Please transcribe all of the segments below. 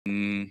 Mm.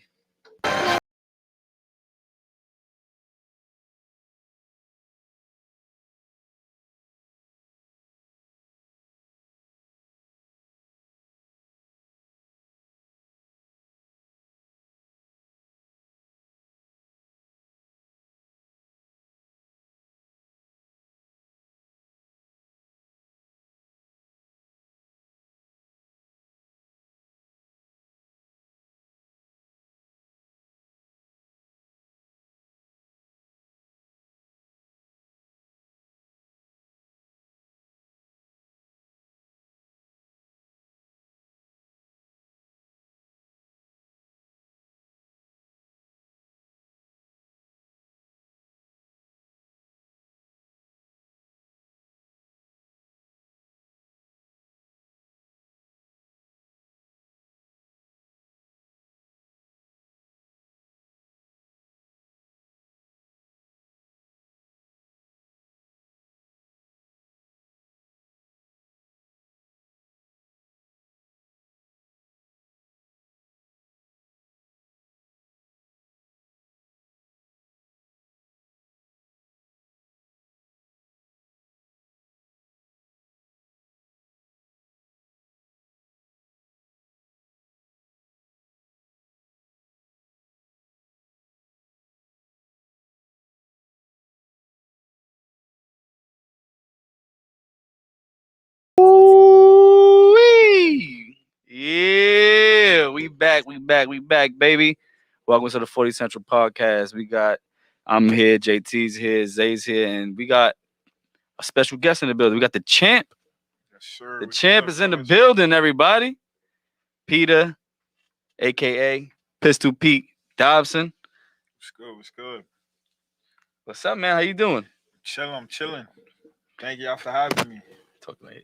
Ooh-wee. Yeah, we back, baby. Welcome to the 40 Central Podcast. I'm here, JT's here, Zay's here, and we got a special guest in the building. We got the champ. Yes, sir. The What's champ up, is in the fellas? building, everybody. Peter, aka Pistol Pete Dobson. What's good? What's good? What's up, man? How you doing? I'm chilling. Thank y'all for having me. Talk right here.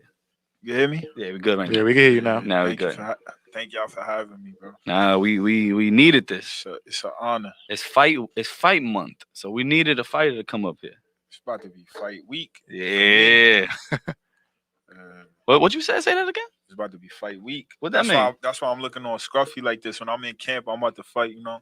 You hear me? Yeah, we good right Yeah, now. we can hear you now. Now we Thank you good. thank y'all for having me, bro. Nah, we needed this. It's an honor. It's fight month, so we needed a fighter to come up here. It's about to be fight week. Yeah. What you said? Say that again. It's about to be fight week. What that mean? That's why I'm looking on scruffy like this. When I'm in camp, I'm about to fight. You know,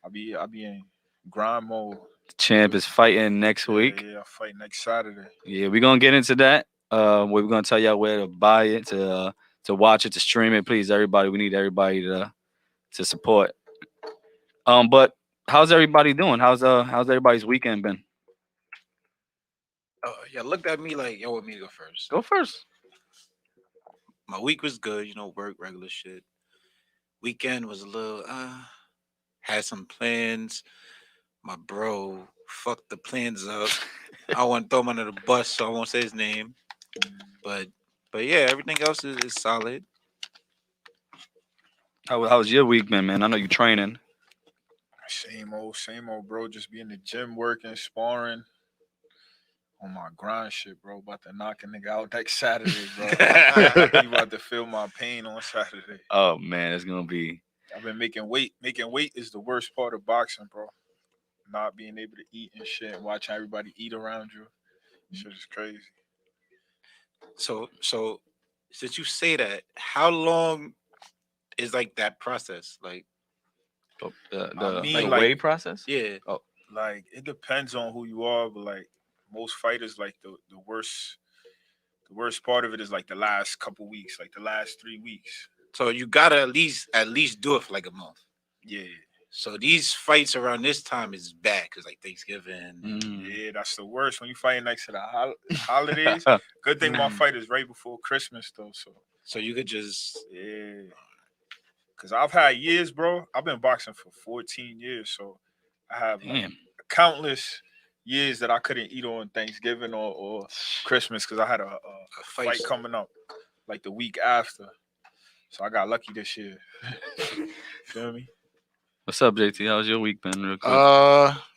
I be in grind mode. The champ is fighting next week. Yeah, I fight next Saturday. Yeah, we're gonna get into that. We're gonna tell y'all where to buy it, to watch it, to stream it. Please, everybody, we need everybody to support. But how's everybody doing? How's everybody's weekend been? Yeah, looked at me like, yo, want me to go first. Go first. My week was good, work, regular shit. Weekend was a little, had some plans. My bro fucked the plans up. I want to throw him under the bus, so I won't say his name. But yeah, everything else is solid. How was your week been, man? I know you training. Same old, bro. Just be in the gym working, sparring. On my grind shit, bro. About to knock a nigga out next Saturday, bro. You about to feel my pain on Saturday. Oh man, it's gonna be. I've been making weight. Making weight is the worst part of boxing, bro. Not being able to eat and shit and watching everybody eat around you. Shit is crazy. So since you say that, how long is like that process? Like The weight process? Yeah. Oh. Like it depends on who you are, but like most fighters, like the worst part of it is like the last couple weeks, like the last 3 weeks. So you gotta at least do it for like a month. Yeah. So these fights around this time is bad because like Thanksgiving. Yeah, that's the worst when you fighting next to the holidays. Good thing my fight is right before Christmas though, so you could just Cause I've had years, bro. I've been boxing for 14 years, so I have like, countless years that I couldn't eat on Thanksgiving or Christmas because I had a fight coming up like the week after. So I got lucky this year. Feel me? What's up, JT? How's your week been?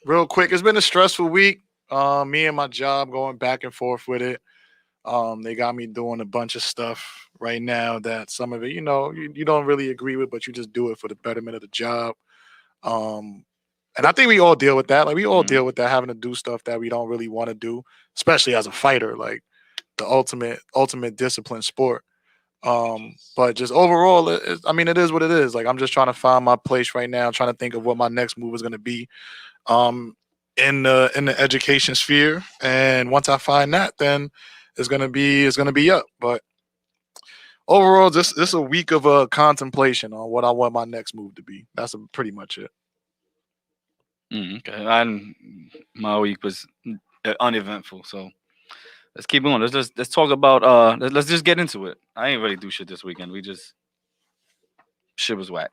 Real quick. It's been a stressful week. Me and my job going back and forth with it. They got me doing a bunch of stuff right now that some of it, you don't really agree with, but you just do it for the betterment of the job. And I think we all deal with that. Like we all deal with that, having to do stuff that we don't really want to do, especially as a fighter, like the ultimate discipline sport. But just overall, I mean, it is what it is. Like I'm just trying to find my place right now, trying to think of what my next move is gonna be. Um, in the education sphere, and once I find that, then it's gonna be up. But overall, this a week of contemplation on what I want my next move to be. That's pretty much it. Okay. My week was uneventful, so let's keep going. Let's talk about let's just get into it. I ain't really do shit this weekend. We just shit was whack.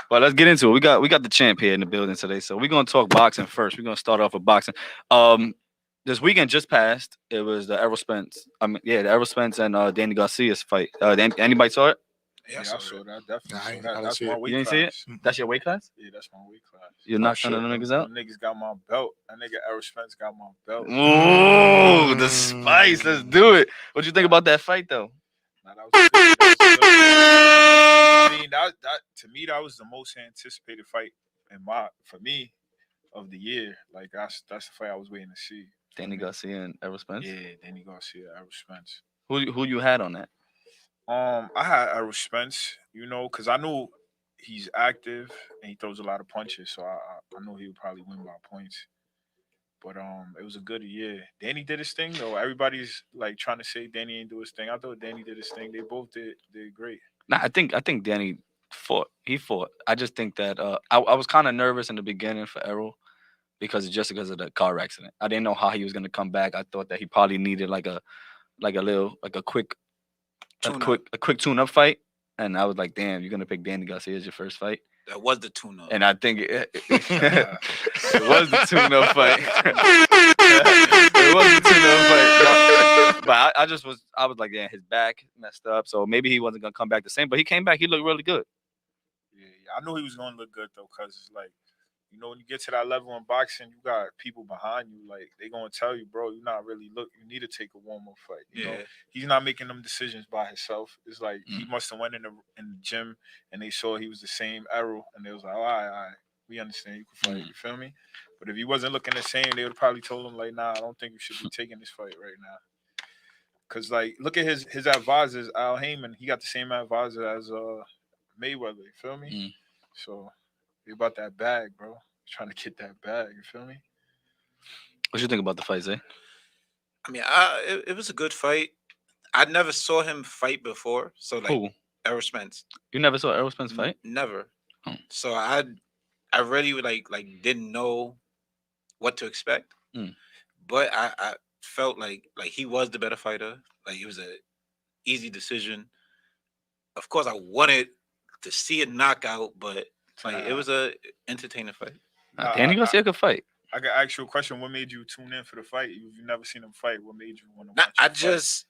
But let's get into it. We got the champ here in the building today, so we're gonna talk boxing first. We're gonna start off with boxing. Um, this weekend just passed. It was the Errol Spence. The Errol Spence and Danny Garcia's fight. Anybody saw it? Yeah, I saw that. Definitely Nah, I saw ain't- that. I didn't That's see my it. weight You didn't see it? class. That's your weight class. Yeah, that's my weight class. You knocked shit. none of them niggas out. Them niggas got my belt. That nigga Errol Spence got my belt. Ooh, the spice. Let's do it. What you think about that fight, though? Nah, that was a good fight. I mean, that to me that was the most anticipated fight for me of the year. Like that's the fight I was waiting to see. Danny Garcia and Errol Spence. Yeah, Danny Garcia, Errol Spence. Who you had on that? I had Errol Spence, because I knew he's active and he throws a lot of punches, so I knew he would probably win by points. But it was a good year. Danny did his thing though. Everybody's like trying to say Danny ain't do his thing. I thought Danny did his thing. They both did great. Nah, I think Danny fought. He fought. I just think that I was kind of nervous in the beginning for Errol because of the car accident. I didn't know how he was gonna come back. I thought that he probably needed like a quick Tune-up. a quick tune up fight. And I was like, damn, you're gonna pick Danny Garcia as your first fight. That was the tune-up. And I think it was the tune up fight. It was the tune up fight. No, but I was like, yeah, his back messed up, so maybe he wasn't gonna come back the same. But he came back. He looked really good. Yeah, I knew he was gonna look good though, cause it's like, when you get to that level in boxing, you got people behind you, like they gonna tell you, bro, you're not really you need to take a warm up fight. You know, he's not making them decisions by himself. It's like he must have went in the gym and they saw he was the same Errol, and they was like, all right, we understand you can fight. You feel me? But if he wasn't looking the same, they would have probably told him like, nah, I don't think you should be taking this fight right now. Cause like, look at his advisors, Al Heyman. He got the same advisor as Mayweather. You feel me? So they about that bag, bro. Trying to get that bag. You feel me? What you think about the fight, Zay? I mean, it was a good fight. I never saw him fight before, so like Who? Errol Spence. You never saw Errol Spence fight? Never. Oh. So I really like didn't know what to expect, but I felt like he was the better fighter. Like it was a easy decision. Of course, I wanted to see a knockout, but like it was a entertaining fight. Danny Garcia could fight. I got ask you a question. What made you tune in for the fight? You've never seen him fight. What made you want to watch him fight?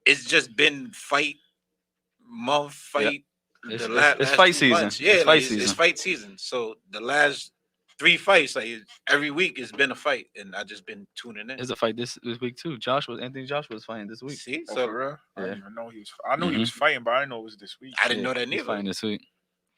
It's just been fight. It's fight season. Months. Yeah, it's fight season. So the last 3 fights, like every week, it's been a fight, and I just been tuning in. There's a fight this week too. Anthony Joshua was fighting this week. See, so for real? I didn't even know he was. I knew he was fighting, but I didn't know it was this week. I didn't know that He's neither. fighting this week.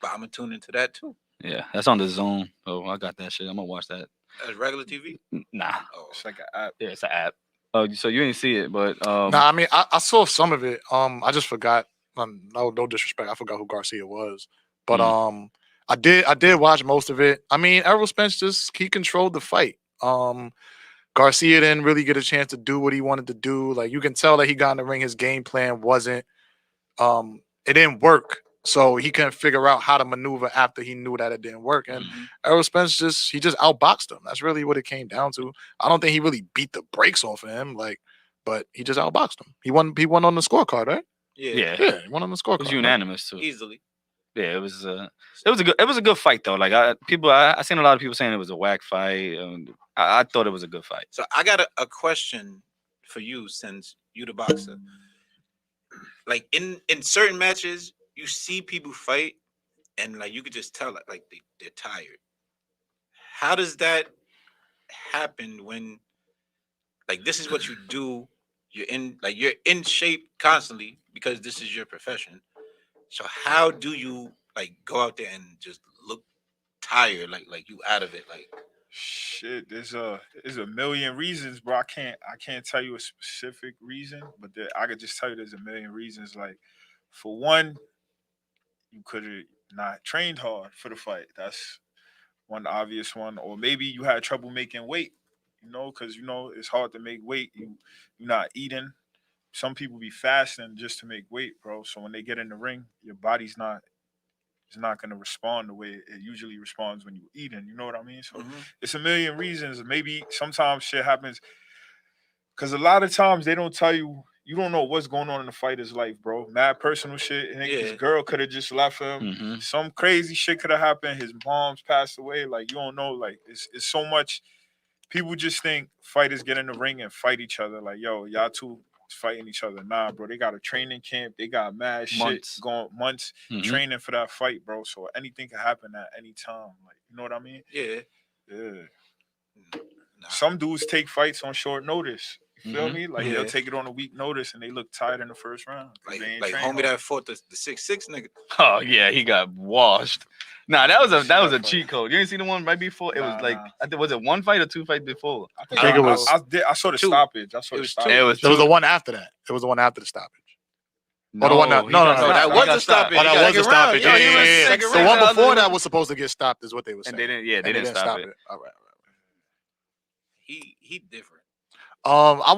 But I'm gonna tune into that too. Yeah, that's on the Zone. Oh, I got that shit. I'm gonna watch that. That's regular TV. Nah. Oh, it's like an app. Yeah, it's an app. Oh, so you didn't see it, but Nah, I mean, I saw some of it. I just forgot. No disrespect. I forgot who Garcia was, but I did watch most of it. I mean, Errol Spence he controlled the fight. Garcia didn't really get a chance to do what he wanted to do. Like you can tell that he got in the ring. His game plan wasn't. It didn't work. So he couldn't figure out how to maneuver after he knew that it didn't work. And Errol Spence just outboxed him. That's really what it came down to. I don't think he really beat the brakes off of him, but he just outboxed him. He won on the scorecard, right? Yeah, he won on the scorecard. It was unanimous too. Easily. Yeah, it was a good fight though. Like I seen a lot of people saying it was a whack fight. I thought it was a good fight. So I got a question for you, since you the boxer. Like in certain matches, you see people fight, and like you could just tell like they're tired. How does that happen when like this is what you do? You're in shape constantly because this is your profession. So how do you like go out there and just look tired, like you out of it? Like shit, there's a million reasons, bro. I can't tell you a specific reason, but I could just tell you there's a million reasons. Like For one, you could have not trained hard for the fight. That's one obvious one. Or maybe you had trouble making weight, because it's hard to make weight. You're not eating. Some people be fasting just to make weight, bro. So when they get in the ring, your body's not gonna respond the way it usually responds when you're eating. You know what I mean? So it's a million reasons. Maybe sometimes shit happens because a lot of times they don't tell you. You don't know what's going on in the fighter's life, bro. Mad personal shit. And his girl could have just left him. Some crazy shit could have happened. His mom's passed away. Like, you don't know. Like, it's so much. People just think fighters get in the ring and fight each other. Like, yo, y'all two fighting each other. Nah, bro. They got a training camp. They got mad shit going months training for that fight, bro. So anything can happen at any time. Like, you know what I mean? Yeah. Nah. Some dudes take fights on short notice. You feel me? Like, they'll take it on a week notice and they look tired in the first round. Like homie that fought the 6'6" nigga. Oh yeah, he got washed. Nah, that was a cheat code. You didn't see the one right before? It was like, I think, was it one fight or two fights before? I think it was. I saw the stoppage. I saw the stoppage. It was the one after that. It was the one after the stoppage. No, the one that, no, that was a stoppage. Oh, that was a stoppage. Yeah. The one before that was supposed to get stopped, is what they were saying. And they didn't. Yeah, they didn't stop it. All right. He different. I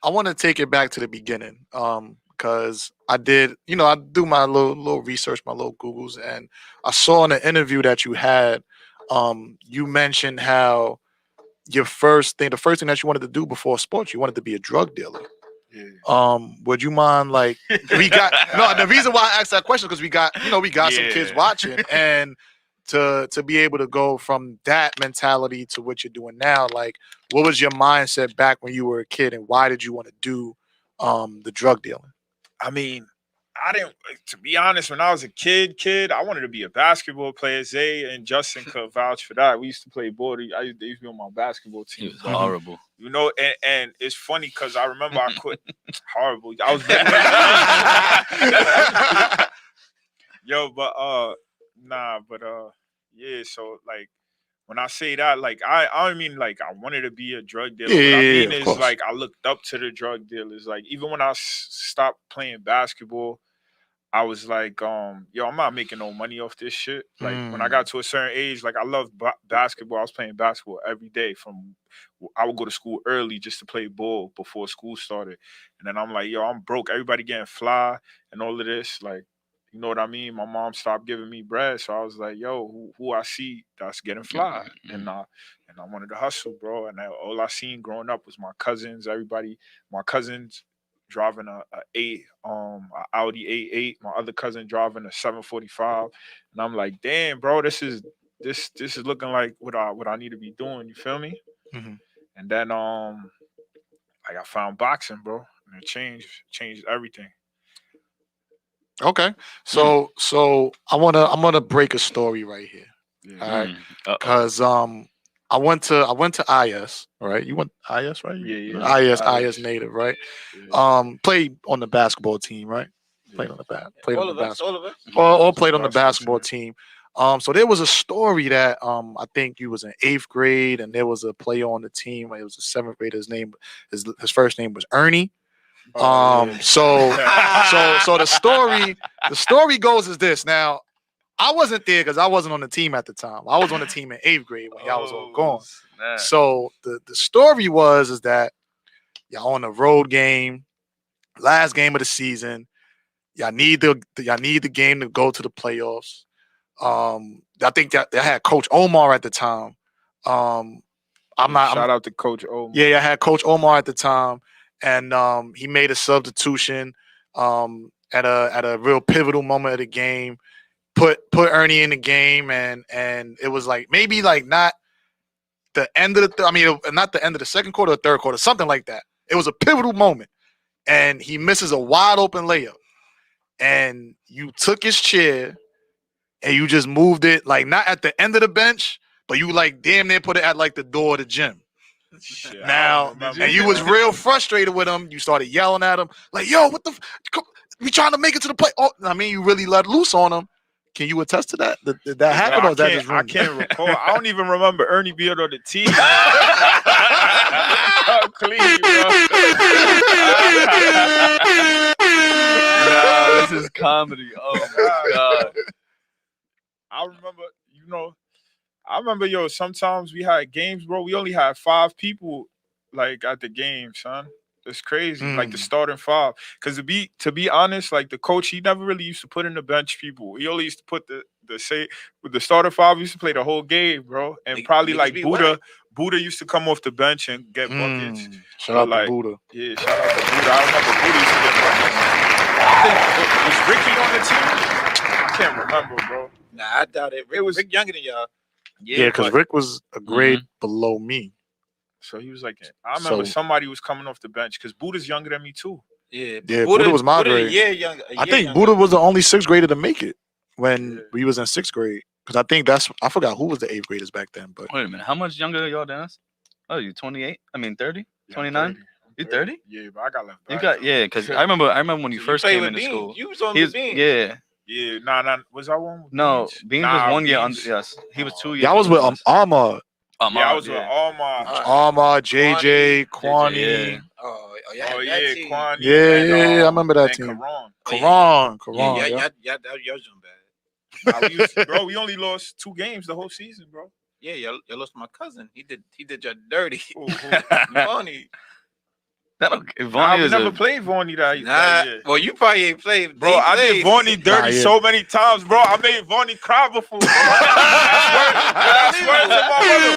wanna take it back to the beginning. Because I did, I do my little research, my little Googles, and I saw in an interview that you had, you mentioned how the first thing that you wanted to do before sports, you wanted to be a drug dealer. Yeah. Would you mind, like, the reason why I asked that question is because we got some kids watching, and to be able to go from that mentality to what you're doing now, like, what was your mindset back when you were a kid, and why did you want to do the drug dealing? I mean, I didn't, to be honest, when I was a kid, I wanted to be a basketball player. Zay and Justin could vouch for that. We used to play ball. They used to be on my basketball team. It was horrible. And it's funny because I remember I quit. Horrible. I was yeah, so like when I say that, like I don't mean like I wanted to be a drug dealer. What I mean is like I looked up to the drug dealers. Like even when I stopped playing basketball, I was like, I'm not making no money off this shit. Like when I got to a certain age, like I loved basketball. I was playing basketball every day. I would go to school early just to play ball before school started. And then I'm like, I'm broke. Everybody getting fly and all of this. Like, you know what I mean? My mom stopped giving me bread. So I was like, who I see that's getting fly. And I wanted to hustle, bro. And all I seen growing up was my cousins, my cousins driving a Audi A8, my other cousin driving a 745. And I'm like, damn, bro, this is looking like what I need to be doing. You feel me? Mm-hmm. And then like I found boxing, bro. And it changed everything. Okay, so I'm gonna break a story right here. Yeah. All right, because I went to IS, right? You went IS, right? Yeah. IS native, right? Yeah. Played on the basketball team, right? Played on the All of us. All played on the basketball team. So there was a story that I think you was in 8th grade, and there was a player on the team. It was a 7th grader. His first name was Ernie. So the story goes is this. Now, I wasn't there because I wasn't on the team at the time. I was on the team in 8th grade when y'all was all gone. Snap. So the story is that y'all on a road game, last game of the season. Y'all need the game to go to the playoffs. I think that they had Coach Omar at the time. Shout out to Coach Omar. Yeah, I had Coach Omar at the time. And he made a substitution at a real pivotal moment of the game. Put Ernie in the game, and it was like maybe like not the end of not the end of the second quarter or third quarter, something like that. It was a pivotal moment, and he misses a wide open layup, and you took his chair and you just moved it like not at the end of the bench, but you like damn near put it at like the door of the gym. Shit, Now, and you was real frustrated with him. You started yelling at him like, "Yo, what the? We trying to make it to the play." Oh, I mean, you really let loose on him. Can you attest to that? Did that happen, or is that just I can't recall. I don't even remember Ernie being on the team. I'm clean, bro. Nah, this is comedy. Oh my god. I remember, sometimes we had games, bro. We only had 5 people like at the game, son. It's crazy. Like the starting 5. Because to be honest, like the coach, he never really used to put in the bench people. He only used to put with the starting 5, we used to play the whole game, bro. And probably like Buddha used to come off the bench and get buckets. Shout out to Buddha. Yeah, shout out to Buddha. I remember Buddha used to get buckets. I think was Ricky on the team? I can't remember, bro. Nah, I doubt it. Rick younger than y'all. Yeah, because Rick was a grade below me. So he was like, I remember somebody was coming off the bench because Buddha's younger than me too. Yeah, Buddha was my grade. I think Buddha was the only 6th grader to make it when we was in 6th grade. Because I forgot who was the 8th graders back then. But wait a minute, how much younger are y'all than us? Oh, you 28? I mean 30? 29? You 30? Yeah, but I got left back. You got because I remember when you first came into school. You was on the Bean. Yeah. Yeah, nah. Was I one? With No, Beans was 1 year under. Beans. Yes, he was 2 years. y'all was with Armand. Yeah, I was with Armand. Armand, JJ, Kwani. Yeah. Yeah, Kwani. Yeah, I remember that team. Karan. Yeah. Y'all doing bad. Nah, bro, we only lost 2 games the whole season, bro. Yeah, y'all lost my cousin. He did y'all dirty. Funny. I never played Vonnie that year. Well, you probably ain't played. Bro, I did Vonnie dirty so many times, bro. I made Vonnie cry before. I swear to my mother.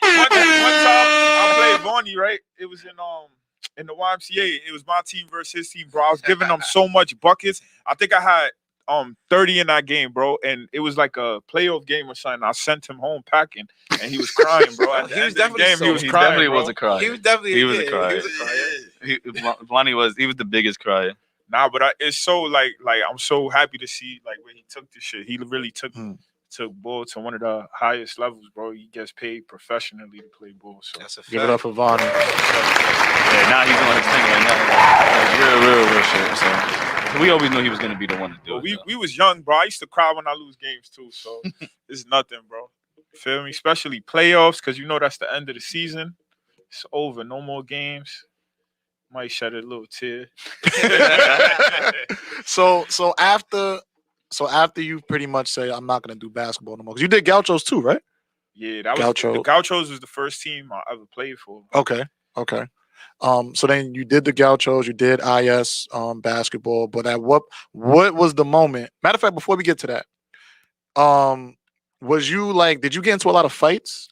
One time I played Vonnie, right? It was in the YMCA. It was my team versus his team, bro. I was giving them so much buckets. I think I had 30 in that game, bro, and it was like a playoff game or something. I sent him home packing, and he was crying, bro. At the end of the game, he was crying. He was a crier. He was definitely he was a crier. Vonnie was the biggest crier. Nah, but it's so like I'm so happy to see like where he took this shit. He really took ball to one of the highest levels, bro. He gets paid professionally to play ball. So that's a fact. Give it up for Vonnie. Yeah, now he's doing his thing right now. Like real shit. So. We always knew he was going to be the one to do it. We was young, bro. I used to cry when I lose games too, so it's nothing, bro. Feel me? Especially playoffs, because that's the end of the season. It's over. No more games. Might shed a little tear. So after you pretty much say I'm not going to do basketball no more, because you did Gauchos too, right? Yeah, that was the Gauchos was the first team I ever played for. Okay. So then you did the Gauchos, you did IS basketball, but at what was the moment? Matter of fact, before we get to that, was you like, did you get into a lot of fights?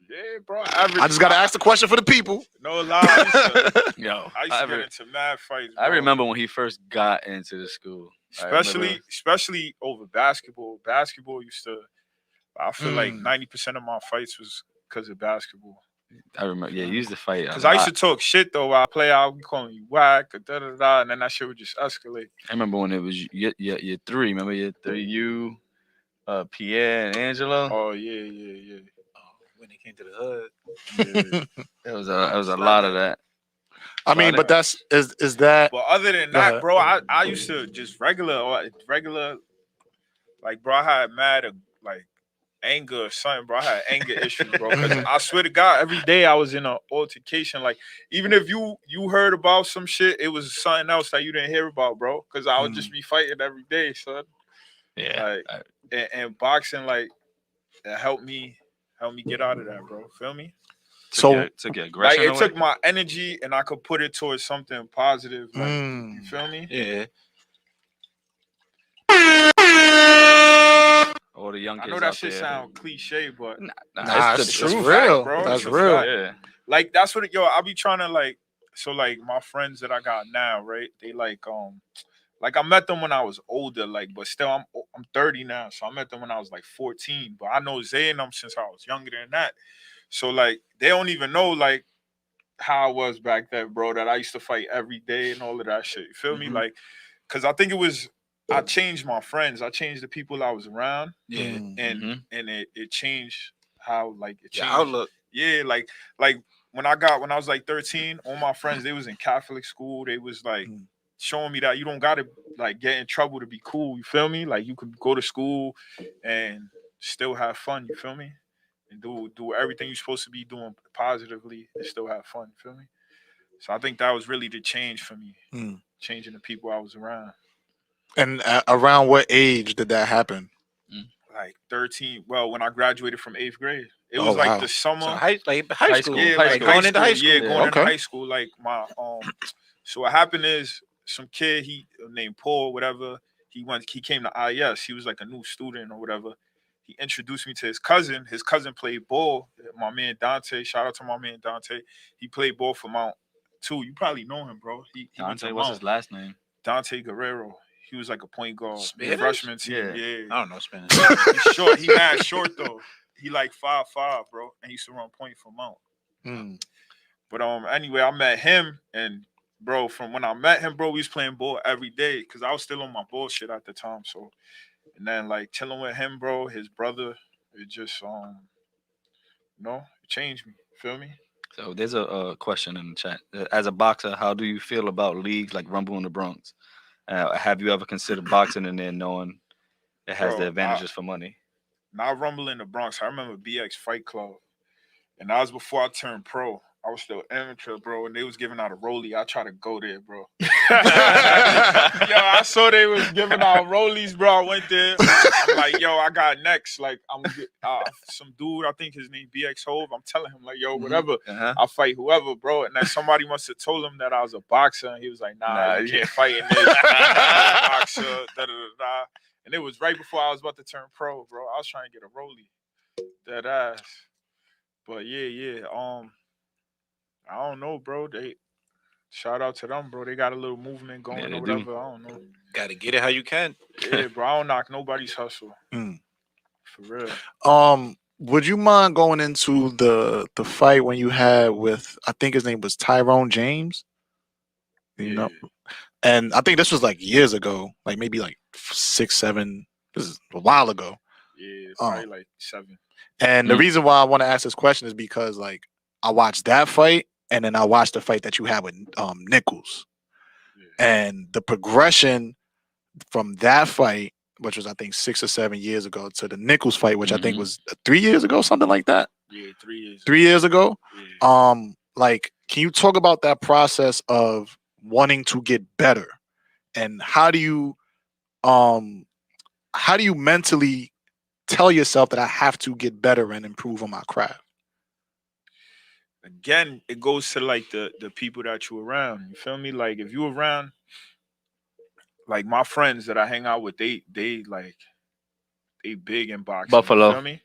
Yeah, bro. I just gotta ask the question for the people. No lie. I used I to get into mad fights. Bro. I remember when he first got into the school. Especially over basketball. Basketball used to. I feel like 90% of my fights was because of basketball. I remember, you used to fight. Because I used to talk shit though. While I play out, we calling you whack, and then that shit would just escalate. I remember when it was your 3. Remember your 3, you, Pierre, and Angelo. Oh yeah. When it came to the hood, It was a lot of that. I mean, but that's is that. But other than that, bro, I used to just regular, like, bro, I had mad like anger or something, bro. I had anger issues, bro. 'Cause I swear to God, every day I was in an altercation. Like, even if you heard about some shit, it was something else that you didn't hear about, bro. Because I would just be fighting every day, son. Yeah. Like, and boxing, like, it helped me get out of that, bro. Feel me? Took your aggression like, it away? took my energy and I could put it towards something positive. Like, you feel me? yeah. All the young I kids know that out shit there. sound cliche, but It's truth, real, bro. That's It's a real. fact. Yeah. Like, that's what I be trying to like. So like my friends that I got now, right? They like I met them when I was older, like, but still I'm 30 now, so I met them when I was like 14. But I know Zay and them since I was younger than that. So like they don't even know like how I was back then, bro. That I used to fight every day and all of that shit. You feel me? Like, cause I think I changed my friends. I changed the people I was around. Yeah. And it changed how like it changed. Your outlook. Yeah, like when I was like 13, all my friends, they was in Catholic school. They was like showing me that you don't gotta like get in trouble to be cool. You feel me? Like you could go to school and still have fun. You feel me? And do everything you're supposed to be doing positively and still have fun. You feel me? So I think that was really the change for me, changing the people I was around. And around what age did that happen? Like 13. Well, when I graduated from 8th grade, it Oh, was like wow. the So summer. high school. Yeah, high like school. high Going school. into high school. Yeah, going into Okay. high school. Like my So what happened is some kid he named Paul, whatever. He came to IS. He was like a new student or whatever. He introduced me to his cousin. His cousin played ball. My man Dante. Shout out to my man Dante. He played ball for Mount too. You probably know him, bro. He went Dante, to what's Mount. his last name? Dante Guerrero. He was like a point guard, Spanish? freshman team. Yeah. Yeah. I don't know Spanish. He's short. He mad short though. He like 5'5", bro, and he used to run point for Mount. Mm. But anyway, I met him, and bro, from when I met him, bro, we was playing ball every day because I was still on my bullshit at the time. So, and then like chilling with him, bro, his brother, it just it changed me. Feel me? So there's a question in the chat. As a boxer, how do you feel about leagues like Rumble in the Bronx? Have you ever considered boxing and then knowing it has the Bro, advantages for money? Not Rumble in the Bronx. I remember BX Fight Club, and that was before I turned pro. I was still amateur, bro, and they was giving out a rollie. I tried to go there, bro. Yo, I saw they was giving out rollies, bro. I went there. I'm like, yo, I got next. Like, I'm gonna get some dude. I think his name BX Hove. I'm telling him like, yo, whatever. Uh-huh. I'll fight whoever, bro. And then somebody must have told him that I was a boxer, and he was like, nah, you can't fight in this. Boxer, da da da da. And it was right before I was about to turn pro, bro. I was trying to get a rollie, that ass. But yeah. I don't know, bro. They shout out to them, bro. They got a little movement going Yeah, they or do. whatever. I don't know. Got to get it how you can. Yeah, bro. I don't knock nobody's hustle. Mm. For real. Would you mind going into the fight when you had with, I think his name was Tyrone James? You know, and I think this was like years ago, like maybe like 6, 7. This is a while ago. Yeah, probably like 7. And the reason why I want to ask this question is because like I watched that fight, and then I watched the fight that you had with Nichols, and the progression from that fight, which was I think 6 or 7 years ago, to the Nichols fight, which I think was 3 years ago, something like that. Yeah, 3 years. 3 years ago. Yeah. Like, can you talk about that process of wanting to get better, and how do you mentally tell yourself that I have to get better and improve on my craft? Again, it goes to like the people that you around. You feel me? Like if you around like my friends that I hang out with, they big in boxing. Buffalo. You feel me?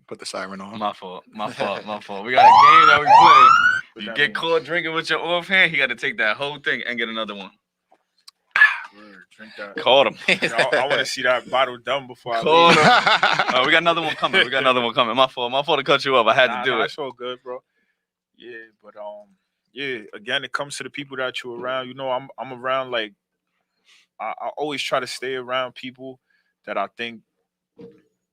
Put the siren on. My fault. We got a game that we play. You that get mean? caught drinking with your offhand, he got to take that whole thing and get another one. Word, drink that. Caught him. I want to see that bottle done before I Caught leave. him. We got another one coming. My fault to cut you up. I had to do it. That's all good, bro. Yeah, but yeah. Again, it comes to the people that you around. You know, I'm around like I always try to stay around people that I think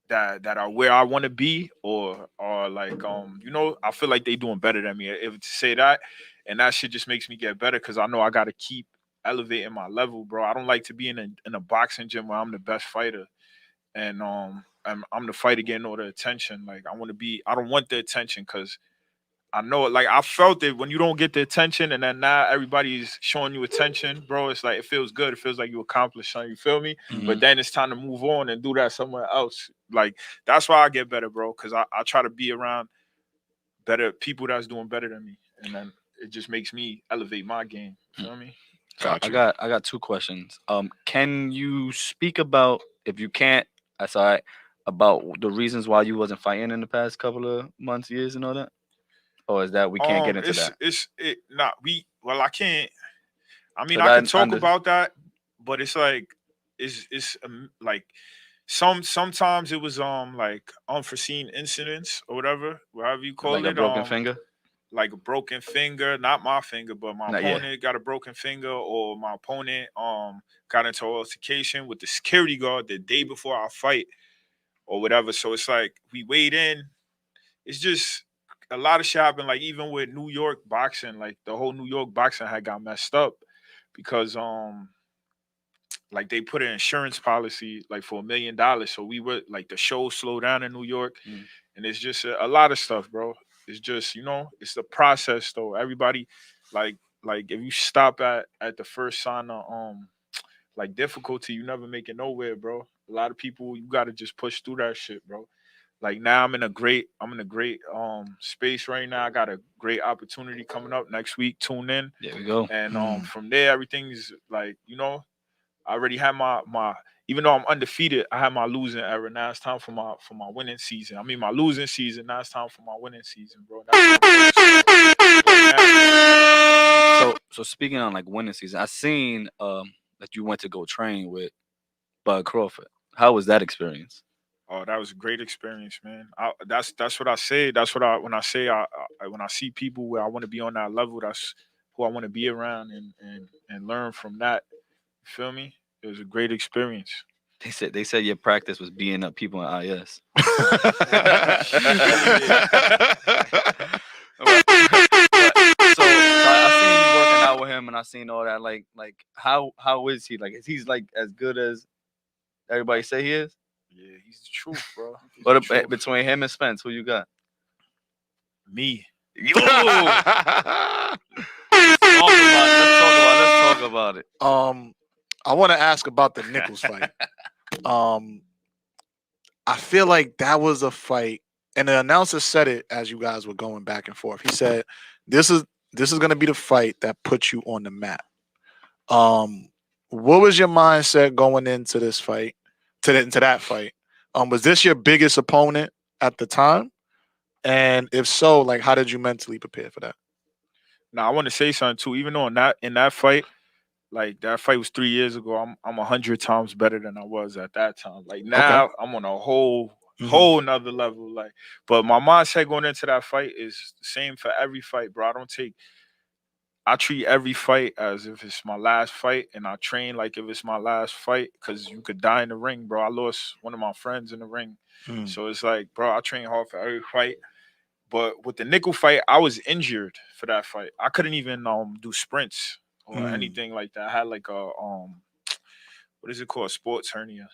that are where I want to be, or like I feel like they doing better than me. If to say that, and that shit just makes me get better because I know I got to keep elevating my level, bro. I don't like to be in a boxing gym where I'm the best fighter, and I'm the fighter getting all the attention. Like I don't want the attention because I know it. Like I felt it when you don't get the attention, and then now everybody's showing you attention, bro. It's like it feels good. It feels like you accomplished something. You feel me? But then it's time to move on and do that somewhere else. Like that's why I get better, bro. Because I try to be around better people that's doing better than me, and then it just makes me elevate my game. You feel me? I got 2 questions. Can you speak about, if you can't, that's all right, about the reasons why you wasn't fighting in the past couple of months, years, and all that? Or is that we can't get into that? I can't. I mean, 'Cause I can talk about that, but it's like it's like sometimes it was like unforeseen incidents or whatever you call Like it. a broken finger? Like a broken finger, not my finger, but my Not yet. opponent got a broken finger, or my opponent got into an altercation with the security guard the day before our fight or whatever. So it's like we weighed in. It's just a lot of shit happened. Like even with New York boxing, like the whole New York boxing had got messed up because like they put an insurance policy like for $1 million. So we were like the show slowed down in New York, and it's just a lot of stuff, bro. It's just it's the process though. Everybody like if you stop at the first sign of like difficulty, you never make it nowhere, bro. A lot of people, you gotta just push through that shit, bro. Like now I'm in a great space right now. I got a great opportunity coming up next week. Tune in. There we go. And from there everything's like, I already had my even though I'm undefeated, I had my losing era. Now it's time for my winning season. I mean my losing season. Now it's time for my winning season, bro. That's what I'm focused on right now. So speaking on like winning season, I seen that you went to go train with Bud Crawford. How was that experience? Oh, that was a great experience, man. That's what I say. That's what when I say when I see people where I want to be on that level, that's who I want to be around and learn from that. You feel me? It was a great experience. They said your practice was beating up people in IS. So I seen you working out with him, and I seen all that. Like how is he? Like, is he's like as good as everybody say he is? Yeah, he's the truth, bro. He's But the truth. between him and Spence, who you got? Me. Yo! Let's talk about it. I want to ask about the Nichols fight. I feel like that was a fight, and the announcer said it as you guys were going back and forth. He said, "This is going to be the fight that puts you on the map." What was your mindset going into this fight? Into that fight? Was this your biggest opponent at the time? And if so, like, how did you mentally prepare for that? Now I want to say something too. Even though in that fight, like that fight was 3 years ago, I'm 100 times better than I was at that time. Like now, I'm on a whole nother level. Like, but my mindset going into that fight is the same for every fight, bro. I treat every fight as if it's my last fight, and I train like if it's my last fight, because you could die in the ring, bro. I lost one of my friends in the ring, so it's like, bro, I train hard for every fight. But with the Nickel fight, I was injured for that fight. I couldn't even do sprints or anything like that. I had like a what is it called? Sports hernia.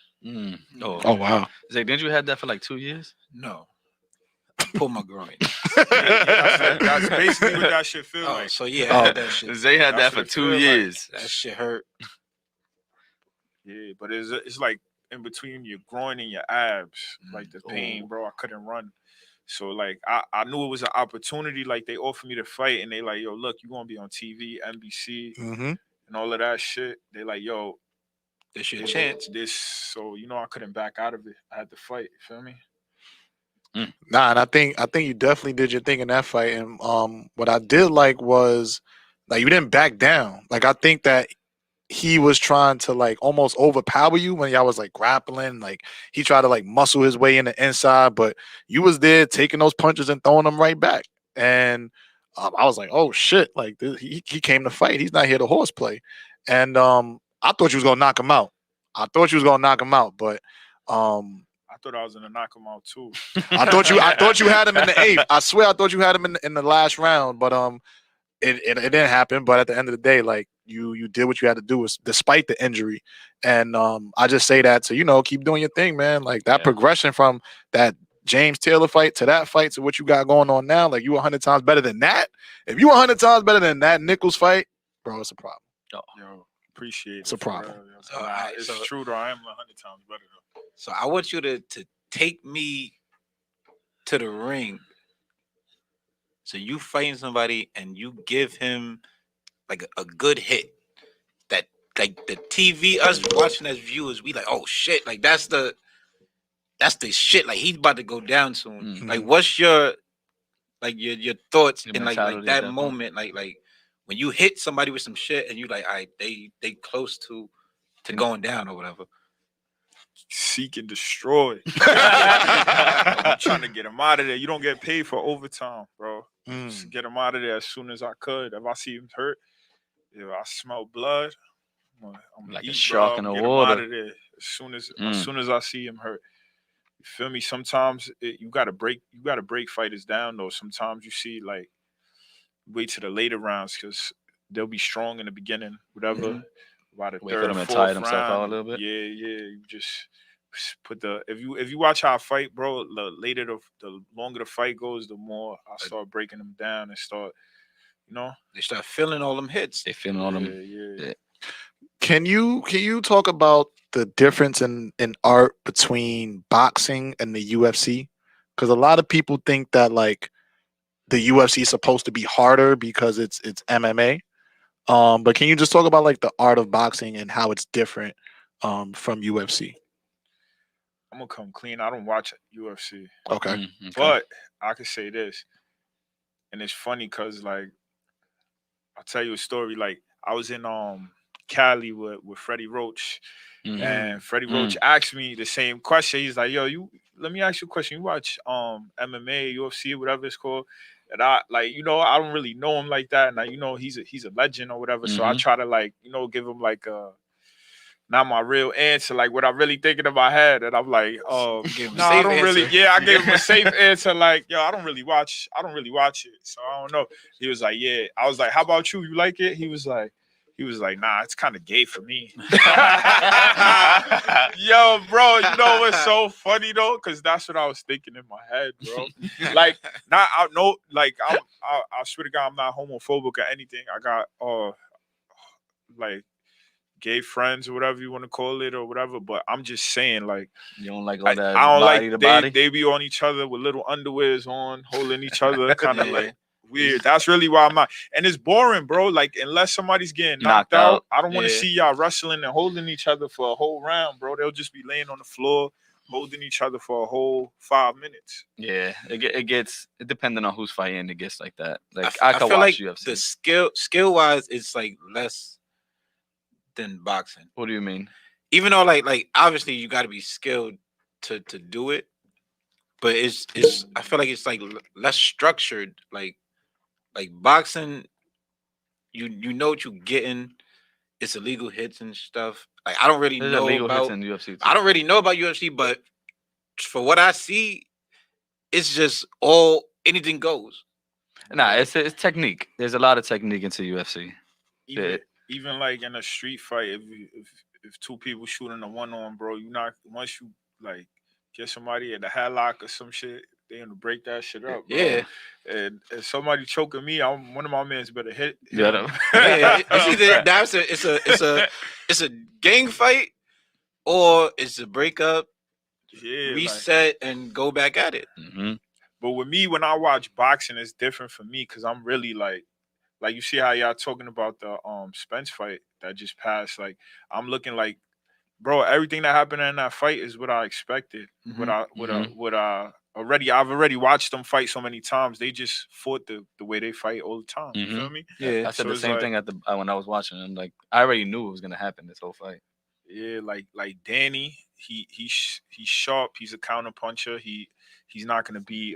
Oh wow! Zay, didn't you have that for like 2 years? No. Pull my groin. That's basically what that shit feel like. So yeah, I had that shit. Zay had That's that what for it 2 feel years. That shit hurt. Yeah, but it's like in between your groin and your abs, like the pain, bro. I couldn't run. So like I knew it was an opportunity. Like they offered me to fight, and they like, yo, look, you gonna be on TV, NBC, and all of that shit. They like, yo, this your chance. So I couldn't back out of it. I had to fight. You feel me? Nah, and I think you definitely did your thing in that fight. And what I did like was like you didn't back down. Like I think that he was trying to like almost overpower you when y'all was like grappling. Like he tried to like muscle his way in the inside, but you was there taking those punches and throwing them right back. And I was like, oh shit! Like he came to fight. He's not here to horseplay. And I thought you was gonna knock him out. But I thought I was gonna knock him out too. I thought you had him in the 8th. I swear I thought you had him in the last round, but it didn't happen. But at the end of the day, like you did what you had to do, despite the injury. And I just say that to keep doing your thing, man. Like that progression from that James Taylor fight to that fight to what you got going on now, like you 100 times better than that. If you 100 times better than that Nichols fight, bro, it's a problem. Yo, appreciate it. It's a problem. It's true though. I am 100 times better though. So I want you to take me to the ring. So you fighting somebody and you give him like a good hit that like the TV, us watching as viewers, we like, oh shit, like that's the shit. Like he's about to go down soon. Like what's your thoughts in like that moment? Like when you hit somebody with some shit and you like, all right, they close to going down or whatever. Seek and destroy. I'm trying to get him out of there. You don't get paid for overtime, bro. Just get him out of there as soon as I could. If I see him hurt, if I smell blood, I'm like eat, a shark in the get water. him out of there as soon as I see him hurt. You feel me? Sometimes you gotta break fighters down though. Sometimes you see like wait to the later rounds because they'll be strong in the beginning, whatever. By the Wait for third them or to fourth tire round, themselves out a little bit. Yeah. You just put if you watch how I fight, bro. The longer the fight goes, the more I start breaking them down and start, They start feeling all them hits. They feeling all them. Yeah. Can you talk about the difference in art between boxing and the UFC? Because a lot of people think that like the UFC is supposed to be harder because it's MMA. But can you just talk about like the art of boxing and how it's different from UFC? I'm gonna come clean. I don't watch UFC, Okay. Okay. but I could say this, and it's funny because like I'll tell you a story. Like I was in Cali with Freddie Roach, Mhm. and Freddie Roach asked me the same question. He's like, "Yo, you let me ask you a question. You watch MMA, UFC, whatever it's called?" And I like, I don't really know him like that, and he's a legend or whatever. So I Mhm. try to like, give him like not my real answer, like what I'm really thinking in my head. And I'm like, You gave him a no, I safe don't really. answer. Yeah, I gave him a safe answer. Like, yo, I don't really watch it. So I don't know. He was like, yeah. I was like, how about you? You like it? He was like, nah, it's kind of gay for me. Yo, bro, you know what's so funny though? Because that's what I was thinking in my head, bro. Like, I swear to God, I'm not homophobic or anything. I got like gay friends or whatever you want to call it or whatever, but I'm just saying, like, You don't like all I that don't body to like body? they be on each other with little underwears on, holding each other, kind of Yeah. like weird. That's really why I'm not. And it's boring, bro. Like, unless somebody's getting knocked Knocked out, out. I don't want to Yeah. see y'all wrestling and holding each other for a whole round, bro. They'll just be laying on the floor, holding each other for a whole 5 minutes. Yeah, it gets depending on who's fighting. It gets like that. Like I I could feel watch like UFC. the skill wise, it's like less than boxing. What do you mean? Even though like obviously you got to be skilled to do it, but it's I feel like it's like less structured. Like boxing, you know what you're getting. It's illegal hits and stuff. Like I don't really There's know illegal hits about. in UFC too. I don't really know about UFC, but for what I see, it's just all anything goes. Nah, it's technique. There's a lot of technique into UFC. Even Yeah. even like in a street fight, if two people shooting a one on, bro, you not once you like get somebody in the headlock or some shit, they gonna break that shit up, bro. Yeah. And if somebody choking me, one of my mans better hit Yeah, him. Yeah, it's either that's it's a gang fight or it's a breakup, Yeah, like, reset, and go back at it. Mm-hmm. but with me, when I watch boxing, it's different for me because I'm really like you see how y'all talking about the Spence fight that just passed. Like, I'm looking like, bro, everything that happened in that fight is what I expected. I've already watched them fight so many times. They just fought the way they fight all the time. You feel me? Yeah. I said So the it's same like- thing at the when I was watching. I'm like, I already knew it was gonna happen this whole fight. Yeah, like Danny, he's sharp. He's a counter puncher. He's not gonna be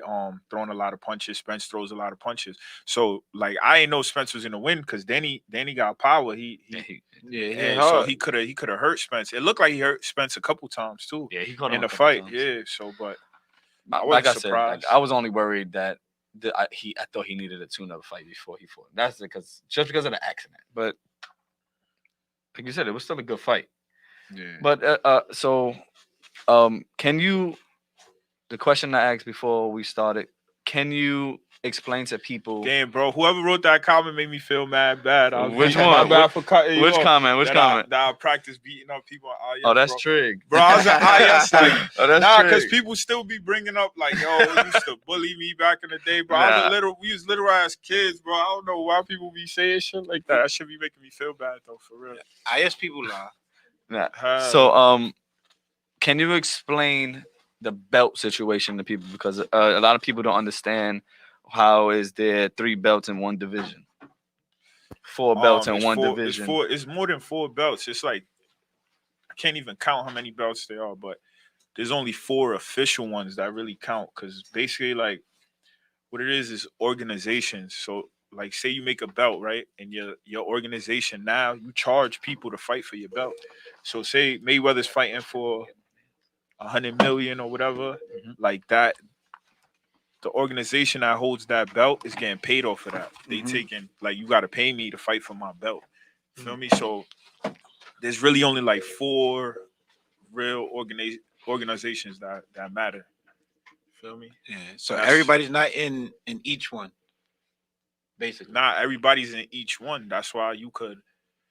throwing a lot of punches. Spence throws a lot of punches. So like I ain't know Spence was gonna win because Danny got power. He and so he could have hurt Spence. It looked like he hurt Spence a couple times too Yeah, he caught him in a the couple fight. times. Yeah, so but Like wasn't I said, surprised. I was only worried that I thought he needed a tune-up fight before he fought. That's because of the accident. But like you said, it was still a good fight. yeah. But so can you? The question I asked before we started: can you explain to people Damn, bro. Whoever wrote that comment made me feel mad bad. Which My one? bad for cutting you which off. comment? Which that comment? I practice beating up people. Oh, that's bro. Trig. Bro, I was at IS like, Oh, that's nah, because Trig. people still be bringing up like, yo, you used to bully me back in the day, bro. I was Nah. we was little ass kids, bro. I don't know why people be saying shit like that. That should be making me feel bad though, for real. I ask people lie. Nah. So can you explain the belt situation to people because a lot of people don't understand how is there 3 belts in one division, 4 belts in it's one four- division. It's more than 4 belts. It's like I can't even count how many belts there are, but there's only 4 official ones that really count because basically like what it is organizations. So like say you make a belt, right? And your organization now you charge people to fight for your belt. So say Mayweather's fighting for 100 million or whatever, like that. The organization that holds that belt is getting paid off of that. They taking like you got to pay me to fight for my belt. Feel me? So there's really only like 4 real organizations that matter. Feel me? Yeah. So That's- everybody's not in each one. Basically. Not everybody's in each one. That's why you could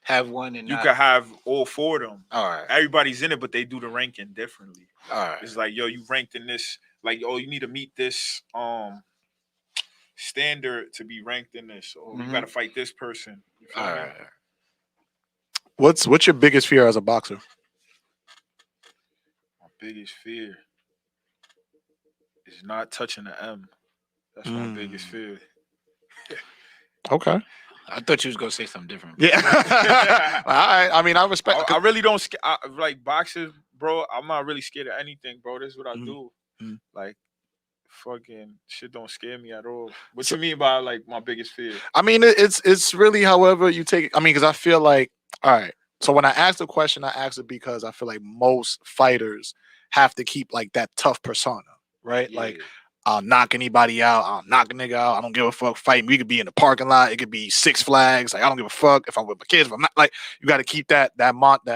have one and You not? could have all 4 of them. All right. Everybody's in it, but they do the ranking differently. All right. It's like, yo, you ranked in this. Like, oh, you need to meet this standard to be ranked in this. Or you got to fight this person. You feel All me? right. What's your biggest fear as a boxer? My biggest fear is not touching the M. That's my biggest fear. Okay. I thought you was gonna say something different. Yeah. I mean, I respect. I really don't like boxers, bro. I'm not really scared of anything, bro. This is what I do. Like, fucking shit don't scare me at all. What you mean by like my biggest fear? I mean, it's really however you take it. I mean, because I feel like, all right. So when I ask the question, I ask it because I feel like most fighters have to keep like that tough persona, right? Yeah. Like, I'll knock anybody out. I'll knock a nigga out. I don't give a fuck. Fighting. We could be in the parking lot. It could be Six Flags. Like, I don't give a fuck if I'm with my kids. If I'm not, like, you got to keep that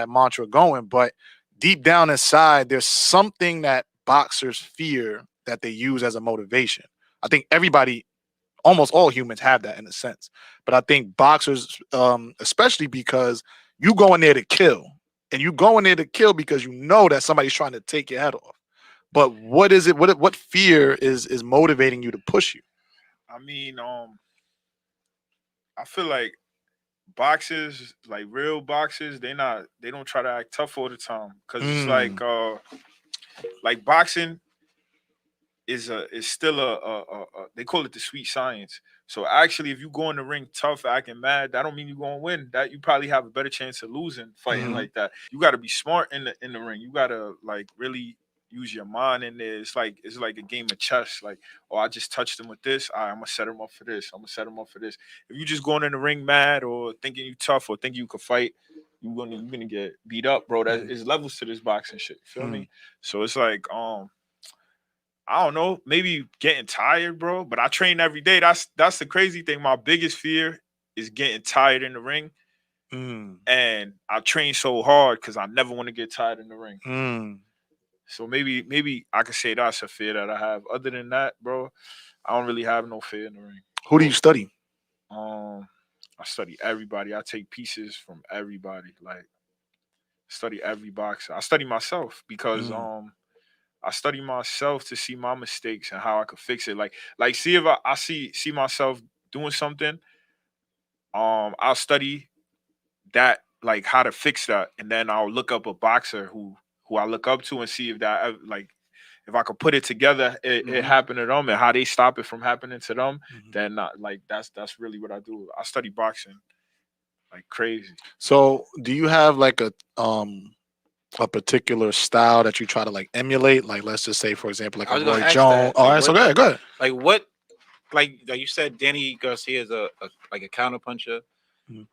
mantra going. But deep down inside, there's something that boxers fear that they use as a motivation. I think everybody, almost all humans, have that in a sense. But I think boxers, especially because you go in there to kill, and you go in there to kill because you know that somebody's trying to take your head off. But what is it? What fear is motivating you to push you? I mean, I feel like boxers, like real boxers, they don't try to act tough all the time. Cause it's like boxing is still a they call it the sweet science. So actually, if you go in the ring tough, acting mad, that don't mean you're gonna win. That you probably have a better chance of losing fighting like that. You got to be smart in the ring. You got to like really use your mind in there. It's like a game of chess. Like, oh, I just touched him with this. All right, I'm gonna set him up for this. I'm gonna set him up for this. If you just going in the ring mad or thinking you tough or thinking you could fight, you're gonna get beat up, bro. That is levels to this boxing shit. You feel me? So it's like I don't know, maybe getting tired, bro. But I train every day. That's the crazy thing. My biggest fear is getting tired in the ring. And I train so hard because I never want to get tired in the ring. So maybe I could say that's a fear that I have. Other than that, bro, I don't really have no fear in the ring. Who do you study? I study everybody. I take pieces from everybody. Like, study every boxer. I study myself because I study myself to see my mistakes and how I could fix it. Like see if I see myself doing something, I'll study that, like how to fix that, and then I'll look up a boxer who I look up to and see if that like if I could put it together, it happened to them and how they stop it from happening to them. Then like that's really what I do. I study boxing like crazy. So do you have like a particular style that you try to like emulate? Like, let's just say, for example, like I a was gonna Roy ask Jones. that. All Like, right, so what- go ahead. Like what? Like you said, Danny Garcia is a counter puncher.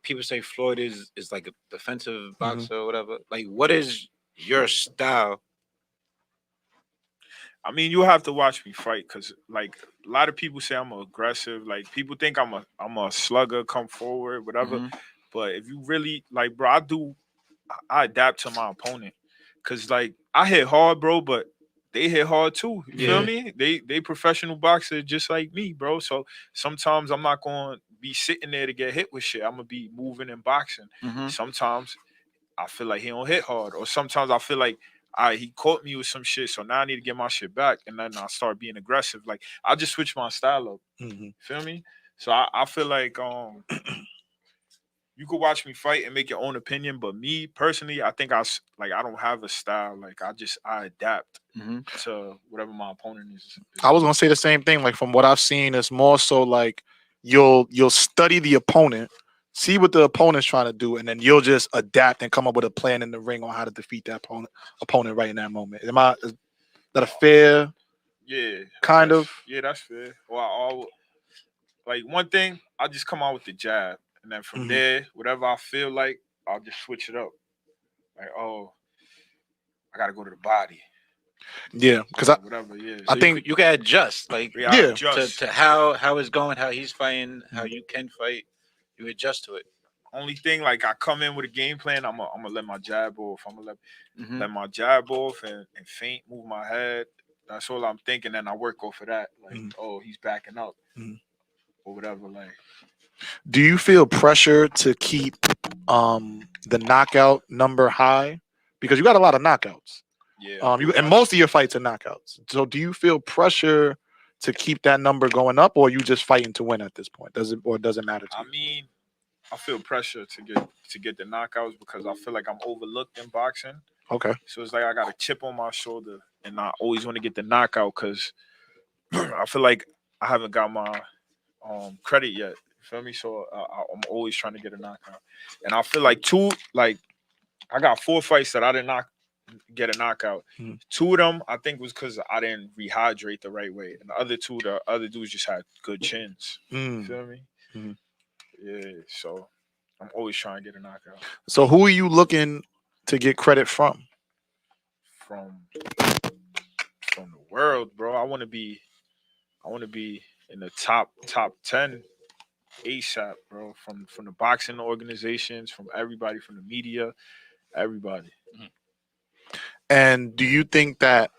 People say Floyd is like a defensive boxer or whatever. Like, what is your style? I mean, you have to watch me fight because, like, a lot of people say I'm aggressive. Like, people think I'm a slugger, come forward, whatever. But if you really like, bro, I adapt to my opponent because, like, I hit hard, bro, but they hit hard too. You feel me? They professional boxers just like me, bro. So sometimes I'm not going to be sitting there to get hit with shit. I'm gonna be moving and boxing. Sometimes I feel like he don't hit hard, or sometimes I feel like he caught me with some shit, so now I need to get my shit back, and then I start being aggressive. Like, I just switch my style up. Feel me? So I feel like you could watch me fight and make your own opinion, but me personally, I think I don't have a style. Like, I adapt to whatever my opponent is. I was gonna say the same thing. Like, from what I've seen, it's more so like you'll study the opponent, see what the opponent's trying to do, and then you'll just adapt and come up with a plan in the ring on how to defeat that opponent right in that moment. Is that a fair? Yeah, kind of. Yeah, that's fair. Well, like, one thing, I just come out with the jab, and then from there, whatever I feel like, I'll just switch it up. Like, oh, I gotta go to the body. Yeah, because whatever. Yeah, I think you can adjust, like adjust to how it's going, how he's fighting, how you can fight. You adjust to it. Only thing, like, I come in with a game plan. I'm gonna let my jab off. I'm gonna let my jab off and feint, move my head. That's all I'm thinking, and I work off of that. Like, oh, he's backing up. or whatever. Like, Do you feel pressure to keep the knockout number high? Because you got a lot of knockouts. yeah, And most of your fights are knockouts. So do you feel pressure to keep that number going up, or are you just fighting to win at this point? Does it matter to you? I mean, I feel pressure to get the knockouts because I feel like I'm overlooked in boxing. Okay. So it's like I got a chip on my shoulder, and I always want to get the knockout because I feel like I haven't got my credit yet. You feel me? So I'm always trying to get a knockout, and I feel like I got 4 fights that I did not get a knockout. Mhm. 2 of them I think was because I didn't rehydrate the right way, and the other 2, the other dudes just had good chins. You Mm. feel me? Mhm. Yeah. So I'm always trying to get a knockout So who are you looking to get credit from? from the world, bro. I want to be in the top 10 ASAP, bro. From the boxing organizations, from everybody, from the media, everybody. And do you think that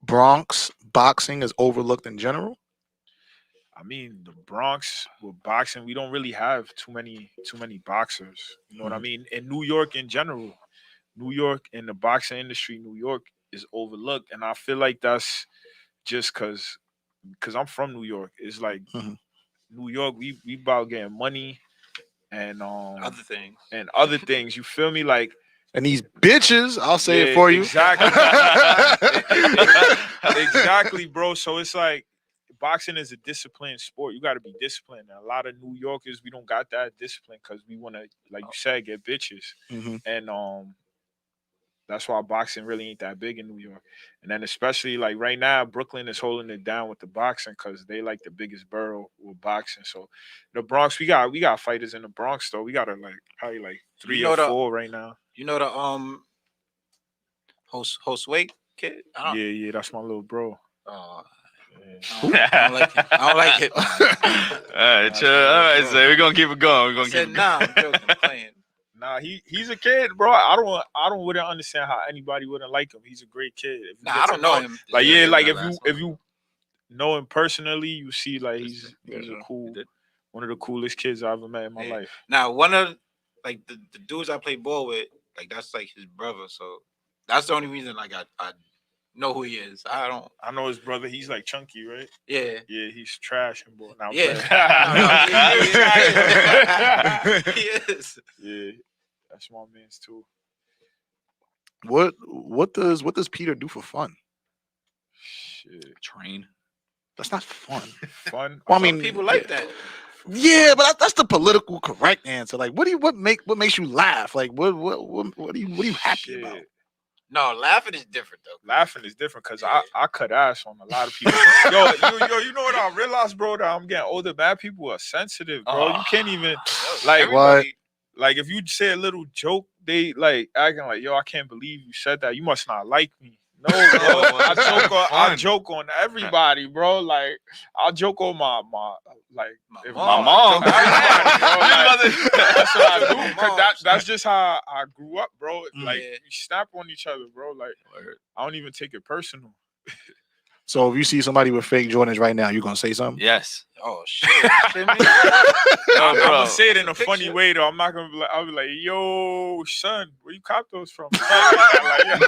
Bronx boxing is overlooked in general? I mean, the Bronx with boxing, we don't really have too many boxers. You know what I Mhm. mean? In New York in general, New York in the boxing industry, New York is overlooked, and I feel like that's just because I'm from New York. It's like Mhm. New York, we about getting money and Other things. other things. You feel me? Like, And these bitches, I'll say it yeah, for you. exactly. Exactly, bro. So it's like boxing is a disciplined sport. You got to be disciplined. And a lot of New Yorkers, we don't got that discipline because we want to, like you said, get bitches. Mhm. And that's why boxing really ain't that big in New York. And then especially like right now, Brooklyn is holding it down with the boxing because they like the biggest borough with boxing. So the Bronx, we got fighters in the Bronx though. We got probably like 3 or 4 right now. You know the Josue kid? Yeah, that's my little bro. Oh, Yeah. I don't like it. All right, chill. All right, so we're gonna keep it going. We're I gonna said, keep it nah, going. I'm joking. I'm playing. Nah, he's a kid, bro. I wouldn't understand how anybody wouldn't like him. He's a great kid. If you Nah, get I to don't know him. Like Yeah, like that if you know him personally, you see like he's Yeah. a cool, one of the coolest kids I ever met in my Yeah. life. Now, one of like the dudes I play ball with, like that's like his brother. So that's the only reason like I know who he is. I know his brother. He's like chunky, right? Yeah. Yeah, he's trash and boy. Now Yeah. He is. Yeah, that's my man's too. What does Peter do for fun? Shit, Train. That's not fun. fun. Well, I Some mean, people like yeah. that. Yeah, but that's the political correct answer. Like, what makes you laugh? Like, what are you happy about? Shit. No, laughing is different though. Laughing is different because I cut ass on a lot of people. yo, you know what I realized, bro? That I'm getting older. Bad people are sensitive, bro. You can't even like Everybody, like if you say a little joke, they like acting like, yo, I can't believe you said that. You must not like me. No, bro. I joke on everybody, bro. Like I joke on my like if My mom. everybody, bro. Like, that's what I do. My 'Cause mom. that's just how I grew up, bro. Like Yeah. you snap on each other, bro. Like I don't even take it personal. So if you see somebody with fake Jordans right now, you gonna say something? Yes. oh shit. Feel me? I'm bro. gonna say it in a funny Picture. way though. I'm not gonna be like, I'll be like, yo, son, where you cop those from? Like,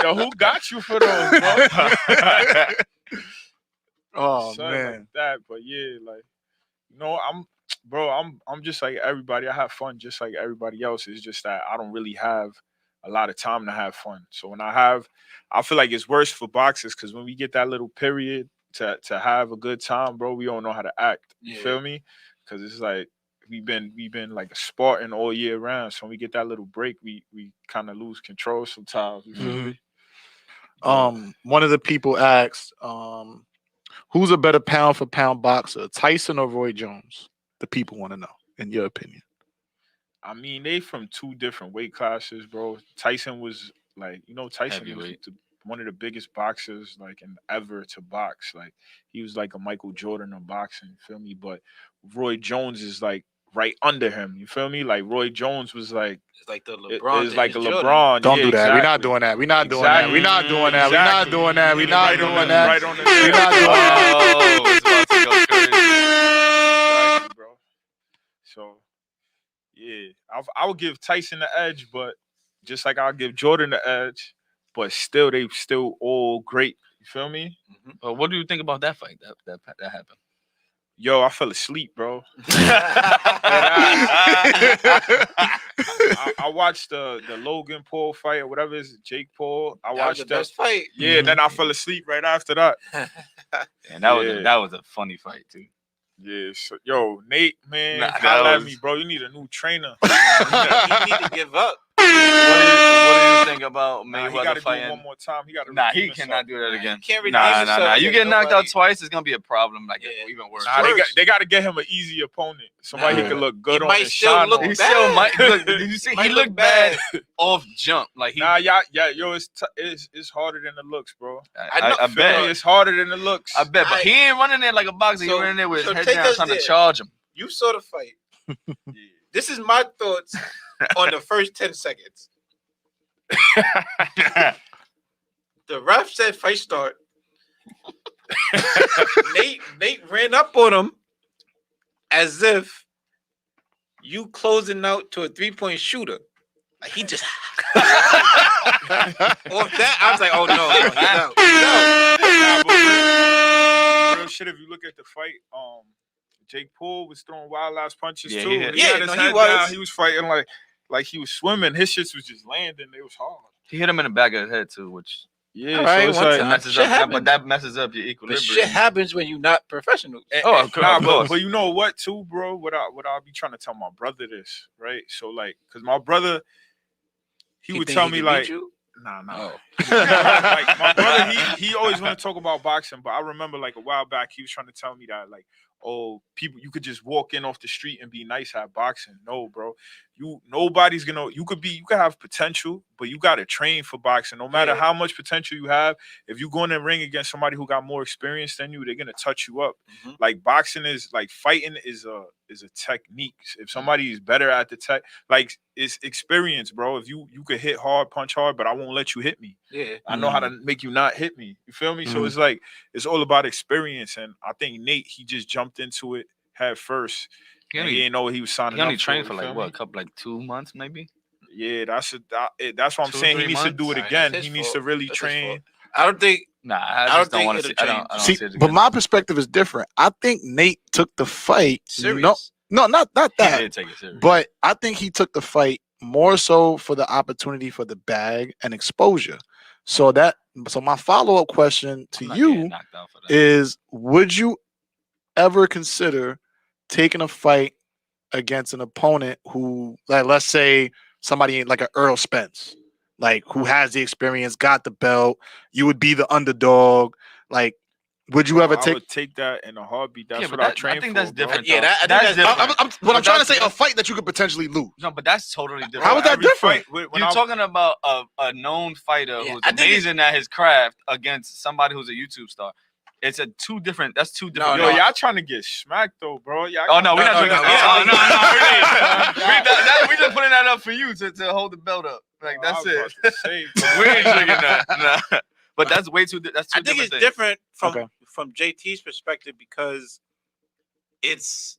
yo, who got you for those, bro? Oh Son, man. like that. But yeah, like, you know, I'm just like everybody. I have fun just like everybody else. It's just that I don't really have a lot of time to have fun. So when I feel like it's worse for boxers because when we get that little period to have a good time, bro, we don't know how to act. You Yeah. feel me? Because it's like we've been like a Spartan all year round. So when we get that little break, we kind of lose control sometimes. You feel me? One of the people asked, who's a better pound for pound boxer, Tyson or Roy Jones? The people want to know, in your opinion. I mean, they from 2 different weight classes, bro. Tyson was like, Tyson was Heavyweight. one of the biggest boxers like in ever to box. Like he was like a Michael Jordan of boxing, you feel me? But Roy Jones is like right under him, you feel me? Like Roy Jones was like It's like the LeBron. is like a to his Jordan. LeBron. Don't yeah, do that. We're not exactly. doing that. We're not doing that. We're not doing that. We're not doing that. We're not Right on doing the- that. right on the- We're not doing that. Oh, it's about to go crazy. So yeah, I would give Tyson the edge, but just like I'll give Jordan the edge, but still they still all great. You feel me? But what do you think about that fight that happened? Yo, I fell asleep, bro. I watched the Logan Paul fight or whatever it is, Jake Paul. I That was watched the that. best fight. Yeah, then I fell asleep right after that. And that Yeah. was a funny fight too. Yeah, so, yo, Nate, man, Nah, holla that at was- me, bro. You need a new trainer. You need to give up. What do you think about Nah, he Mayweather got to do it fighting? one more time. He got to. Nah, he cannot do that again. You can't redeem Nah. yourself You against get knocked out nobody. twice, it's gonna be a problem. Like Yeah. even worse. Nah, Worse. they got to get him an easy opponent. Somebody Nah. he could look good He on might and still shine look on. He bad. still might look. Did you see? Might He look looked bad off jump. Like he. Nah, yeah, yo, it's harder than it looks, bro. I know- I Feel me? bet. It's harder than it looks. I bet. But he ain't running there like a boxer. He So- running there with so his head take down, us trying there. to charge him. You saw the fight. Yeah. This is my thoughts on the first 10 seconds. The ref said fight start. Nate ran up on him as if you closing out to a 3-point shooter. Like he just off that. I was like, oh no, he's out. Nah, but real shit. If you look at the fight, Jake Paul was throwing wild ass punches Yeah, too. he hit- He Yeah, had his no, he head was. down. He was fighting like he was swimming. His shits was just landing. It was hard. He hit him in the back of his head too, which Yeah, All right, so it's one like, time. messes Shit up. happens. But that messes up your But equilibrium. shit happens when you're not professional. Oh, of nah, course. but you know what too, bro? What I'll be trying to tell my brother this, right? So like, cause my brother, he would think tell he me can like, beat you? nah. Oh. Like my brother, he always want to talk about boxing, but I remember like a while back he was trying to tell me that like, oh, people, you could just walk in off the street and be nice at boxing. No, bro, nobody's gonna. You could have potential, but you gotta train for boxing. No matter Yeah. how much potential you have, if you go in the ring against somebody who got more experience than you, they're gonna touch you up. Mhm. Like boxing is like fighting is a technique. If somebody is better at the tech, like it's experience, bro. If you could hit hard, punch hard, but I won't let you hit me. Yeah. I know how to make you not hit me. You feel me? So it's like it's all about experience. And I think Nate, he just jumped into it head first. He And only, he didn't know what he was signing he only up trained for. for You like feel what, me? a couple, like 2 months maybe. Yeah, that's what I'm 2 or saying. He 3 needs to do months? it Alright, again. that's He his needs to fault. really That's his train. fault. I don't think Nah, I don't just don't think want to it'll see. I change. don't See, see it but again. my perspective is different. I think Nate took the fight. serious. No, not He that. did take it serious. But I think he took the fight more so for the opportunity for the bag and exposure. So my follow-up question to I'm not getting you knocked out for that. is, would you ever consider taking a fight against an opponent who, like, let's say somebody like an Earl Spence, like who has the experience, got the belt, you would be the underdog. Like, would you ever I take? would take that in a heartbeat. That's Yeah, what but I I train think for. that's bro. different. Yeah, though. I think that's that's- different. What I'm But trying to say, a that's- fight that you could potentially lose. No, but that's totally different. How is that Every different? fight, when You're I- talking about a known fighter Yeah, who's I think amazing at his craft against somebody who's a YouTube star. It's that's two different. No, Yo, things. y'all trying to get smacked though, bro. Y'all Oh no, we're No, not no, drinking. no, Oh, no, yeah. we just putting that up for you to hold the belt up. Like that's I it. was about to say, bro. We ain't drinking that. Nah. But that's way too. That's two I think different it's things. different Okay. from JT's perspective because it's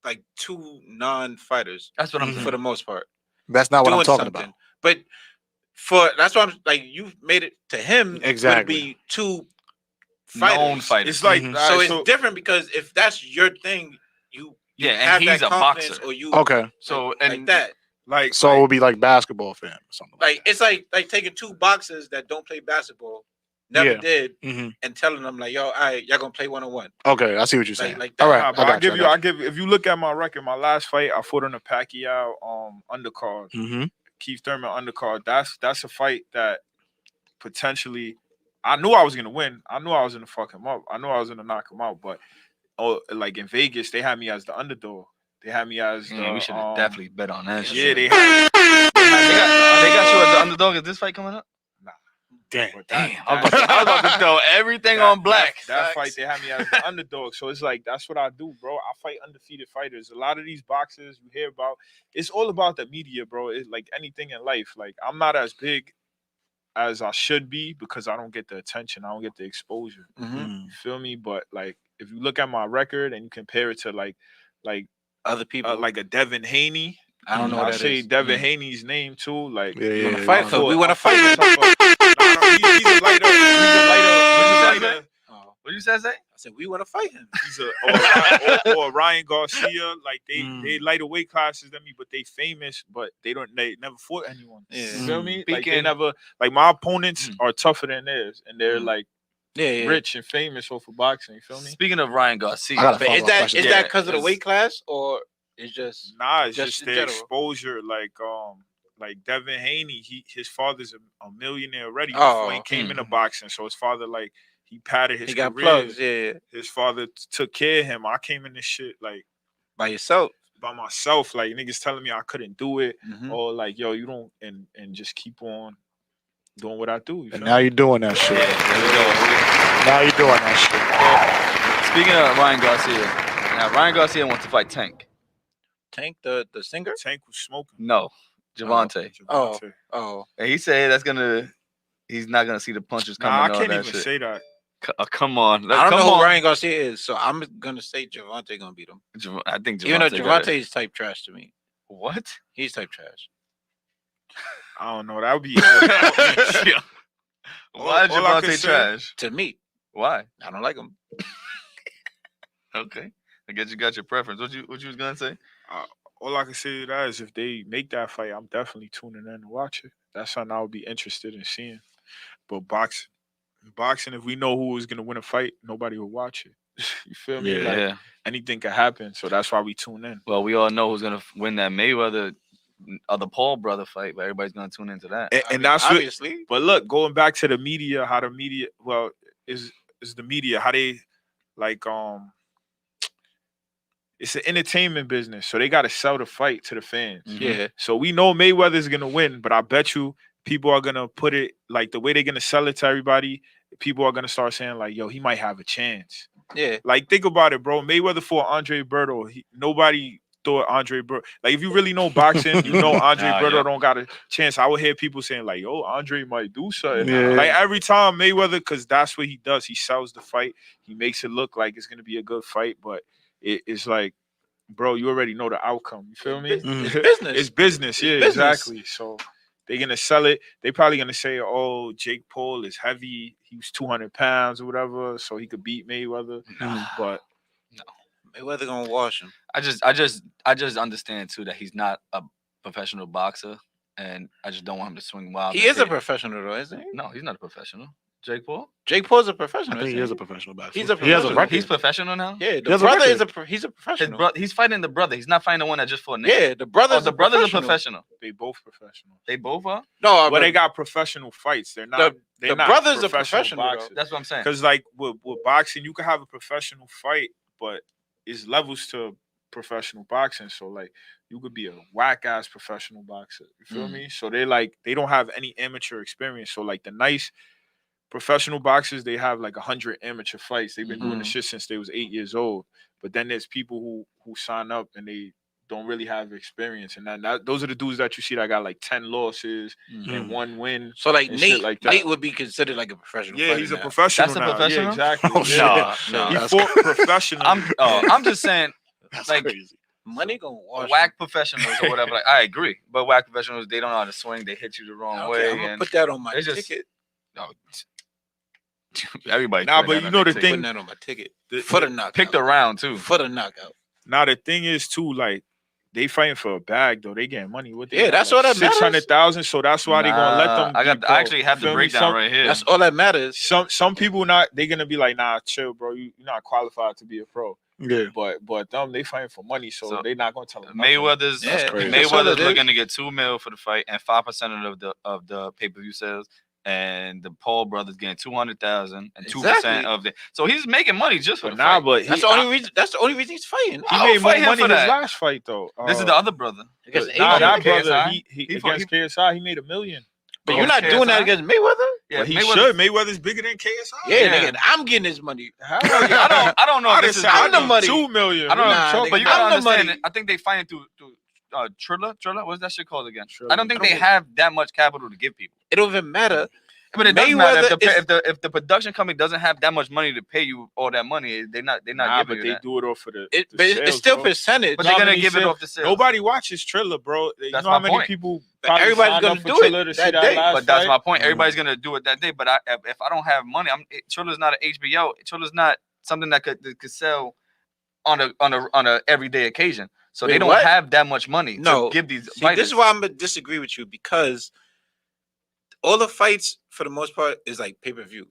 like two non-fighters That's what I'm Mhm. saying. for the most part. That's not what I'm doing talking something. about. But that's why I'm like, you made it to him. Exactly. Would be two Known fighters. fighters. It's like Mhm. all So right, it's different because if that's your thing, you Yeah, and have he's that a confidence boxer. or you Okay, So like and that. like so it would be like basketball for him or something. Like it's like taking two boxers that don't play basketball, never Yeah. did, hmm and telling them like, yo, all right, y'all gonna play 1-on-1. Okay, I see what you're saying. Like that. All right, Nah, but I I got you. give you, I give. If you look at my record, my last fight, I fought on a Pacquiao undercard, Mm-hmm. Keith Thurman undercard. That's a fight that potentially, I knew I was gonna win. I knew I was gonna fuck him up. I knew I was gonna knock him out. But like in Vegas, they had me as the underdog. They had me as yeah, we should have the, definitely bet on that. Yeah, shit. they had. They got you as the underdog at this fight coming up. Damn. But Damn, I was about to throw everything on black. That fight, they had me as the underdog. So it's like, that's what I do, bro. I fight undefeated fighters. A lot of these boxers you hear about, it's all about the media, bro. It's like anything in life. Like, I'm not as big as I should be because I don't get the attention. I don't get the exposure. Mm-hmm. Mm. You feel me? But like, if you look at my record and you compare it to like Other people. like a Devin Haney. I don't know what I that say is. Devin Haney's name too. Like Yeah, You want yeah, to fight? yeah. Cause we want to fight him. He's a lighter. Oh, What you said, Zay? I said we want to fight him. He's or Ryan Garcia. Like they lighter weight classes than me, but they famous. But they never fought anyone. Yeah. You feel me? Like they Speaking- never. Like my opponents are tougher than theirs, and they're like Yeah. rich and famous off of boxing. You feel me? Speaking of Ryan Garcia, I gotta But follow is up that question. is that because of the it's- weight class or it's just? Nah, it's Just just in their general. exposure. Like Devin Haney, his father's a millionaire already before he Oh. came into boxing. So his father he padded his He got career. plugs. Yeah. His father took care of him. I came in this shit like By yourself. by myself. Like niggas telling me I couldn't do it, Mhm. or like yo, you don't, and just keep on doing what I do. You And feel now me? you're doing that shit. there we go. Now you're doing that Speaking of Ryan Garcia, now Ryan Garcia wants to fight Tank. Tank the singer. Tank was smoking. No, Javante. Oh. Javante. Oh. And he said he's not gonna see the punches coming. Nah, I and all can't that even shit. say that. Come on, I don't come know on. who Ryan Garcia is, so I'm gonna say Javante gonna beat him. I think Javante. Even though got it. Javante is type trash to me. What? He's type trash. I don't know. That would be. Why is all I can Javante say- trash? To me, Why? I don't like him. Okay, I guess you got your preference. What you was gonna say? All I can say to that is if they make that fight, I'm definitely tuning in to watch it. That's something I would be interested in seeing. But boxing, if we know who is gonna win a fight, nobody will watch it. You feel me? Yeah. Like, anything can happen, so that's why we tune in. Well, we all know who's gonna win that Mayweather the Paul brother fight, but everybody's gonna tune into that. And, I mean, that's what. obviously. But look, going back to the media, how the media, is the media how they like it's an entertainment business, so they got to sell the fight to the fans. Mhm. Yeah. So we know Mayweather's gonna win, but I bet you people are gonna put it like the way they're gonna sell it to everybody. People are gonna start saying like, "Yo, he might have a chance." Yeah. Like, think about it, bro. Mayweather fought Andre Berto. Nobody thought Andre Berto. Like, if you really know boxing, you know Andre Nah, Berto yeah. don't got a chance. I would hear people saying like, "Yo, Andre might do something." Yeah. Like every time Mayweather, because that's what he does. He sells the fight. He makes it look like it's gonna be a good fight, but it's like, bro, you already know the outcome. You feel me? It's business. It's business. Yeah, business. exactly. So they're gonna sell it. They probably gonna say, "Oh, Jake Paul is heavy. He was 200 pounds or whatever, so he could beat Mayweather." But Mayweather gonna wash him. I just understand too that he's not a professional boxer, and I just don't want him to swing wild. He and is a hit. professional though, isn't he? No, he's not a professional. Jake Paul. Jake Paul's a I professional. think he isn't is a professional boxer. He's a He has a professional. record. He's professional now. Yeah, the has a brother record. is he's a His professional. he's fighting the brother. He's not fighting the one that just fought Nick. Yeah, the brother's Oh, the brother's a professional. they both professional. They both are. No, Well, but they got professional fights. They're not. They're the not brother's a professional, though. boxers. That's what I'm saying. Because like with boxing, you can have a professional fight, but it's levels to professional boxing. So like you could be a whack ass professional boxer. You feel Mm. me? So they don't have any amateur experience. So like the nice professional boxers, they have like 100 amateur fights. They've been doing the Mhm. shit since they was 8 years old. But then there's people who sign up and they don't really have experience. And that those are the dudes that you see that got like 10 losses Mhm. and 1 win. so like and shit Nate, like that. Nate would be considered like a professional. Yeah, fighter he's a now. professional. That's a now. professional? Yeah, exactly. Oh, Yeah. shit. Nah, He that's fought professional. I'm just saying That's like, crazy. Money gonna wash. whack professionals or whatever. Like I agree, but whack professionals they don't know how to swing. They hit you the wrong him. way. Okay, I'm gonna and put that on my it's just- ticket. no, everybody. Nah, putting but that you on know their the ticket. thing- Putting that on my ticket The- for the knockout. Picked a round too. for the knockout. Now the thing is too, like they fighting for a bag though. They getting money. What? Yeah, that's all that matters. 600,000. So that's why they gonna let Nah, them. I be got. I pro. actually have the Feel me? breakdown right here. That's all that matters. Some people not. They gonna be like, nah, chill, bro. You're not qualified to be a pro. Yeah. But them they fighting for money, so, So, they not gonna tell them. nothing. Mayweather's Yeah, crazy. that's all Mayweather's it is. looking to get $2 million for the fight and 5% of the pay-per-view sales, and the Paul brothers getting 200,000 and 2% Exactly. of the. So he's making money just for But the nah, fight. but That's the only reason. That's the only reason he's fighting. he I'll made more fight him money for his that. last fight though. This is the other brother. Against Nah, Adrian. that KSI. brother, he He fought- against KSI, he made $1 million. But Oh, you're not doing that KSI? against Mayweather. Yeah, But he Mayweather- should. Mayweather's bigger than KSI. Yeah, Yeah. nigga, I'm getting his money. Hell I don't know I if didn't this is. say I I'm the need money. $2 million. I don't know, Nah, but nigga, you gotta I'm the understand. money. It. I think they fighting through Trilla. What's that shit called again? Trilla. I don't think they have that much capital to give people. It don't even matter. But it doesn't matter Mayweather if the production company doesn't have that much money to pay you all that money. They're not Nah, giving but you they that. do it off for the but sales, it's still bro. percentage. But You know they're how gonna many give it sales- off the sales. Nobody watches Triller, bro. You That's know how my many point. people But probably everybody's signed gonna up for do it Triller to see that that day. last But that's fight? my point. Everybody's gonna do it that day. But if I don't have money, Triller's not an HBO. Triller's not something that could sell on a everyday occasion. So Wait, they don't what? have that much money No. to give these See, fighters. this is why I'm gonna disagree with you, because all the fights for the most part is like pay-per-view.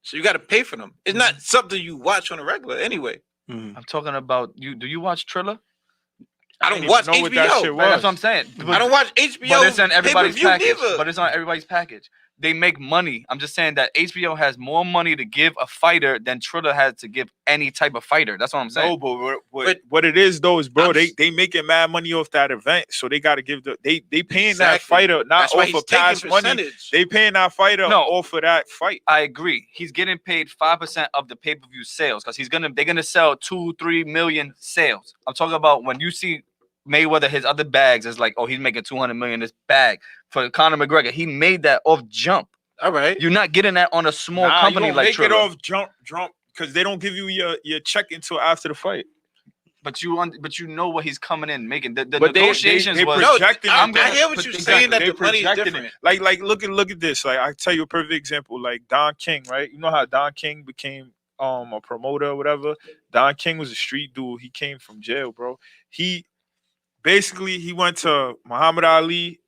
So you got to pay for them. It's not something you watch on a regular anyway. Mhm. I'm talking about you. Do you watch Triller? I didn't don't watch even know what that HBO. shit Like, that's was. what I'm saying. I don't watch HBO. But it's on everybody's pay-per-view package. neither. But it's on everybody's package. They make money. I'm just saying that HBO has more money to give a fighter than Triller has to give any type of fighter. That's what I'm saying. No, but But- what it is though is, bro, I'm they making mad money off that event, so they got to give they paying that Exactly. fighter not That's why off he's of taking cash money. percentage. They paying that fighter No. off of that fight. I agree. He's getting paid 5% of the pay-per-view sales because they're gonna sell 2-3 million sales. I'm talking about when you see Mayweather, his other bags is like, oh, he's making 200 million this bag. For Conor McGregor, he made that off jump. All right. You're not getting that on a small Nah, company you don't like make Triller. it off jump because they don't give you your check until after the fight. But you know what he's coming in making. The But they negotiations was. No, projecting I, it, bro. I hear what you're saying, that They the money is projecting different. it. Like look at this. Like I tell you a perfect example. Like Don King, right? You know how Don King became a promoter or whatever. Don King was a street dude. He came from jail, bro. He went to Muhammad Ali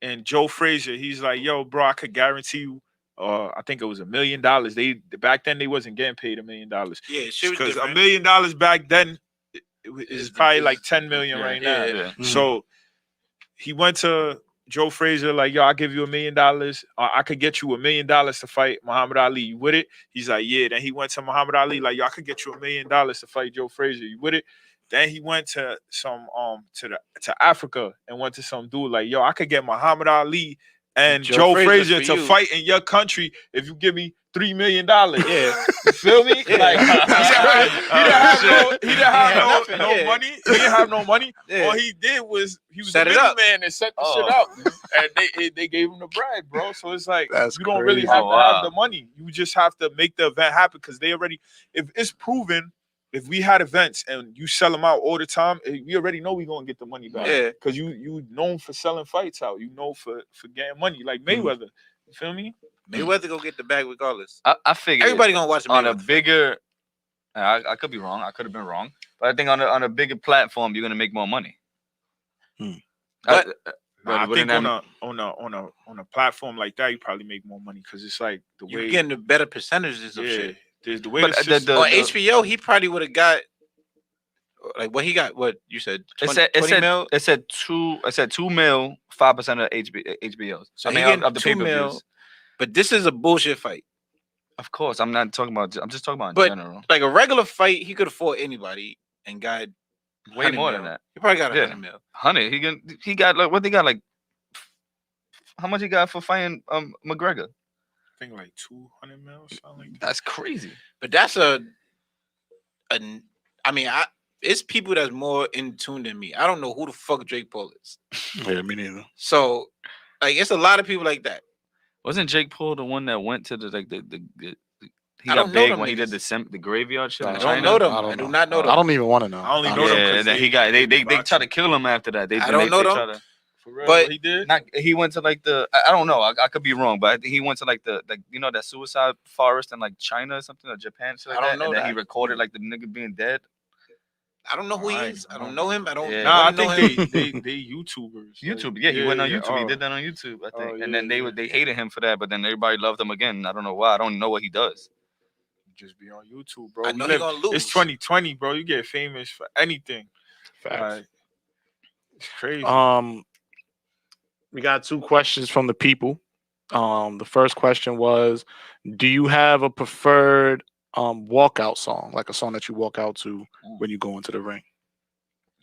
and Joe Frazier. He's like, yo, bro, I could guarantee you. I think it was $1 million. They back then they wasn't getting paid $1 million. Yeah, shit was Because $1 different. million back then is probably is- like 10 million Yeah, right yeah. now. Yeah. So he went to Joe Frazier, like, yo, I'll give you $1 million. I could get you $1 million to fight Muhammad Ali. You with it? He's like, yeah. Then he went to Muhammad Ali, like, yo, I could get you $1 million to fight Joe Frazier. You with it? Then he went to some to Africa and went to some dude like, yo, I could get Muhammad Ali and Joe Frazier for to you. fight in your country if you give me $3 million. Yeah. You feel me? Yeah. Like he didn't have nothing, no yeah. money. He didn't have no money. Yeah. All he did was he was Set a it up. middleman and set the Oh. shit up, and they gave him the bread, bro. So it's like That's you don't really crazy. have Oh, to have wow. the money. You just have to make the event happen because they already. If it's proven, if we had events and you sell them out all the time, we already know we gonna get the money back. Yeah. Because you known for selling fights out. You know for getting money like Mayweather. You feel me? Mayweather go get the bag regardless. I figured Everybody gonna watch on a Mayweather. bigger. I could be wrong. I could have been wrong, but I think on a bigger platform, you're gonna make more money. Hmm. But- Nah, I wouldn't think that- on a platform like that, you probably make more money because it's like the You're way. getting the better percentages of Yeah, shit. there's the way. But the system- On HBO, he probably would have got like what he got. What you said? 20, 20 mil. It said 2 mil, 5% of HBOs. So I he mean getting of the 2 pay mil. per views. But this is a bullshit fight. Of course, I'm not talking about. I'm just talking about in But- general. Like a regular fight, he could afford anybody and got Way 100 more than mil. that. He probably got Yeah. 100 mil. 100. He got like what they got like. How much he got for fighting McGregor? I think like 200 mil, something like that. That's crazy. But that's I mean, it's people that's more in tune than me. I don't know who the fuck Jake Paul is. Yeah, me neither. So, like, it's a lot of people like that. Wasn't Jake Paul the one that went to the he I got don't know big them when he did niggas. the graveyard shit I in I don't China? don't know them. I don't I do know. not know I them. don't even want to know. I only know them Yeah, 'cause that he got they boxing. tried to kill him after that. They I don't know them. tried to- For real, But- he did. Not he went to like I don't know. I could be wrong, but I think he went to like that suicide forest in like China or something or Japan. Shit like I don't that, know and then he that. recorded like the nigga being dead. I don't know who he Alright, is. I I don't don't know him. I don't. Yeah. Nah, I know think him. they YouTubers. YouTube, like- yeah, he went on YouTube. He oh. did that on YouTube, I think. Oh, and then yeah, they hated him for that, but then everybody loved him again. I don't know why. I don't know what he does. Just be on YouTube, bro. I We know he live- gonna lose. It's 2020, bro. You get famous for anything. Facts. Like, it's crazy. We got 2 questions from the people. The first question was, do you have a preferred walkout song, like a song that you walk out to when you go into the ring?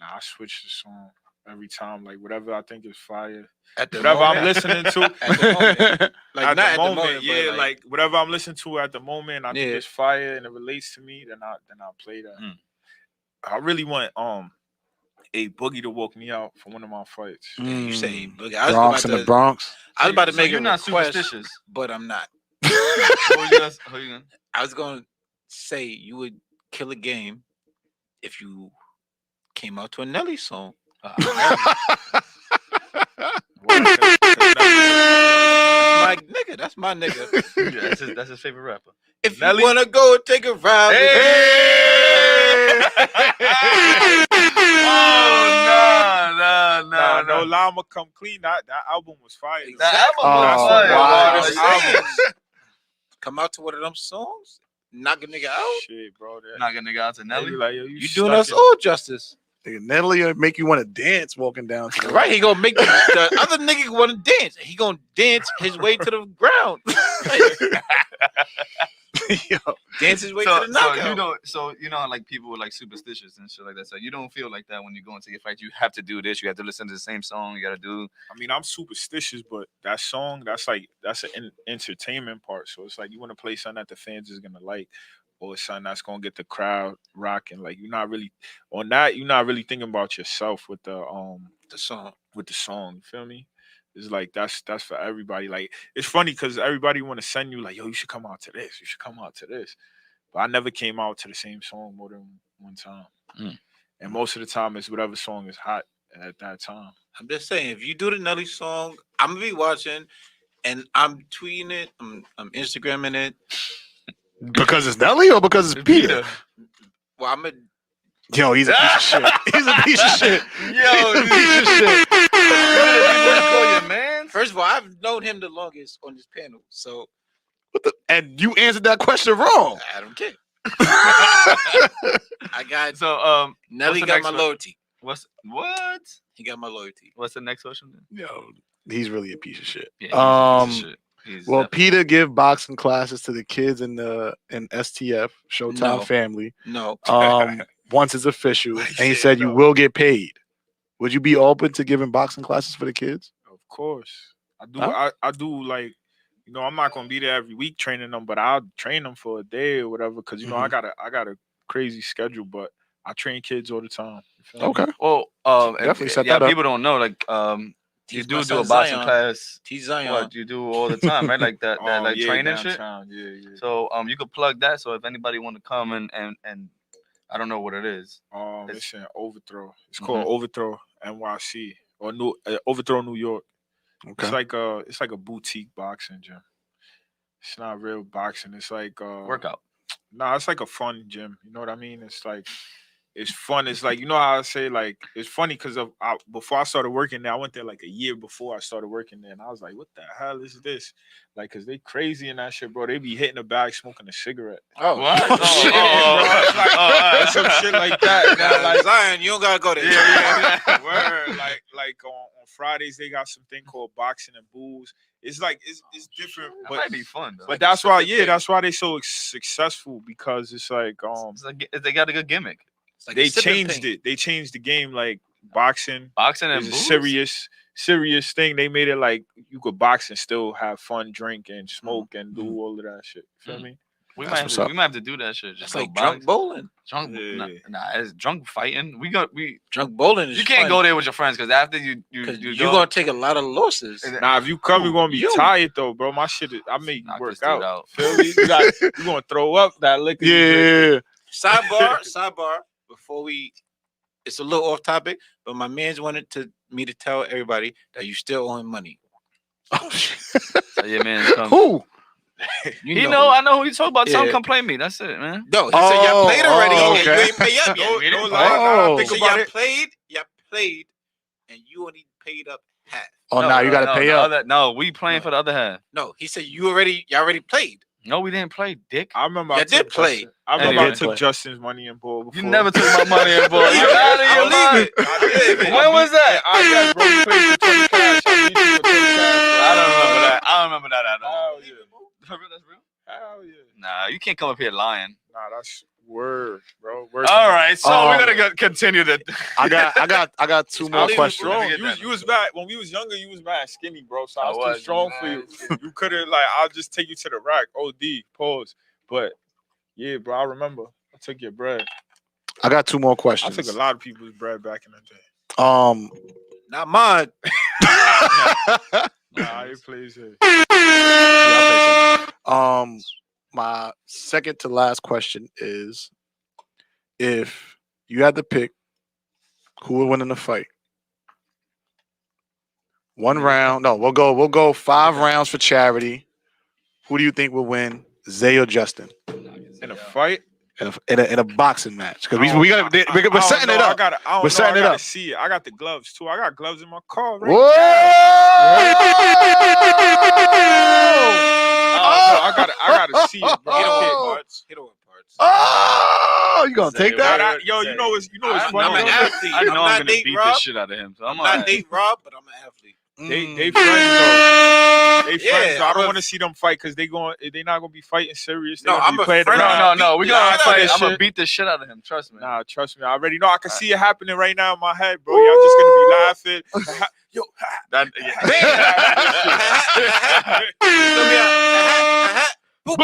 Nah, I switch the song every time. Like whatever I think is fire. At the Whatever I'm moment. listening to. At the moment. Like at not the at the moment, moment, yeah, but like whatever I'm listening to at the moment, I think Yeah. it's fire and it relates to me. Then I'll play that. Mm. I really want A Boogie to woke me out for one of my fights. You say Mm. Boogie. I was Bronx about in to, the Bronx. I was about to So make you're a not request, superstitious. but I'm not. Who you gonna? I was going to say you would kill a game if you came out to a Nelly song. My nigga, that's my nigga. Yeah, that's his favorite rapper. If Nelly? you wanna go take a ride, with me, Oh No Llama Come Clean. That album was fire. though. That album was Oh, fire. wow. That's what I'm saying. Come out to one of them songs, knock a nigga out. Shit, bro. That, Not gonna go out to they Nelly. be like, yo, You stuck doing us in- all justice. Nigga, Nelly will make you want to dance walking down to the Right, he gonna make the other nigga want to dance. He gonna dance his way to the ground. Yo, Dance his way So, to the knockout. you know how like people were like superstitious and shit like that. So you don't feel like that when you go into your fight. You have to do this. You have to listen to the same song. You gotta do. I mean, I'm superstitious, but that song, that's an entertainment part. So it's like you want to play something that the fans is gonna like, or something that's gonna get the crowd rocking. Like you're not really on that. You're not really thinking about yourself with the song. with the song. You feel me? It's like that's for everybody. Like it's funny because everybody want to send you like, yo, you should come out to this. You should come out to this. But I never came out to the same song more than one time. And most of the time, it's whatever song is hot at that time. I'm just saying, if you do the Nelly song, I'm gonna be watching, and I'm tweeting it, I'm Instagramming it. because it's Nelly or because it's Peter? Well, I'm a Yo, he's a piece of shit. He's a piece of shit. Yo, He's a piece of shit. call your man. First of all, I've known him the longest on this panel, so And you answered that question wrong. I don't care. I got So Nelly the got next my one? loyalty. what? He got my loyalty. What's the next question? Then? Yo, he's really a piece of shit. Yeah, he's a piece of shit. He's Well, definitely- Peter give boxing classes to the kids in STF Showtime No. family. No, Once it's official, Like and he shit, said you no. will get paid. Would you be open to giving boxing classes for the kids? Of course, I do. Huh? I do like, I'm not gonna be there every week training them, but I'll train them for a day or whatever. Because I got a crazy schedule, but I train kids all the time. You feel me? Okay. Well, Definitely set that up. people don't know like you Teach my do a son boxing Zion. class. T Zion. What you do all the time, right? Like that like Yeah, training shit. downtown, Yeah. So you could plug that. So if anybody want to come and I don't know what it is. It's an Overthrow. It's called Overthrow NYC or Overthrow New York. Okay. It's like a boutique boxing gym. It's not real boxing. It's like Workout. Nah, it's like a fun gym. You know what I mean? It's like it's fun. It's like how I say like it's funny because before I started working there, I went there like a year before I started working there, and I was like, "What the hell is this?" Like, cause they crazy in that shit, bro. They be hitting the bag, smoking a cigarette. Oh, What? Oh, shit, bro. It's some shit like that. Nah, Like, Zion, you don't gotta go there. yeah. Word. Like on Fridays they got something called boxing and booze. It's like it's different, That but might be fun though. but that's why they so successful because it's like It's like, they got a good gimmick. It's like they a sipping changed thing. it. They changed the game. Like boxing Boxing and is a booze? serious thing. They made it like you could box and still have fun, drink and smoke and do all of that shit. You feel Mhm. me? We That's might what's up. have to do that shit. It's Just like go drunk box. bowling. Drunk, Yeah. nah, it's drunk fighting. Drunk bowling is You can't fun, go there with your friends because after you because you you're go, gonna take a lot of losses. And Nah, if you come, you're gonna be You. tired though, bro. My shit is I make you Knock work this dude out. out. Feel me? You gonna throw up that liquor. you drink. Yeah. Sidebar. Before it's a little off topic, but my man's wanted me to tell everybody that you still owe him money. Oh, shit. so your man come. Who? You I know who you talk about. Tell him Yeah. come play me. That's it, man. No, he said y'all played already. Oh, and okay. You ain't pay up yet. Don't Oh. lie. Nah, He think said about y'all it. played, and you only paid up half. Oh, now you got to pay up. No, we playing No. for the other half. No, he said y'all already played. No, we didn't play, dick. I remember Yeah, I took did play. Justin- I remember Anyway. I took Justin's money and ball before. You never took my money and boy. I You out of your believe mind. it. I believe it. When was that? Yes, bro. You paid for 20 cash. I beat you for 20 cash. I don't remember that. I don't remember that at all. Hell yeah. That's real? Hell yeah. Nah, you can't come up here lying. Nah, that's word, bro. Word All right, so Oh. we're gonna continue the. I got two more believe it, questions. bro. Strong. You was bad when we was younger. You was mad skinny, bro. So I I was was too strong for you. You could have I'll just take you to the rack. OD pause. But yeah, bro. I remember I took your bread. I got 2 more I questions. took a lot of people's bread back in the day. Not mine. Nah, it plays it. My second to last question is, if you had to pick who would win in the fight, 1 round. No, we'll go 5 rounds for charity. Who do you think will win, Zay or Justin, In a fight? in a boxing match? Because we're setting it up. We're setting it up. See it. I got the gloves too. I got gloves in my car. Right Whoa! I gotta see it, bro. Hit on Oh! parts. Hit on parts. Oh, you gonna take that? You know what's I'm funny? an athlete. I know I'm not gonna Nate beat Robb. the shit out of him. So I'm I'm not Nate Robb, but I'm an athlete. They friends though. They friends. Though. I don't I'm want to see them fight because they not gonna be fighting serious. They No, gonna I'm be a playing friend. around. No. We Yeah, gonna I know fight. this I'm gonna shit. beat the shit out of him. Trust me. Nah, trust me. I already know. I can see it happening right now in my head, bro. Y'all just gonna be laughing. Yo, That, Boom.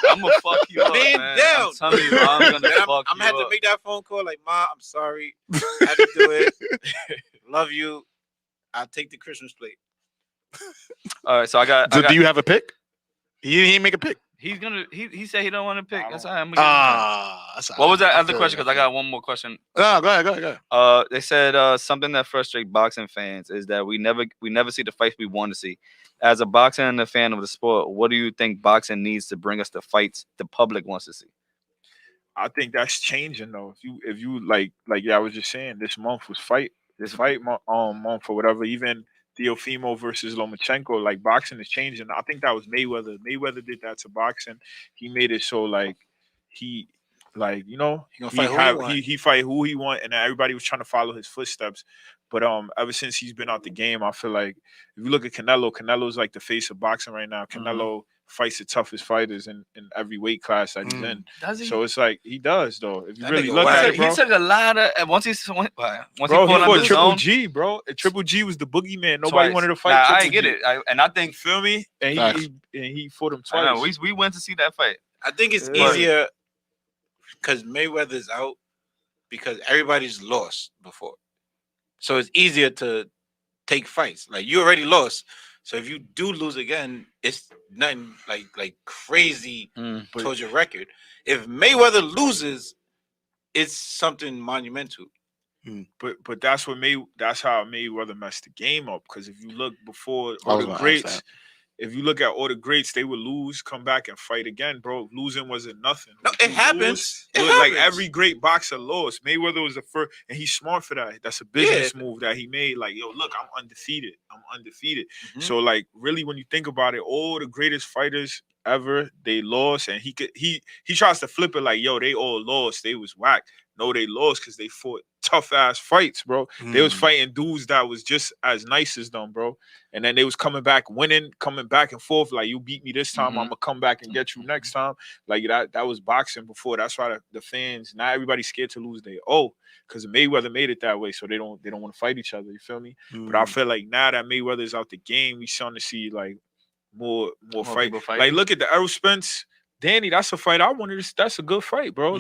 I'm gonna fuck you up, Man man. down. I'm telling you, I'm gonna I'm fuck gonna you have to up. make that phone call. Like, Ma, I'm sorry. I had to do it. Love you. I'll take the Christmas plate. All right, so I got. Do you have a pick? He didn't make a pick. He's gonna. He said he don't want to pick. I That's don't- all right. I'm gonna give him time. What was that other feel question? you, Because I got one more question. No, go ahead. They said something that frustrates boxing fans is that we never see the fights we want to see. As a boxer and a fan of the sport, what do you think boxing needs to bring us the fights the public wants to see? I think that's changing though. If you like I was just saying, this month was fight month or whatever. Even Teofimo versus Lomachenko, like boxing is changing. I think that was Mayweather. Mayweather did that to boxing. He made it so like he like He gonna fight who he want. he fight who he want, and everybody was trying to follow his footsteps. But ever since he's been out the game, I feel like if you look at Canelo's like the face of boxing right now. Canelo fights the toughest fighters in every weight class that he's in. Does he? So it's like he does though. If you That really nigga look whack. at it, bro. He took a lot of once he Bro, fought he under fought his Triple own. G, bro. Triple G was the boogeyman. Nobody Twice. wanted to fight. Nah, Triple I get G. it. I You think feel me? And Facts. he fought him I twice. know, we went to see that fight. I think it's Yeah. easier because Mayweather's out because everybody's lost before. So it's easier to take fights. Like you already lost. So if you do lose again, it's nothing like crazy towards your record. If Mayweather loses, it's something monumental. But that's how Mayweather messed the game up. Because if you look before I all was the gonna ask greats, that. if you look at all the greats, they would lose, come back and fight again, bro. Losing wasn't nothing. No, If it you happens. lose, It like happens. every great boxer lost. Mayweather was the first, and he's smart for that. That's a business move that he made. Like, yo, look, I'm undefeated. Mhm. So, like, really, when you think about it, all the greatest fighters ever, they lost, and he tries to flip it like, yo, they all lost. They was whack. No, they lost because they fought tough ass fights, bro. They was fighting dudes that was just as nice as them, bro. And then they was coming back, winning, coming back and forth. Like, you beat me this time, I'm gonna come back and get you next time. Like that was boxing before. That's why the fans, not everybody's scared to lose. Because Mayweather made it that way, so they don't want to fight each other. You feel me? But I feel like now that Mayweather's out the game, we starting to see like more fight. people fighting. Like, look at the Errol Spence. Danny, that's a fight I wanted. That's a good fight, bro.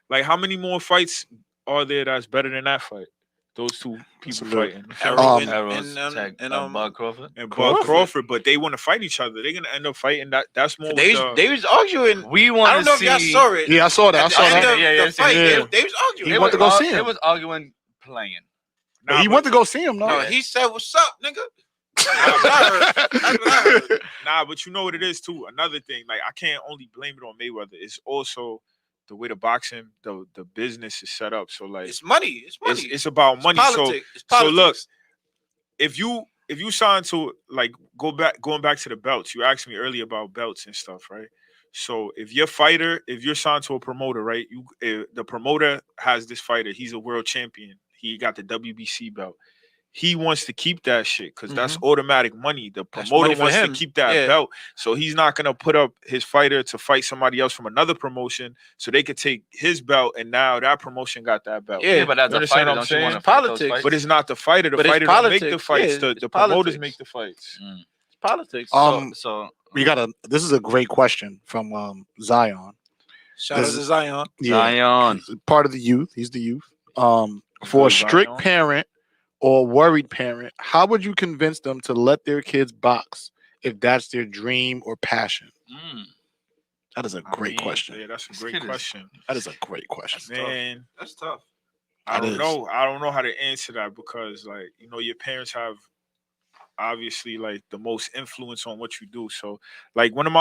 Like, how many more fights are there that's better than that fight? Those two people fighting. Errol Arrows and Bud Crawford. And Bud Crawford, but they want to fight each other. They're gonna end up fighting. That's more. They was arguing. We I want don't know to if y'all see. saw it. Yeah, I saw that. I At the saw end that. of Yeah, the fight, yeah. they was arguing. He went to go see him. It was arguing playing. He went to go see him. No, No, he said, "What's up, nigga?" That's what I heard. Nah, but you know what it is too. Another thing, like, I can't only blame it on Mayweather. It's also the way the boxing, the business is set up. So like, It's money. It's money. it's about money. Politics. It's So politics. look, if you sign to, like, going back to the belts, you asked me earlier about belts and stuff, right? So if you're signed to a promoter, right? The promoter has this fighter. He's a world champion. He got the WBC belt. He wants to keep that shit because that's automatic money. The That's promoter money for wants to him. keep that Yeah. belt. So he's not going to put up his fighter to fight somebody else from another promotion so they could take his belt, and now that promotion got that belt. Yeah, but as You a understand fighter, what I'm don't you saying? want to It's fight those politics. fights? But it's not the fighter. The But it's fighter don't make the politics. fights. Yeah, the it's promoters politics. make the fights. It's politics. So we got this is a great question from Zion. Shout out This- to Zion. Zion. He's part of the youth. He's the youth. For a Zion. strict parent or worried parent, how would you convince them to let their kids box if that's their dream or passion? That is a I great mean, question. Yeah, that's a This great kid is- question. That is a great question. Man, That's tough. I That don't is. know. I don't know how to answer that because, like, you know, your parents have obviously like the most influence on what you do. So, like, one of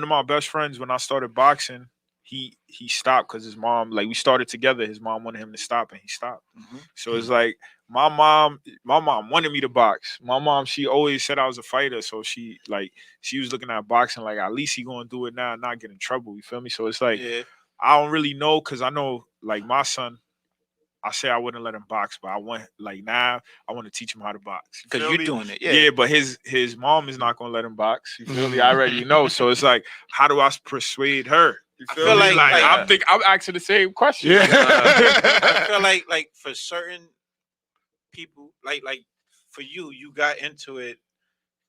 my best friends when I started boxing, he stopped because his mom, like, we started together. His mom wanted him to stop, and he stopped. So it's like my mom wanted me to box. My mom, she always said I was a fighter, so she was looking at boxing like at least he gonna do it now, and not get in trouble. You feel me? So it's like Yeah. I don't really know because I know like my son. I say I wouldn't let him box, but I want like now I want to teach him how to box. You Because feel you're me? doing it. Yeah. Yeah. But his mom is not gonna let him box. You feel me? I already know. So it's like, how do I persuade her? You I feel feel me? like- I'm asking the same question. I feel like for certain people, like for you got into it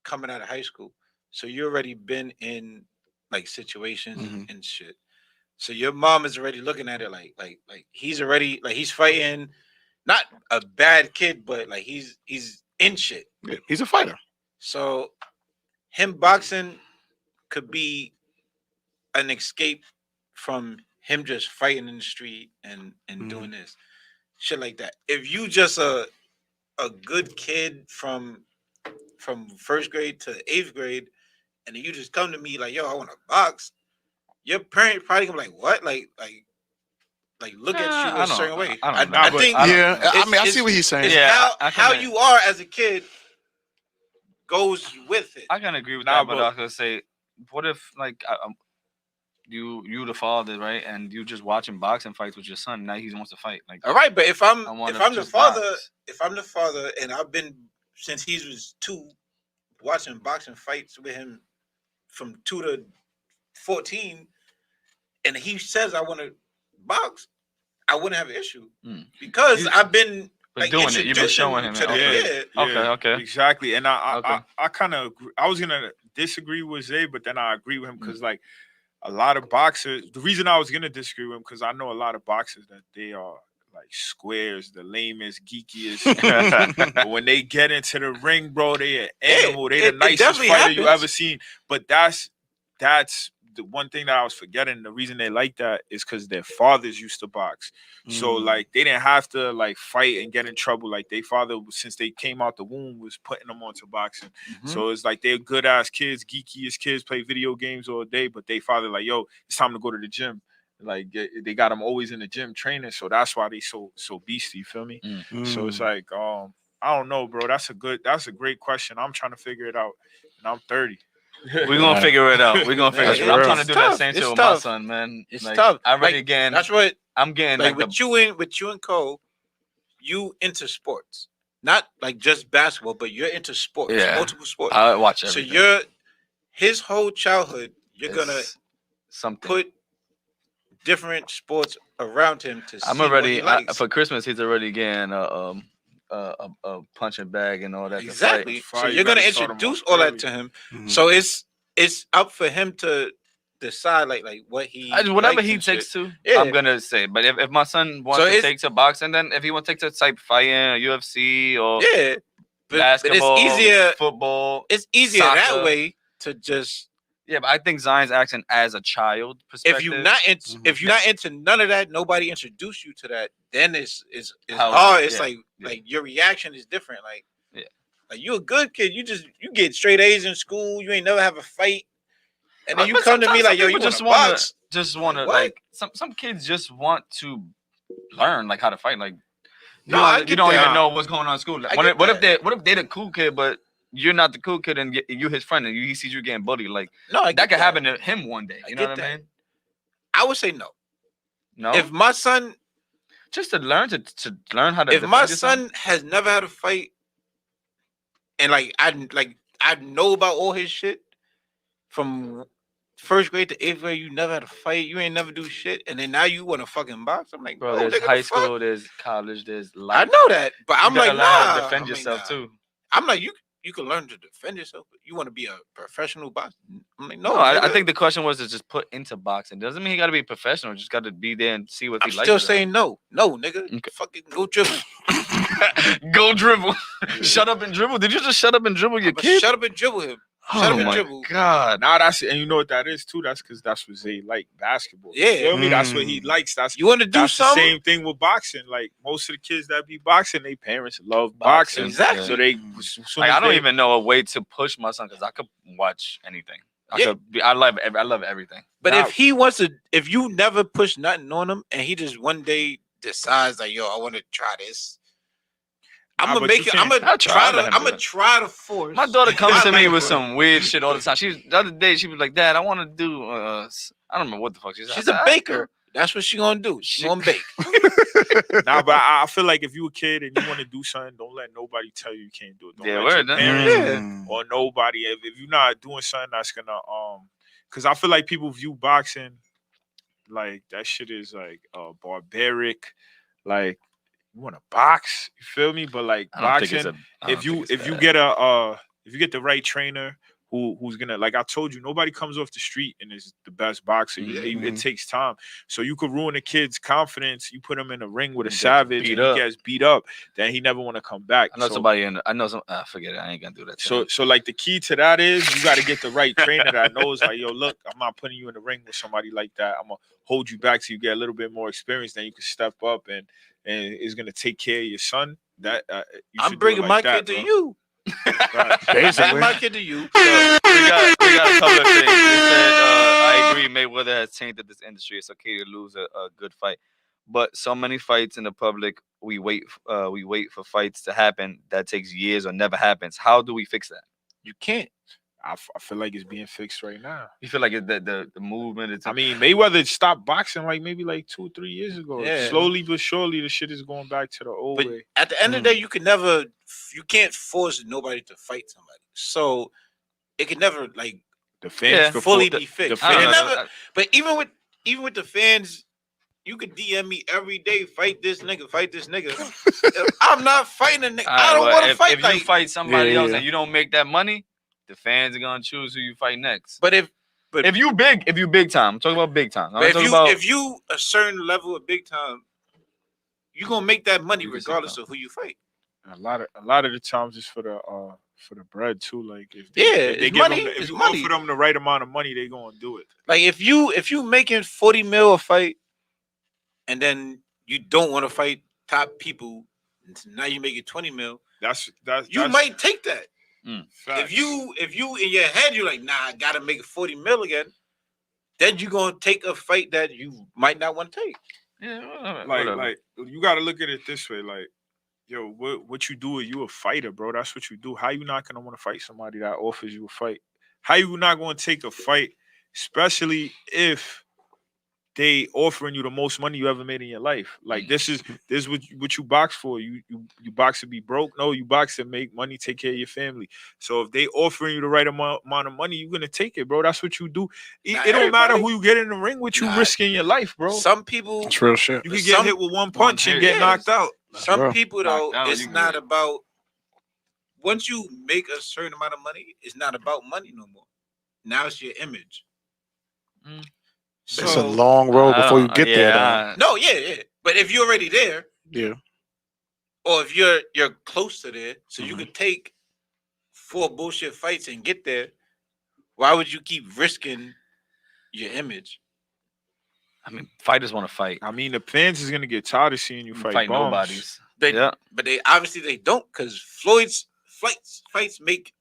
coming out of high school. So you already been in like situations and shit. So your mom is already looking at it like he's already like he's fighting not a bad kid, but like he's in shit. Yeah, he's a fighter. So him boxing could be an escape from him just fighting in the street and doing this shit like that. If you just a good kid from first grade to 8th grade, and then you just come to me like, yo, I want to box, your parent probably gonna be like, what? Like look at you I a don't- certain way. I don't know. I But think I don't Yeah, know. I mean, I see it's- what he's saying. it's Yeah, how kinda- you are as a kid goes with it. I can agree with Nah, that, but but- I was gonna say, what if like you the father, right, and you just watching boxing fights with your son? Now he wants to fight. Like, All right, but if I'm I wanna the just father, box. if I'm the father, and I've been since he was 2 watching boxing fights with him from 2 to 14, and he says I want to box, I wouldn't have an issue Mm. because You- I've been but like doing it, you've been introducing showing him. to the- Okay. yeah. Okay. Exactly. And Okay. I kind of I was gonna disagree with Zay, but then I agree with him Mm. because like a lot of boxers, the reason I was gonna disagree with him because I know a lot of boxers that they are like squares, the lamest, geekiest. But when they get into the ring, bro, they an animal. They the it nicest definitely fighter you happens. ever seen. But that's the one thing that I was forgetting. The reason they like that is because their fathers used to box. So like they didn't have to like fight and get in trouble. Like their father, since they came out the womb, was putting them onto boxing. So it's like they're good ass kids, geekiest kids, play video games all day. But they father like, yo, it's time to go to the gym. Like they got them always in the gym training. So that's why they so beastie. You feel me? So it's like I don't know, bro. That's a great question. I'm trying to figure it out, and I'm 30. We're gonna figure it out. We're gonna figure It's it out. I'm real. trying to It's do that tough. same shit It's with my tough. son, man. It's Like, tough. I'm ready Like, again. That's what I'm getting like like with you and Cole, you into sports, not like just basketball, but you're into sports, Yeah. multiple sports. I watch So everything. his whole childhood, you're gonna It's something. put different sports around him to see I'm what already he likes. for Christmas. He's already getting a punching bag and all that. to fight. Exactly. Fire, So you you're gonna gotta start him introduce off all that early. to him. Mhm. So it's up for him to decide like what he Whatever likes he and shit. takes to, Yeah. I'm gonna say. But if my son wants So to it's- take to boxing, then if he wants to take to type fighting or UFC or Yeah, but basketball, it's easier. football. It's easier that soccer. way to just Yeah, but I think Zion's acting as a child perspective. if you're not into Mhm. if you're not into none of that, nobody introduced you to that. Then it's How- hard. It's yeah, like your reaction is different. Like Yeah. like you a good kid. You get straight A's in school. You ain't never have a fight, and then you But come to me sometimes like, yo, some you people just want to just want to What? like some kids just want to learn like how to fight. Like you No, I don't, get you don't that. even know what's going on in school. Like, I what get if they're the cool kid, but you're not the cool kid, and you his friend, and he sees you getting bullied. Like No, I that get could happen to him one day. I You know get what I that. mean? I would say no. No, If my son, just to learn to learn how to. if my defend yourself. son has never had a fight, and I know about all his shit from first grade to 8th grade, you never had a fight, you ain't never do shit, and then now you want to fucking box. I'm like, bro, bro, there's nigga, high the fuck? school, there's college, there's I life. know that, but I'm You gotta like, learn how nah. to defend I mean, yourself nah. too. I'm like, you you can learn to defend yourself. But you want to be a professional boxer? I'm like, No, no. I nigga. think the question was to just put into boxing. Doesn't mean he got to be professional. Just got to be there and see what I'm he likes. still saying no, nigga. Okay. Fucking go dribble. Go dribble. Shut up and dribble. Did you just shut up and dribble your I'ma kid? shut up and dribble him. Oh shut up and my dribble. god. Now that's and you know what that is too. That's because that's what Zay like basketball. Yeah. You feel me? That's what he likes. You want to do That's the something? same thing with boxing. Like most of the kids that be boxing, their parents love boxing. Exactly. So they, as soon Like, as I don't they- even know a way to push my son because I could watch anything. Yeah. I love everything. But Nah. if he wants to, if you never push nothing on him, and he just one day decides like, yo, I want to try this. I'm Nah, gonna but make you it. I'm can't- gonna I'll try. try I'll let to. him I'm do gonna it. try to force. My daughter comes I to me like with her. some weird shit all the time. The other day she was like, "Dad, I want to do." I don't remember what the fuck she said. She's I a said, baker. That's what she gonna do. She gonna bake. Nah, but I feel like if you a kid and you want to do something, don't let nobody tell you can't do it. Don't Yeah, let word, your huh? parents Mm. or nobody. If you're not doing something that's gonna because I feel like people view boxing like that shit is like barbaric. Like you want to box, you feel me? But like I don't think it's boxing, a. I don't think it's if you bad. get if you get the right trainer who's gonna, like I told you, nobody comes off the street and is the best boxer. Mhm. It takes time, so you could ruin a kid's confidence. You put him in a ring with a He gets savage beat and up. he gets beat up, then he never want to come back. I know So- somebody in. I know some. Forget it. I ain't gonna do that. to him. So like the key to that is you got to get the right trainer that knows like, yo, look, I'm not putting you in the ring with somebody like that. I'm gonna hold you back till you get a little bit more experience. Then you can step up and is gonna take care of your son. That you I'm should do it bringing like my that, kid to bro. you. Right. Bring Basically. my kid to you. So we got a couple of things. They said, I agree, Mayweather has tainted this industry. It's okay to lose a good fight, but so many fights in the public, we wait for fights to happen that takes years or never happens. How do we fix that? You can't. I feel like it's being fixed right now. You feel like the movement is. I mean, Mayweather stopped boxing like maybe like 2-3 years ago. Yeah. Slowly but surely, the shit is going back to the old But way. at the end of the day, you can't force nobody to fight somebody. So it can never like The fans Yeah, could fully for- be fixed. I don't It know. can never- but even with the fans, you could DM me every day, fight this nigga. I'm not fighting a nigga. I don't want to fight. If like, you fight somebody Yeah, else yeah. and you don't make that money, the fans are gonna choose who you fight next. but if If you big time, I'm talking about big time. I'm if talking you about if you a certain level of big time, you gonna make that money You can see regardless that. of who you fight. a lot of the times it's for the bread too. Like if Yeah, if they it's give money, them if it's you money. offer them the right amount of money, they gonna do it. Like if you making 40 mil a fight, and then you don't want to fight top people, and now you make it 20 mil. That's You might take that. facts. If you in your head you're like, nah, I gotta make it 40 mil again, then you're gonna take a fight that you might not want to take. yeah, like you got to look at it this way, like. Yo, what you do is you a fighter, bro. That's what you do. How you not gonna want to fight somebody that offers you a fight? How you not gonna take a fight, especially if they offering you the most money you ever made in your life? Like this is what you box for. You box to be broke? No, you box to make money, take care of your family. So if they offering you the right amount of money, you're gonna take it, bro. That's what you do. Not It don't matter everybody. who you get in the ring with. You Nah. risking your life, bro. Some people, That's real shit. You can get some- hit with one punch and hit, get yeah. knocked out. some Bro. people though, Knocked out, it's you not good. about. Once you make a certain amount of money, it's not about money no more. Now it's your image. Mm. So, It's a long road before you get there. Though. no, yeah. But if you're already there, Yeah. or if you're close to there, so you Mhm. could take 4 bullshit fights and get there, why would you keep risking your image? I mean, fighters want to fight. I mean, the fans is gonna get tired of seeing you fight bums. nobodies. They, Yeah. But they obviously don't, because Floyd's fights make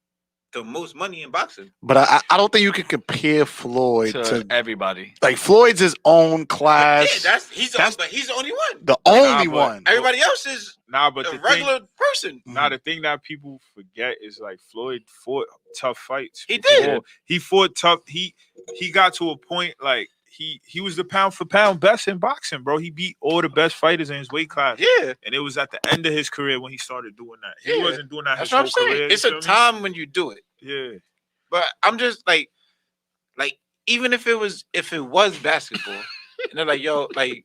the most money in boxing. But I don't think you can compare Floyd To to everybody. like Floyd's his own class. Yeah, he's the only one. the only but- one. Everybody else is Nah, but a the thing, regular person. the thing that people forget is like Floyd fought tough fights. He did. before. He fought tough. He got to a point like he was the pound for pound best in boxing, bro. He beat all the best fighters in his weight class. Yeah, And it was at the end of his career when he started doing that. He Yeah. wasn't doing that that's his what whole I'm saying. career. It's you a feel me? time when you do it. Yeah. But I'm just like even if it was basketball, and they're like, yo, like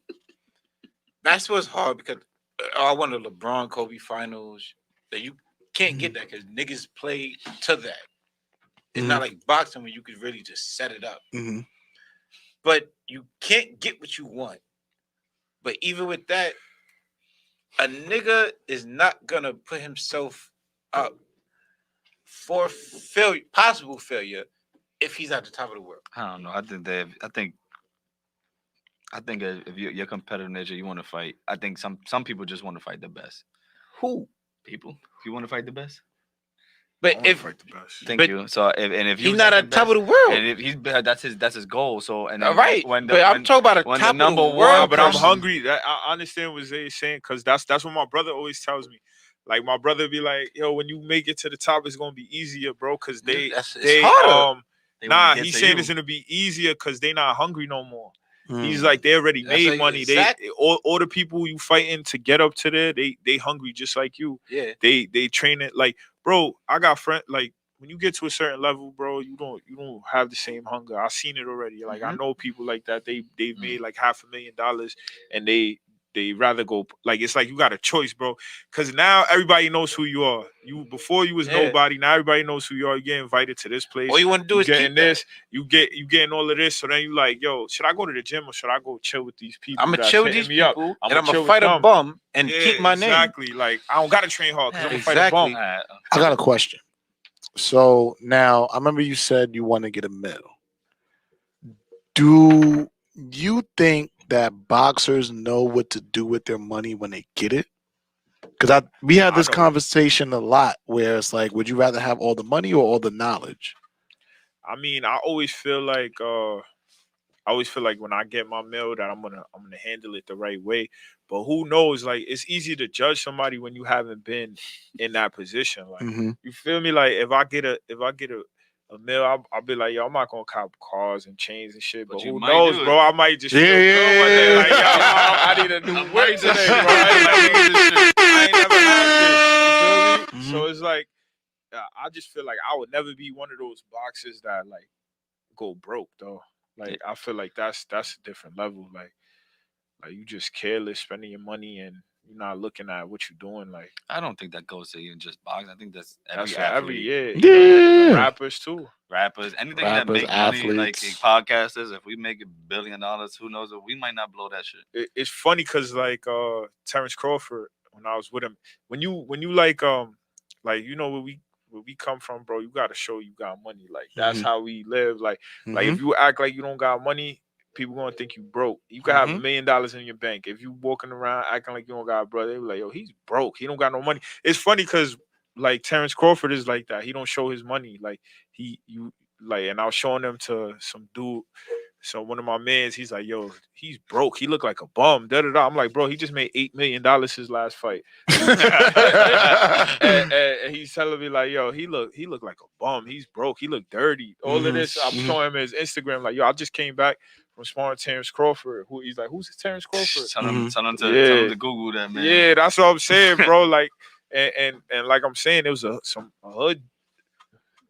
basketball's hard because I won the LeBron Kobe finals. That can't get that because niggas play to that. It's not like boxing where you could really just set it up. Mm-hmm. But you can't get what you want. But even with that, a nigga is not gonna put himself up for possible failure if he's at the top of the world. I don't know. I think if you're competitive nature, you want to fight. I think some people just want to fight the best. Who? People, if you want to fight the best. But if fight the best. Thank you. So if he's not at the top of the world, and if he's that's his goal. So and all right. I'm talking about a top of the number world. one, But I'm person- hungry. I understand what Zay is saying because that's what my brother always tells me. Like my brother be like, yo, when you make it to the top, it's gonna be easier, bro. Because they It's harder. They wanna get he's to saying you. it's gonna be easier because they not hungry no more. Mm. He's like they already That's made like- money. exactly. They all the people you fighting to get up to there, they hungry just like you. Yeah. They train it like, bro. I got friend like when you get to a certain level, bro, you don't have the same hunger. I've seen it already. Like I know people like that. They've made like $500,000 and they rather go like it's like you got a choice, bro. Cause now everybody knows who you are. You before you was Yeah. nobody. Now everybody knows who you are. You get invited to this place. All you want to do is getting keep this. You getting all of this. So then you like, yo, should I go to the gym or should I go chill with these people? I'm gonna that's chill with hitting these me up? people, I'ma and I'm chill gonna with fight a them. bum and Yeah, keep my name. exactly. Like I don't gotta train hard because I'm gonna fight a Exactly. bum. I got a question. So now I remember you said you want to get a mill. Do you think that boxers know what to do with their money when they get it? Because we had I this don't. conversation a lot where it's like, would you rather have all the money or all the knowledge? I mean, I always feel like when I get my meal that I'm gonna handle it the right way. But who knows? Like it's easy to judge somebody when you haven't been in that position. Like you feel me? Like if I get a meal, I'll be like, yo, I'm not gonna cop cars and chains and shit. But But you who might knows, do it. bro? I might just feel Yeah, good one day. yeah, Like, yo, yeah. I need a new I whip might today, just- bro. I ain't never had this. You feel me? Mhm. So it's like I just feel like I would never be one of those boxers that like go broke though. Like I feel like that's a different level. Like you just careless spending your money and you're not looking at what you're doing. Like I don't think that goes to even just boxing. I think that's that's every for every athlete, year. Yeah. Rappers too. rappers, anything Rappers, that make money, like athletes. podcasters. If we make $1 billion, who knows? We might not blow that shit. It's funny because like Terrence Crawford, when I was with him, when you like you know where we come from, bro, you gotta show you got money. Like that's how we live. Like if you act like you don't got money, people gonna think you broke. You can have $1 million in your bank. If you walking around acting like you don't got a brother, they be like, yo, he's broke. He don't got no money. It's funny because like Terrence Crawford is like that. He don't show his money. Like and I was showing them to some dude. So one of my mans, he's like, yo, he's broke. He look like a bum. Da da da. I'm like, bro, he just made $8 million his last fight. and he's telling me like, yo, he look like a bum. He's broke. He look dirty. All of this, I'm showing him his Instagram. Like, yo, I just came back from sparring Terrence Crawford. He's like, who's Terrence Crawford? Tell them to to Google that, man. Yeah, that's what I'm saying, bro. Like, and like I'm saying, it was a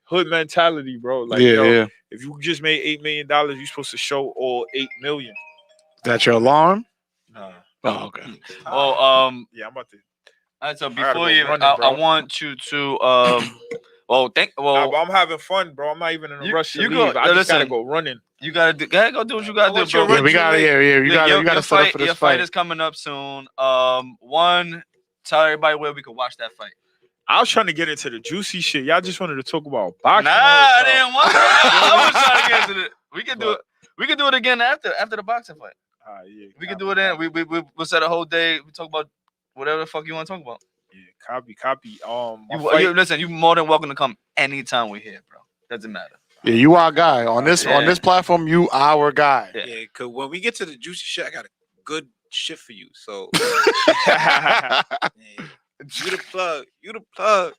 hood mentality, bro. Like, yo, if you just made $8 million, you're supposed to show all 8 million. That's your alarm? Nah. Oh, okay. Well, Yeah, I'm about to. all right, so gotta before go you, running, I bro. want you to Nah, but I'm having fun, bro. I'm not even in a rush to you leave. go- I just gotta listen. go running. you gotta do what you gotta do, bro. Yeah, we got You gotta set up for this Your fight is coming up soon. Tell everybody where we can watch that fight. I was trying to get into the juicy shit. Y'all just wanted to talk about boxing. Nah, all the I time. didn't want that. I was trying to get into it. We can do it. We can do it again after the boxing fight. Yeah, We can do it in. We'll set a whole day. We talk about whatever the fuck you want to talk about. Yeah, copy. Listen, you more than welcome to come anytime we're here, bro. Doesn't matter. Yeah, you our guy. On this platform, you our guy. Yeah. Yeah, cause when we get to the juicy shit, I got a good shit for you. So fight. yeah, you the plug.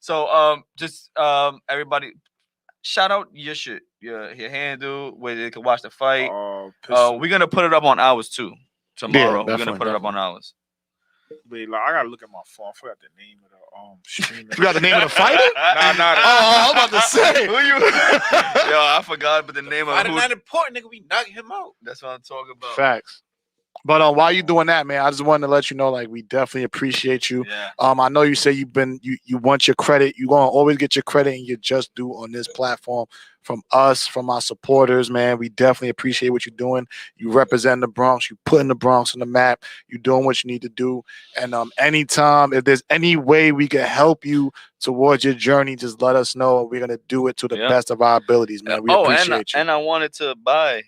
So just everybody, shout out your shit, your handle where they can watch the fight. We're gonna put it up on ours too tomorrow. We're gonna put it up on ours. Wait, like, I gotta look at my phone. I forgot the name of the streaming. You got the name of the fighter? Nah. Oh, I'm about to say. Who you? Yo, I forgot, but the name of Fighter who. not important, nigga. We knock him out. That's what I'm talking about. Facts. But while you doing that, man, I just wanted to let you know, like, we definitely appreciate you. Yeah. I know you say you want your credit. You're gonna always get your credit and your just due on this platform from us, from our supporters, man. We definitely appreciate what you're doing. You represent the Bronx. You putting the Bronx on the map. You're doing what you need to do. And anytime, if there's any way we can help you towards your journey, just let us know. We're gonna do it to the best of our abilities, man. We appreciate you. And I wanted to buy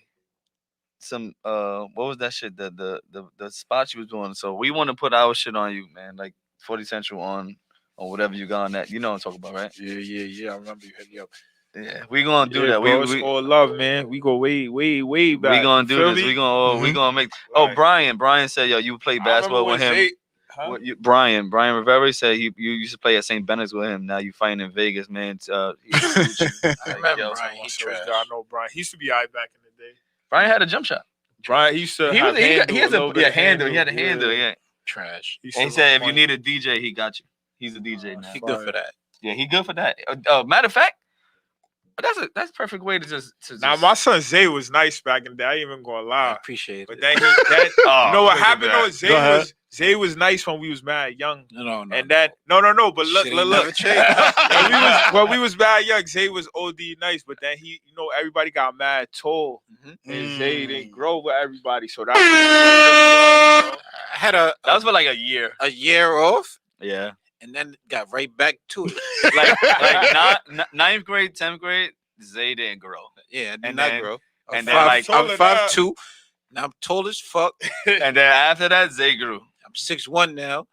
some what was that shit, the spot you was doing. So we want to put our shit on you, man, like 40 Central on or whatever you got on that. You know what I'm talking about, right? Yeah. I remember you hit me up. Yeah, we gonna do that. Bro, it's all love, man. We go way back. We gonna do this. Me? We gonna make. Oh, Brian said, yo, you played basketball with him. Brian Rivera said you used to play at St. Benedict's with him. Now you fighting in Vegas, man. I remember Brian. I know Brian. He used to be back in the day. Brian had a jump shot. Brian, he used to. He has a handle. He had a handle. Yeah. Trash. And he said if you need a DJ, he got you. He's a DJ now. He good for that. Yeah, he good for that. Matter of fact, that's a perfect way to just. Now my son Zay was nice back in the day. I ain't even gonna lie. I appreciate it. But then you know what happened though? Zay was nice when we was mad young. No. And then no. But look. when we was mad young, Zay was OD nice. But then everybody got mad tall, and Zay didn't grow with everybody. So that I had that was for like a year. A year off. Yeah. And then got right back to it. like 9th grade, 10th grade, Zay didn't grow. Yeah, I did not grow. And then like I'm 5'2". Now I'm tall as fuck. And then after that, Zay grew. I'm 6'1" now,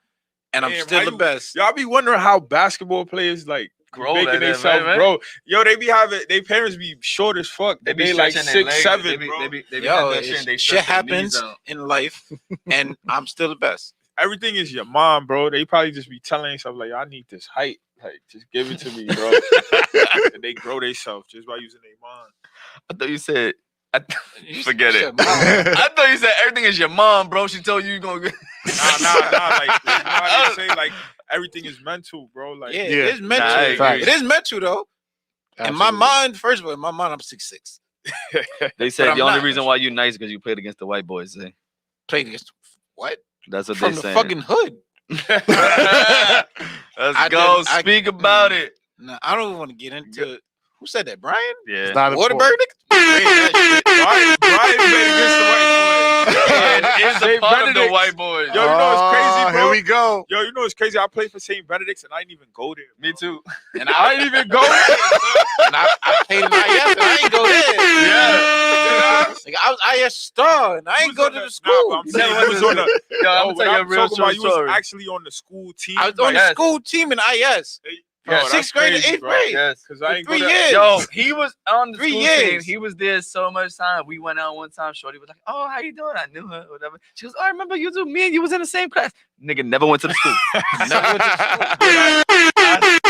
and I'm still the best. Y'all be wondering how basketball players like grow, making themselves grow. Yo, they be having their parents be short as fuck. They be like 6'7". Shit happens in life, and I'm still the best. Everything is your mom, bro. They probably just be telling themselves like, I need this height. Like, just give it to me, bro. And they grow themselves just by using their mom. I thought you said, forget it. I thought you said everything is your mom, bro. She told you you're gonna get. Nah. Like, you know how they say, like, everything is mental, bro. Like, it is mental. It is mental though. Absolutely. In my mind, first of all, in my mind, I'm 6'6". They said the only reason why you're nice because you played against the white boys. Eh? Played against what? That's what from they the saying. Fucking hood. Let's go. Speak about it. No, I don't want to get into it. Who said that? Brian? Yeah. Waterberg? Brian played against the white boys. It's a part of the white boys. Yo, you know it's crazy, bro. Here we go. Yo, you know it's crazy. I played for St. Benedict's and I didn't even go there. Me too. And I didn't even go there. And I played in IS and I ain't go there. Yeah. Like, I was IS star and I ain't go to the school. I'm saying you was on the. I'm telling you a real true you was actually on the school team. I was on the school team in IS. Yeah, 6th grade to 8th grade. Yes. Because I ain't 3 go years. Yo, he was on the 3 school years. team. He was there so much time. We went out one time. Shorty was like, "Oh, how you doing?" I knew her, whatever. She goes, "Oh, I remember you too. Me and you was in the same class." Nigga never went to the school. Never went to school. That be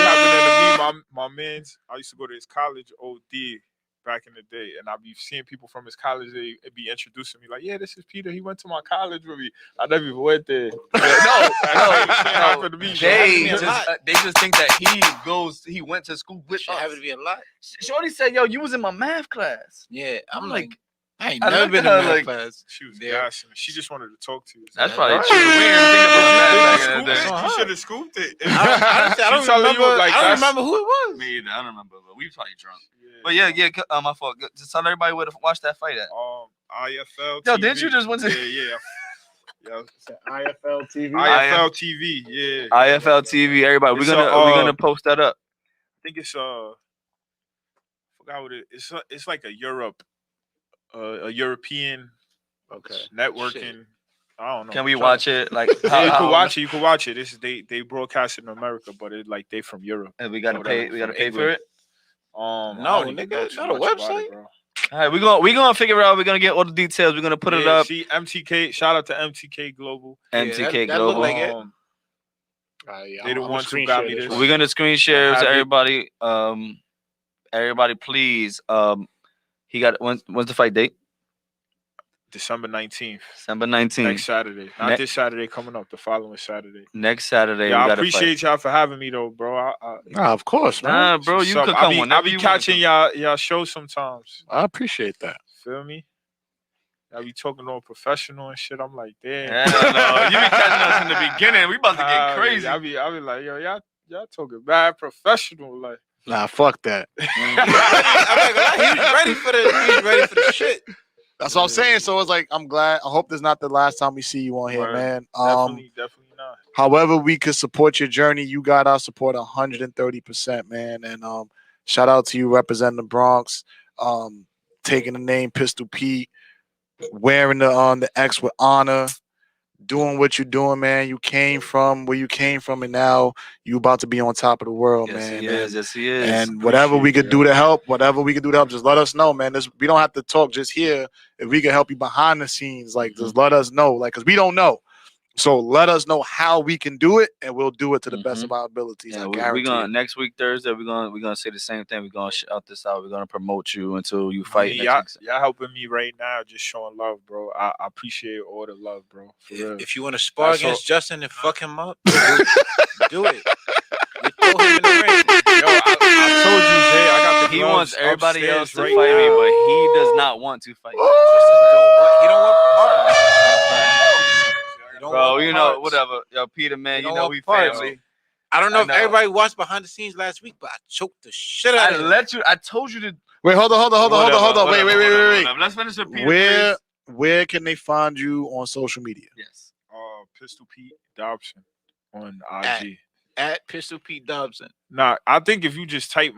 happening to me. My man's. I used to go to his college, OD, back in the day, and I'd be seeing people from his college. They'd be introducing me like, "Yeah, this is Peter. He went to my college with me." I never even went there. No. They They just think that he went to school with Shit us. happened to be a lot. Shorty said, "Yo, you was in my math class." Yeah, I'm like, like, I ain't I never looked been at in her math like- class. She was Yeah. gassing. She just wanted to talk to you. That's Yeah, probably right. true. We didn't think about that back in the day. You should have scooped it. I don't She telling you, remember. like, I don't that's- remember who it was. Me either. I don't remember, but we was probably drunk. But yeah, my fault. Just tell everybody where to watch that fight at. IFL. Yo, TV. didn't you just went to- Yeah. IFL TV. IFL TV. Yeah. IFL TV, everybody. It's We're gonna post that up. I think it's forgot what it's like a European networking. I don't know. Can we watch it? Like, Yeah, you can watch it. You can watch it. They broadcast it in America, but it like they from Europe. And we gotta Or pay. whatever, We gotta from pay for England. it. I No, don't even nigga, know it's too not a much about website. it, bro. All right, we're gonna figure it out. We're gonna get all the details. We're gonna put it up. See MTK. Shout out to MTK Global. MTK that look Global. like it. They the ones who got me this. We're gonna screen share Have to it. everybody. Everybody, please. He got when's the fight date? December 19th. December 19th. Next Saturday. Not this Saturday coming up. The following Saturday. Next Saturday. Yeah, we I gotta appreciate y'all for having me though, bro. Nah, of course, man. Nah, bro, you could come I whenever be you catching y'all show sometimes. I appreciate that. Feel me? I be talking all professional and shit. I'm like, damn. Hell no. You be catching us in the beginning. We about to get crazy. I be like, yo, y'all talking bad professional, like. Nah, fuck that. He was ready for the shit. That's what I'm saying. So it's like I'm glad. I hope this is not the last time we see you on here, Word. man. Definitely not. However we could support your journey, you got our support 130%, man. And shout out to you representing the Bronx, taking the name Pistol Pete, wearing the X with honor, doing what you're doing, man. You came from where you came from, and now you about to be on top of the world, Yes, man. he is. Yes, he is. And whatever we could do to help, just let us know, man. We don't have to talk just here. If we can help you behind the scenes, like just let us know, like, because we don't know. So let us know how we can do it, and we'll do it to the best of our abilities. Yeah, I we guarantee. gonna next week Thursday. We're gonna say the same thing. We're gonna shout this out. We're gonna promote you until you fight next week. Y'all helping me right now, just showing love, bro. I appreciate all the love, bro. If you want to spar against Justin and fuck him up, do it. We throw him in the ring. Yo, I told you, Zay, I got the He gloves wants everybody else to upstairs fight right me, now. but he does not want to fight. He don't want Bro, you know, parts. whatever. Yo, Peter, man, You you don't know want we parts. family. I don't know I if know. everybody watched behind the scenes last week, but I choked the shit out of him. I told you to. Wait, hold on. Wait. Let's finish with Peter. Where can they find you on social media? Yes. Pistol Pete Dobson on IG. At Pistol Pete Dobson. Nah, I think if you just type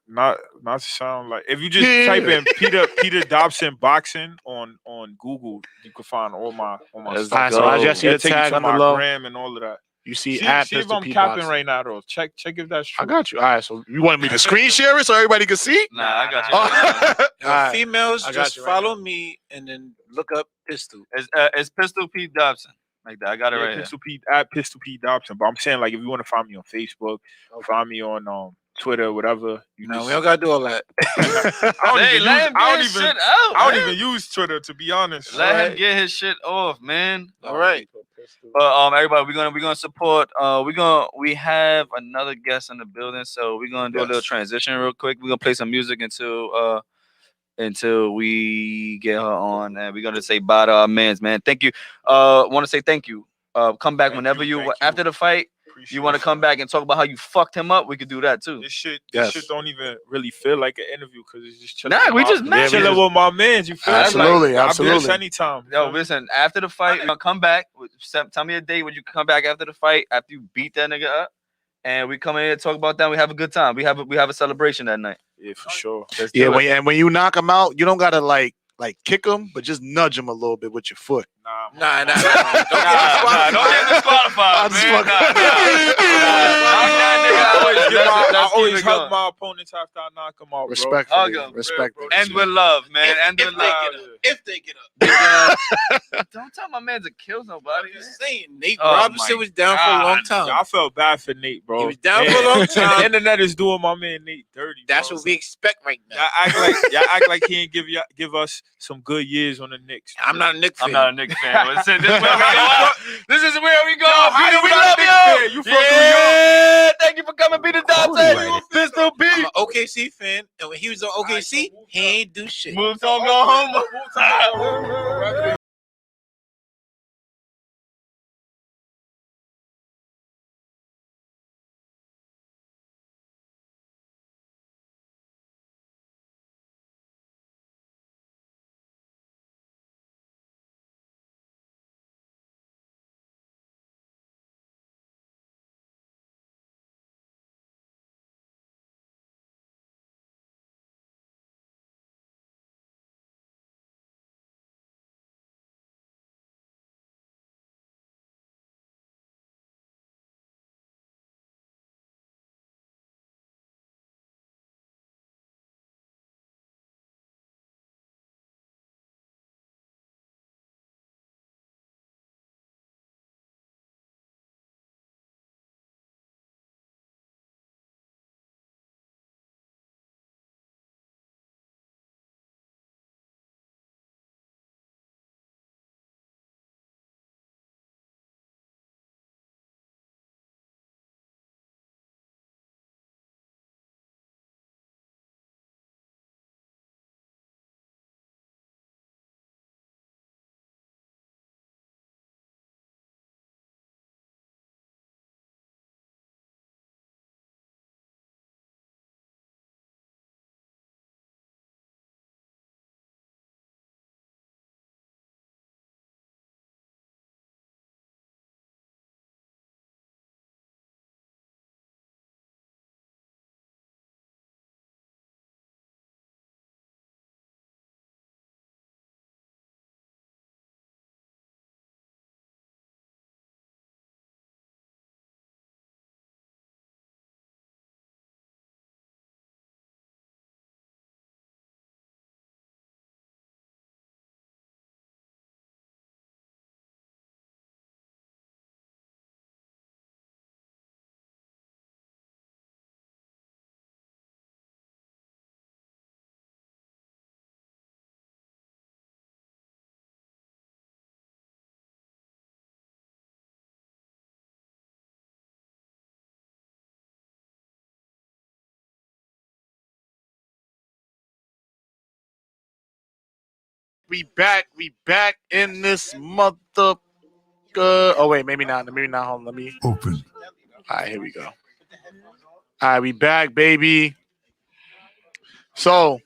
not to sound like, if you just type in Peter Dobson boxing on Google, you can find all my Let's stuff. So I just see the It'll take you tag to on the my low. gram and all of that. You see See at if Pistol I'm Pete capping Boxing. right now though. Check if that's true. I got you. All right, so you wanted me to screen share it so everybody can see? Nah, I got you. Oh. Yo, All right. females, I got just you right follow me and then look up Pistol. It's Pistol Pete Dobson. Like that. I got it right Pistol Pete at Pistol Pete Dobson. But I'm saying, like, if you want to find me on Facebook, find me on Twitter, whatever. We don't gotta do all that. I don't even use Twitter, to be honest. Let him get his shit off, man. All right. But everybody, we're gonna support. We have another guest in the building, so we're gonna do a little transition real quick. We're gonna play some music until we get her on, and we're gonna say bye to our mans, man. Thank you. Want to say thank you. Come back whenever you after the fight. You want to come back and talk about how you fucked him up? We could do that too. This shit don't even really feel like an interview because it's just chilling. Nah, we just met. Chilling with my mans. You feel absolutely, like, absolutely. Anytime. Yo, listen. After the fight, you're gonna come back. Tell me a day when you come back after the fight. After you beat that nigga up, and we come in here and talk about that. We have a good time. We have a celebration that night. Yeah, for sure. Yeah, when you knock him out, you don't gotta like kick him, but just nudge him a little bit with your foot. Nah. Don't get disqualified, man. I always hug my opponents after I knock them out, bro. Respectfully. End with love, man. End with love. If they get up. Don't tell my man to kill nobody. I'm just saying, Nate Oh Robinson my was down for a long time. I felt bad for Nate, bro. He was down for a long time. The internet is doing my man Nate dirty. That's bro. what we expect right now. Y'all act like he ain't give us some good years on the Knicks. I'm not a Knicks fan. I'm not a Knicks fan. Listen, this is where we go. How Peter, we you not love a Knicks fan? you. You from New York? Thank you for coming, Peter Dobson. Pistol I'm Pete. an OKC fan, and when he was on OKC, he ain't do shit. Move on, go home. We back in this mother. Oh wait, maybe not. Maybe not. Hold on, let me. Open. All right, here we go. All right, we back, baby. So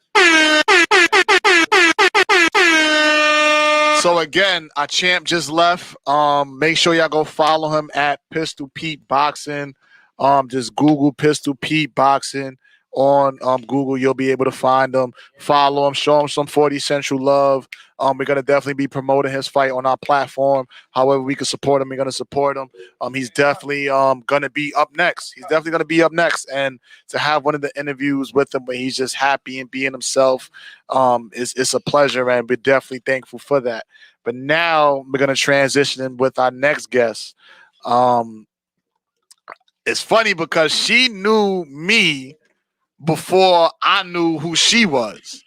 again, our champ just left. Make sure y'all go follow him at Pistol Pete Boxing. Just Google Pistol Pete Boxing on Google. You'll be able to find him. Follow him. Show him some 40 Central love. We're gonna definitely be promoting his fight on our platform. However we can support him, we're gonna support him. He's definitely gonna be up next. He's definitely gonna be up next. And to have one of the interviews with him where he's just happy and being himself, it's a pleasure, and we're definitely thankful for that. But now we're gonna transition in with our next guest. It's funny because she knew me before I knew who she was,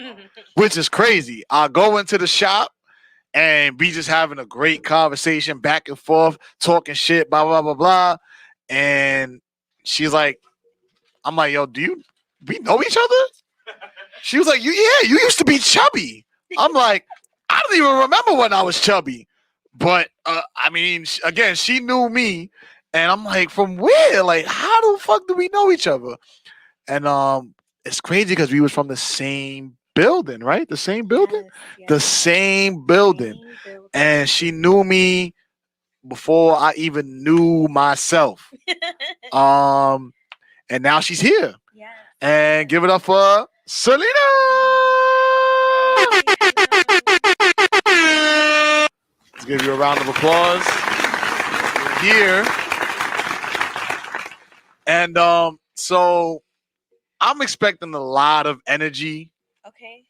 which is crazy. I go into the shop and we just having a great conversation back and forth, talking shit, blah, blah, blah, blah. And she's like, I'm like, yo, we know each other? She was like, you used to be chubby. I'm like, I don't even remember when I was chubby. But, I mean, again, she knew me. And I'm like, from where? Like, how the fuck do we know each other? And it's crazy because we was from the same building, right? The same building? Yes. The same building. And she knew me before I even knew myself. And now she's here. Yes. And give it up for Selena. Let's give you a round of applause. Here. And so I'm expecting a lot of energy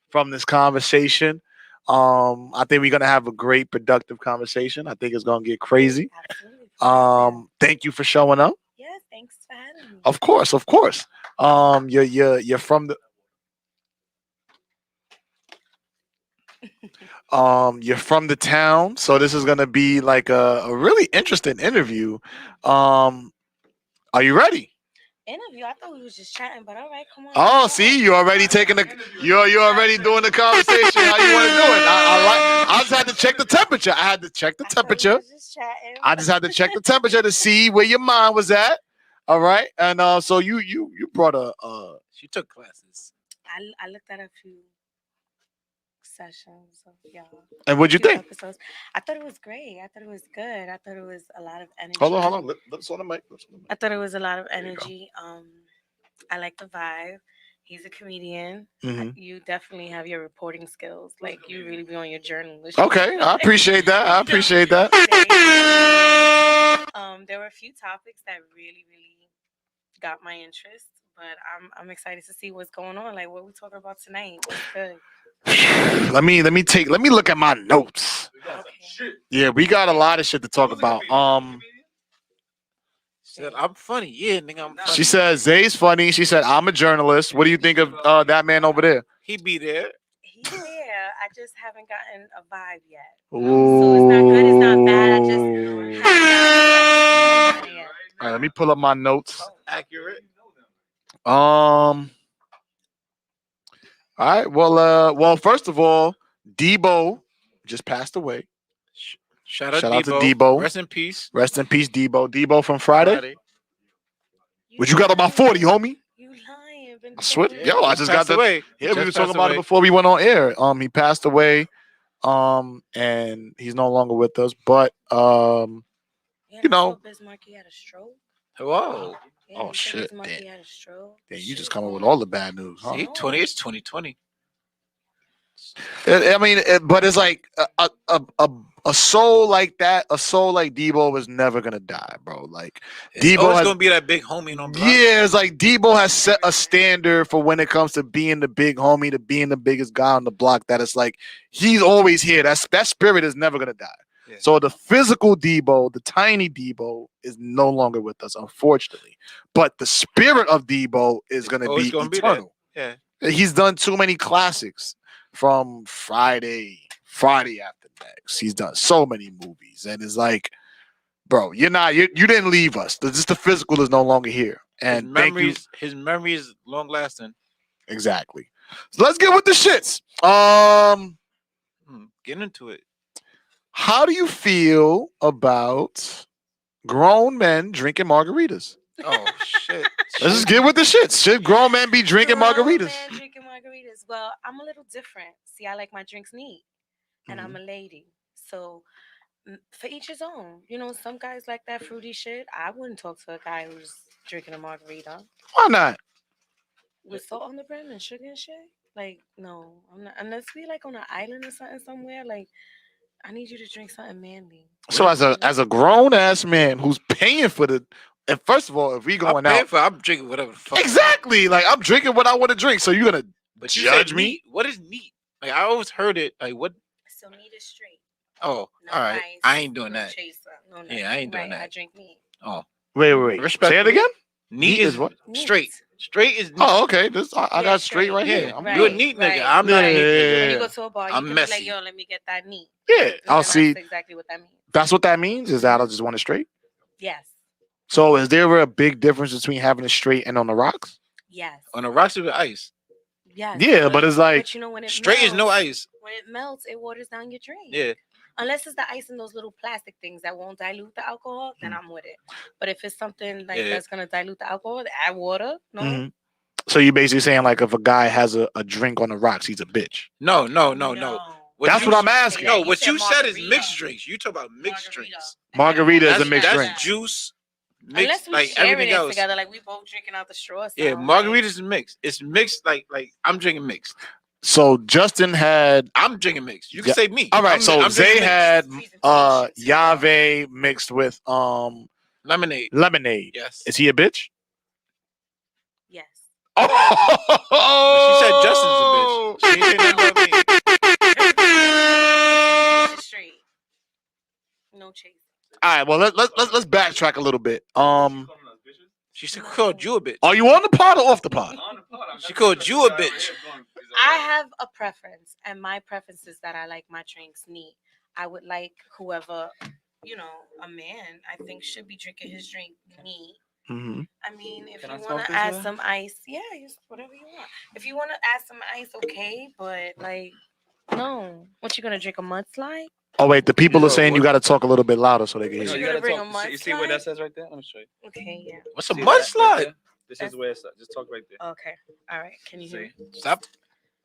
from this conversation. I think we're gonna have a great productive conversation. I think it's gonna get crazy. Absolutely. Thank you for showing up. Yes, thanks for having me. Of course. You're from the you're from the town, so this is gonna be like a really interesting interview. Are you ready? Interview? I thought we was just chatting, but all right, come on. Oh, see, you already taking the you're already doing the conversation. How you want to do it? I just had to check the temperature. I had to check the temperature. Just chatting. I just had to check the temperature to see where your mind was at. All right, and so you brought a. She took classes. I looked at a few sessions of y'all. And what'd you few think? Episodes. I thought it was great. I thought it was good. I thought it was a lot of energy. Hold on. Let's on the mic. I thought it was a lot of energy. I like the vibe. He's a comedian. Mhm. You definitely have your reporting skills. Like you really be on your journalist. Okay, I appreciate that. There were a few topics that really, really got my interest, but I'm excited to see what's going on. Like what we talking about tonight. What's good? Let me look at my notes. Okay. Yeah, we got a lot of shit to talk about. Said, I'm funny. Yeah, nigga, I'm funny. She said Zay's funny. She said I'm a journalist. What do you think of that man over there? He be there. He's there. I just haven't gotten a vibe yet. Ooh. So it's not good. It's not bad. I just haven't gotten yet. All right, let me pull up my notes. Accurate. All right. Well, first of all, Debo just passed away. Shout out to Debo. Debo. Rest in peace. Rest in peace, Debo. Debo from Friday. You What you got about 40, homie? You lying. I swear, yo, I just got Passed the. away. Yeah, Just we were passed talking about it away. before we went on air. He passed away. And he's no longer with us. But you know. Bismarck, he had a stroke. Whoa. Yeah, Oh, he said shit, Bismarck, damn. he had a stroke. Yeah, you just come up with all the bad news. Huh? See, 20. It's 2020. But it's like a soul like that, a soul like Debo is never gonna die, bro. Like It's Debo always has, gonna be that big homie on block. yeah, it's like Debo has set a standard for when it comes to being the big homie, to being the biggest guy on the block. That it's like he's always here. That spirit is never gonna die. Yeah. So the physical Debo, the tiny Debo, is no longer with us, unfortunately. But the spirit of Debo is gonna always be gonna be there. eternal. Yeah. He's done too many classics. From Friday After Next, he's done so many movies, and it's like, bro, you didn't leave us. Just the physical is no longer here, and his memory is long lasting. exactly. So let's get with the shits. Get into it. How do you feel about grown men drinking margaritas? Oh shit. Let's just get with the shit. Should grown men be drinking Grown margaritas? man drinking margaritas. Well, I'm a little different. See, I like my drinks neat, and I'm a lady. So for each his own. You know, some guys like that fruity shit. I wouldn't talk to a guy who's drinking a margarita Why not? with salt on the brim and sugar and shit. Like, no, I'm not. Unless we like on an island or something somewhere. Like, I need you to drink something manly. So as a grown ass man who's paying for the, and first of all, if we going out, I'm drinking whatever the fuck. exactly, like I'm drinking what I want to drink. So you're gonna But you judge said me? neat. What is neat? Like I always heard it. Like what? So neat is straight. Oh, No all right. ice, I ain't doing no that. Chaser, no Yeah, I ain't doing right, I that. drink neat. Oh, Wait. Say Respectfully. it again. neat is what? Straight. Straight is neat. Oh, okay. This I Yeah, got straight right yeah, here. I'm right. you're a good. neat right. nigga. I'm not a neat Yeah. nigga. When you go to a bar, you I'm can messy. be like, yo, let me get that neat. Yeah. And I'll that's see. exactly what that means. That's what that means. Is that I just want it straight. Yes. So is there a big difference between having it straight and on the rocks? Yes. On the rocks with ice. Yes. Yeah, but it's like But you know when it Straight melts, is no ice. When it melts, it waters down your drink. Yeah. Unless it's the ice in those little plastic things that won't dilute the alcohol, then I'm with it. But if it's something like that's gonna dilute the alcohol, add water. No. Mhm. So you basically saying like if a guy has a drink on the rocks, he's a bitch. No. That's what I'm asking. No, You what said you said is margarita. mixed drinks. You talk about mixed Margarita. drinks. Margarita is a mixed that's drink. juice mixed Unless we like sharing everything it else. together, like we both drinking out the straw. Yeah, sound margaritas is mixed. It's mixed like I'm drinking mixed. So Justin had. I'm drinking mixed. You can Yeah. say me. All right. So I'm Zay drinking had Presentation. Yave mixed with lemonade. lemonade. Yes. Is he a bitch? Yes. Oh, But she said Justin's a bitch. She ain't say nothing about me. Straight. No chase. All right. Well, let's backtrack a little bit. She said called you a bitch. Are you on the pod or off the pod? She called you a bitch. I have a preference, and my preference is that I like my drinks neat. I would like whoever, you know, a man, I think should be drinking his drink neat. Mm-hmm. I mean, if Can I you smoke want to this add way? some ice, yeah, whatever you want. If you want to add some ice, okay, but like, no. What you gonna drink, a mudslide? Oh wait, the people No, are saying you what- got to talk a little bit louder so they can What hear you you. gonna bring a You see what that mudslide? says right there? Let me show you. Okay, yeah. What's a See that right mudslide? there? This is where it's at. Just talk right there. Okay, all right. Can you hear? See? me? Stop.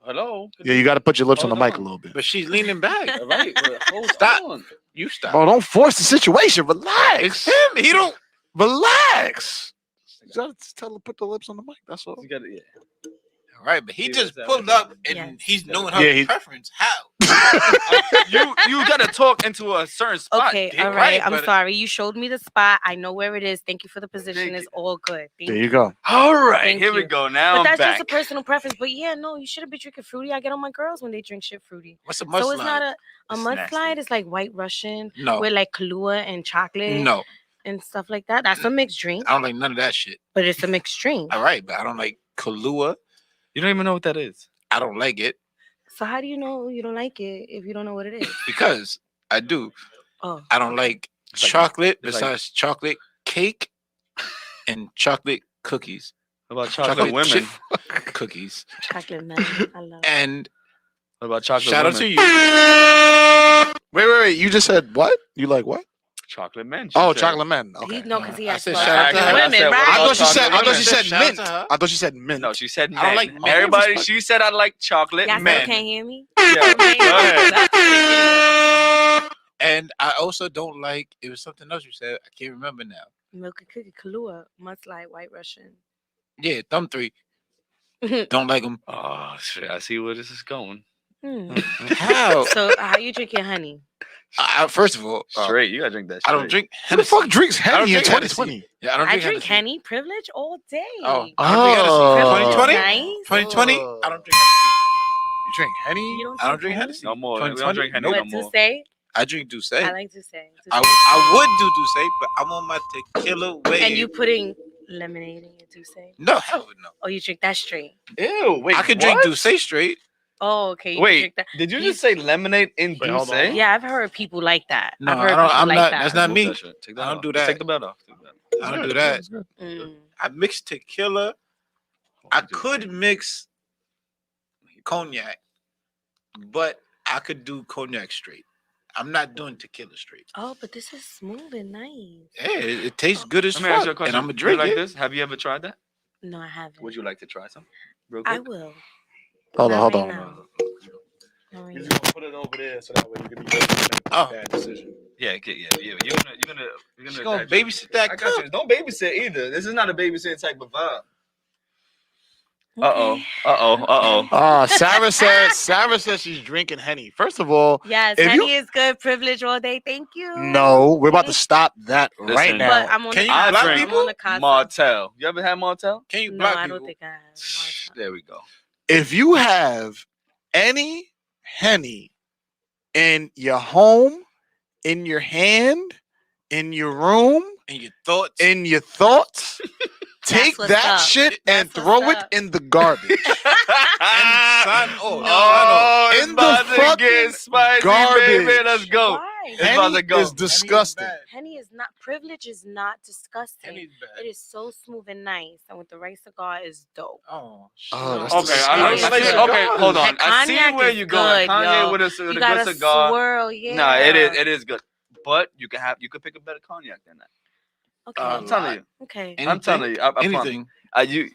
Hello. Yeah, you got to put your lips on the Hold mic a on. little bit. But she's leaning back. All right. Well, hold Stop. on. You stop. Bro, don't force the situation. It's Relax. him. He don't. Relax. You got to tell her put the lips on the mic. That's all. You got it. Yeah. All right, but he See, just that's pulled that. up and Yes. he's knowing her Yeah, he- preference. How? You got to talk into a certain spot. Okay, dick. all right. right, I'm but- sorry. You showed me the spot. I know where it is. Thank you for the position. Thank It's you. all good. Thank There you go. All right. Thank Here we you. go. Now But I'm that's back. just a personal preference. But yeah, no, you shouldn't be drinking fruity. I get on my girls when they drink shit fruity. What's a So mudslide? it's not a It's mudslide. nasty. It's like White Russian No. with like Kahlua and chocolate No. and stuff like that. That's a mixed drink, I don't like none of that shit. but it's a mixed drink. All right, but I don't like Kahlua. You don't even know what that is. I don't like it So how do you know you don't like it if you don't know what it is? because I do. Oh, I don't like It's like- chocolate it's like- besides chocolate cake and chocolate cookies. What about chocolate women? chip cookies. chocolate man. I love it. And What about chocolate shout out women? to you. Wait. You just said what? You like what? Chocolate men. she Oh, said. chocolate men. He Okay. no, because he I asked said about shout out to chocolate her. I women, said, what right? I about thought she said. I chocolate thought she women? said Shout out mint. to her. I thought she said mint. No, she said men. I don't like men. Everybody, she said I like chocolate Y'all men. still can't hear me? Yeah, Okay, go ahead. that's what And I also don't like. It was something else you said. I can't remember now. Milk and cookie, Kahlua, mudslide, White Russian. Yeah, thumb three. Don't like them. Oh shit! I see where this is going. Hmm. How? So how you drink your honey? First of all, Straight, you gotta drink that. I don't straight. drink. Who the Hennessy. fuck drinks I don't Henny in drink Hennessy. 2020? Yeah, I don't I drink, drink Hennessy. Henny privilege all day. Oh, I don't drink Hennessy. Oh. 2020? Nice. 2020? Oh. I don't drink Hennessy. You drink Henny? You I don't drink Hennessy. No more. We don't 2020? drink Henny no What more. Douce? I drink Douce. I like Douce. I would do Douce, but I'm on my tequila way. And you putting lemonade in your Douce? No, hell no. Oh, you drink that straight? Ew. Wait. I could drink what? Douce straight. Oh, okay. You Wait. drink that. Did you You- just say lemonade in Wait, hold Douce? on. Yeah, I've heard people like that. No, I've heard I don't- people I'm like not- that. that's not Remove me. that shit. Take that I don't off. do Just that. Take the belt off. Take that off. I don't do that. Mm. I mix tequila. I could mix cognac, but I could do cognac straight. I'm not doing tequila straight. Oh, but this is smooth and nice. Yeah, it tastes good as Let me ask you a fuck, question. and I'm a Do you drink like it. this? Have you ever tried that? No, I haven't. Would you like to try some? Real I quick. will. Hold on, Not hold right on. now. Not right He's now. gonna put it over there so that way you can be able to make a Oh. bad decision. Yeah. You're She's gonna gonna babysit that I got cook. you. Don't babysit either. This is not a babysit type of vibe. Okay. Sarah says she's drinking Henny. First of all, Yes, If Henny you- is good. Privilege all day. Thank you. no, we're about to stop that right Listen. now. But I'm on Can the you casa. block I'm people? on the casa. Martell. You ever had Martell? Can you No, block I people? don't think I have. Martell. There we go. If you have any Henny in your home, in your hand, in your room, And your thoughts? in your thoughts, take what's that up. shit and That's throw what's it up. in the garbage. And sign off. Oh, In it's the about to fucking get spicy, garbage. baby. Let's go. Why? It's about to Henny go. is disgusting. Henny is not. Privilege is not disgusting. Henny's bad. It is so smooth and nice, and with the right cigar is dope. Oh, Oh, that's No. Okay, I It's know. good. Okay, hold on. That I see cognac where is you're going. good, Kanye yo. with You a gotta good cigar. swirl, yeah. Nah, it is good. But you could pick a better cognac than that. Okay. I'm telling you. Okay. I'm telling you. I promise. anything. You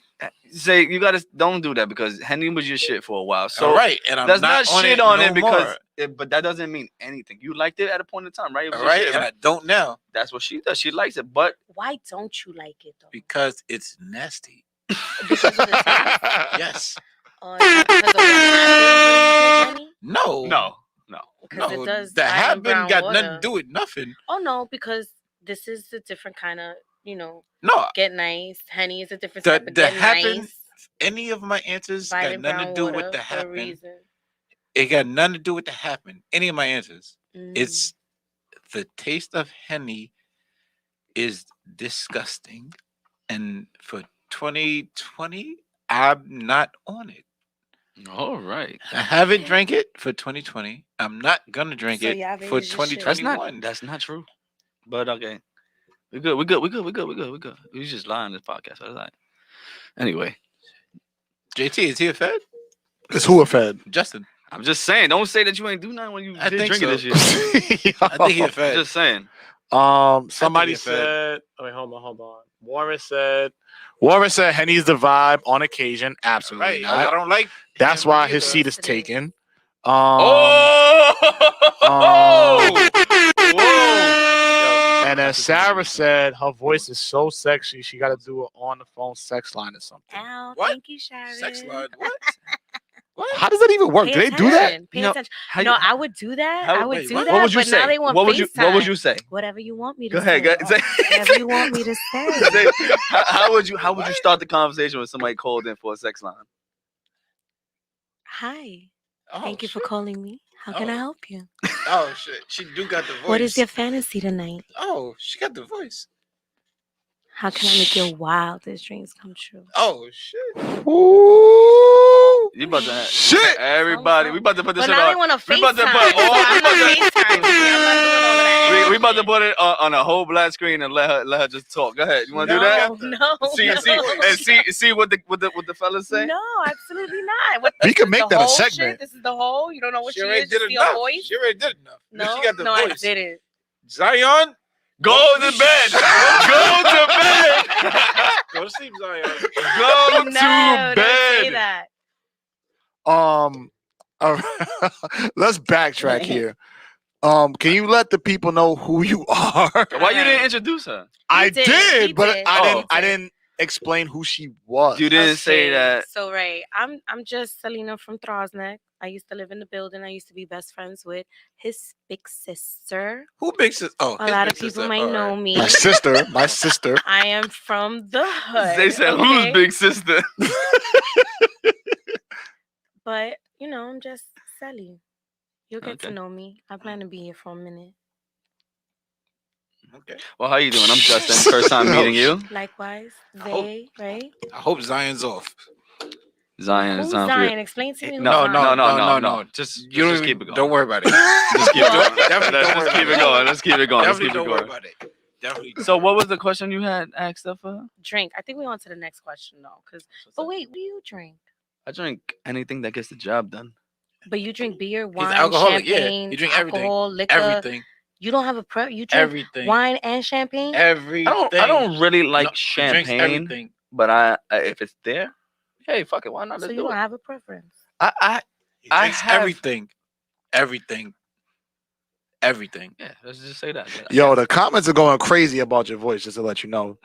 say you gotta don't do that because Henny was your shit for a while. So All right, and I'm let's not not on shit it on no it because more. but that doesn't mean anything. You liked it at a point in time, right? It was All your right, shit, and I don't now That's what she does. She likes it, but Why don't you like it though? because it's nasty. Because of the taste? Yes. Or is it because of what happens when you drink Henny? No. no. Because it No. does. That iron happened brown got water. nothing to do with nothing. Oh no, because this is a different kind of, No. get nice. Henny is a different The- type of the get happen- nice. Any of my answers got Violet nothing to brown do water with the for a happen. reason. It got nothing to do with the happen. Any of my answers. Mm. It's the taste of Henny is disgusting. And for 2020, I'm not on it. All right. I haven't drank it for 2020. I'm not gonna drink So it y'all for raised your shit. 2021. That's not true. But okay. We good. We just lie on this podcast. So it's all right. Anyway, JT, is he a fed? It's who a fed. Justin. I'm just saying, don't say that you ain't do nothing when you I did think drinking so. this shit. I think he a I'm fed. just saying. Somebody he a fed. said. Wait, hold on. Warren said Henny's the vibe on occasion. Absolutely Right. not. I don't like. That's him why either. his seat is Yes, it is. taken. Oh! Whoa. And then Sarah said her voice is so sexy, she got to do an on the phone sex line or something. Ow, What? thank you, Sharon. Sex line. What? How does that even work? Pay Do they do that? attention, Pay You know, attention. How No, you- I would do that. how- I would wait, do what? that. What would you but say? now they want What would you FaceTime. say? Whatever you want me to Go ahead. say. Whatever you want me to say. Say, how would you start the conversation when somebody called in for a sex line? Hi. Oh, Thank you for shit. calling me. How can I Oh. help you? Oh shit. She do got the voice. What is your fantasy tonight? Oh, she got the voice. How can I make your wildest dreams come true? Oh shit. Ooh, You about to shit. everybody. We about to put this But shit now they on. want to We about to FaceTime. put So all- I'm we not about to- FaceTime. I'm not doing all of that. We about to put it on a whole black screen and let her just talk. Go ahead. You want to do that? No, See what the fellas say. No, absolutely not. What, We this could is make the that a whole segment. Shit? This is the whole. You don't know what she already is. Just did see her enough. voice. She already did enough. No, she got the no, I voice. didn't. Zion, Go to bed. Go to bed. go to sleep, Zion. Go No, to don't say bed. that. All right. Let's backtrack here. Can you let the people know who you are? Why you didn't introduce her? I did, did, he but did. I Oh. didn't. I didn't explain who she was. You didn't say Okay, that. So right, I'm just Selena from Throsneck. I used to live in the building. I used to be best friends with his big sister. Who makes it? Oh, A his lot big of people sister. might All know right. me. My sister. My sister. I am from the hood. They said okay? who's big sister? But I'm just Sally. You'll get Okay. to know me. I plan to be here for a minute. Okay. Well, how you doing? I'm Justin. First time meeting you. Likewise, I hope- they right. I hope Zion's off. Zion. Who's It's time for you. Zion? Explain to me. Who's No, Zion. no. Just You don't keep even- it going. Don't worry about it. Just keep it going. Definitely don't worry Let's keep about it it. going. Let's keep it going. Let's Definitely keep it don't worry going. about it. Definitely. So, what was the question you had asked up for? Drink. I think we on to the next question though. But wait, what do you drink? I drink anything that gets the job done. But you drink beer, He's wine, an alcoholic. champagne, Yeah, you drink everything. alcohol, liquor. Everything. You don't have a you drink Everything. wine and champagne. Everything. I don't really like He drinks champagne, everything. but I if it's there, hey, fuck it, why not? So Let's you do don't it. have a preference. He I drinks have- everything. Everything. Everything. Yeah, let's just say that. Yo, the comments are going crazy about your voice, just to let you know.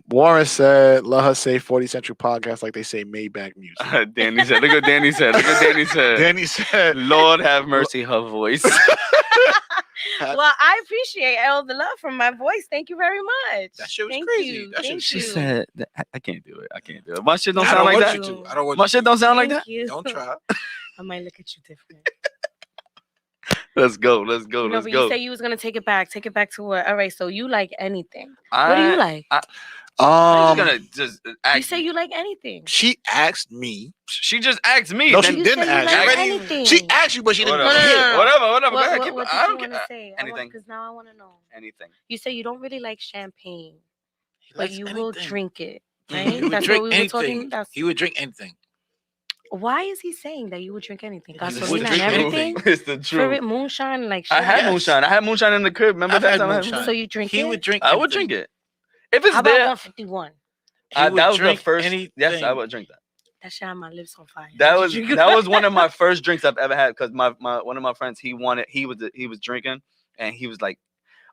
Warren said, let her say 40 Central Podcast like they say Maybach music. Danny said, look what Danny said. Look what Danny said. Danny said, Lord have mercy, her voice. Well, I appreciate all the love from my voice. Thank you very much. That shit was Thank crazy. You. That shit Thank was- She you. said, I can't do it. I can't do it. My shit don't I sound don't like want that. you to. I don't want My you shit to. don't sound like Thank that. you. Don't try. I might look at you different. Let's go. Let's go. No, Let's but go. you say you was gonna take it back. Take it back to what? All right. So you like anything? What do you like? I'm gonna just You ask. say you like anything. she asked me. She just asked me. No, then- she You didn't say you ask. like you. anything. She asked you, but she didn't Whatever. No, no, hit. no, no. Whatever. Go What, ahead. what, Keep- what I did you don't want to care. say? Anything. Because now I want to know. Anything. You say you don't really like champagne, He but likes you will anything. drink it, He right? would That's drink what we were talking. anything. That's He would drink anything. why is he saying that you would drink anything? He would Gasolina and drink everything. anything. It's the Favorite truth. moonshine, like I shit. had Yes. moonshine. I had moonshine in the crib. Remember I've that had time? I had moonshine. So you drink He it? would drink. I would anything. drink it if it's How about there. 151? He would That was the drink first. anything. Yes, I would drink that. That shit had my lips on fire. That Did was you drink that it? was one of my first drinks I've ever had because my one of my friends he was drinking and he was like,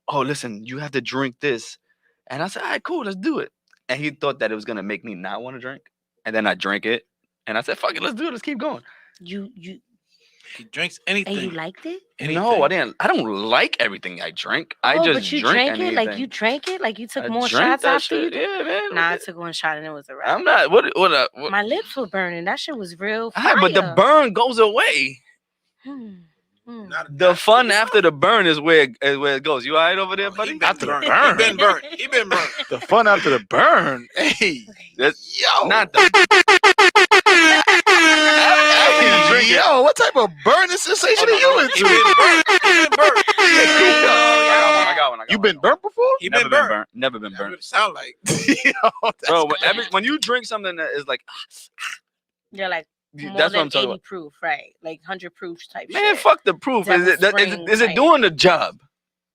oh listen, you have to drink this, and I said, all right, cool, let's do it. And he thought that it was gonna make me not want to drink, and then I drank it, and I said, fuck it, let's do it, let's keep going. You He drinks anything. and you liked it? No, I didn't. I don't like everything I drink. I Oh, just but you drink drank anything. it like you drank it like you took I more drank shots that after you shit. did? Yeah, man. Nah, I took one shot and it was a wrap. I'm not. What My lips were burning. That shit was real Ah, fire. but the burn goes away. Hmm. The fun after the burn is where it goes. You all right over there, buddy? He been After the burnt. burn. He been burnt. He been burnt. The fun after the burn. Hey, That's yo. not the. Hey, Drink it. yo, what type of burning sensation are you He into? been burnt. He been burnt. I got one. You been burnt before? He Never been been burnt. burnt. Never been That's what burnt. it sound like. Yo, that's Bro, when you drink something that is like, You're like more that's what than I'm talking 80 about. proof, right? Like 100 proof type Man, shit. fuck the proof. Is it, Devil is it, Spring is it type. doing the job?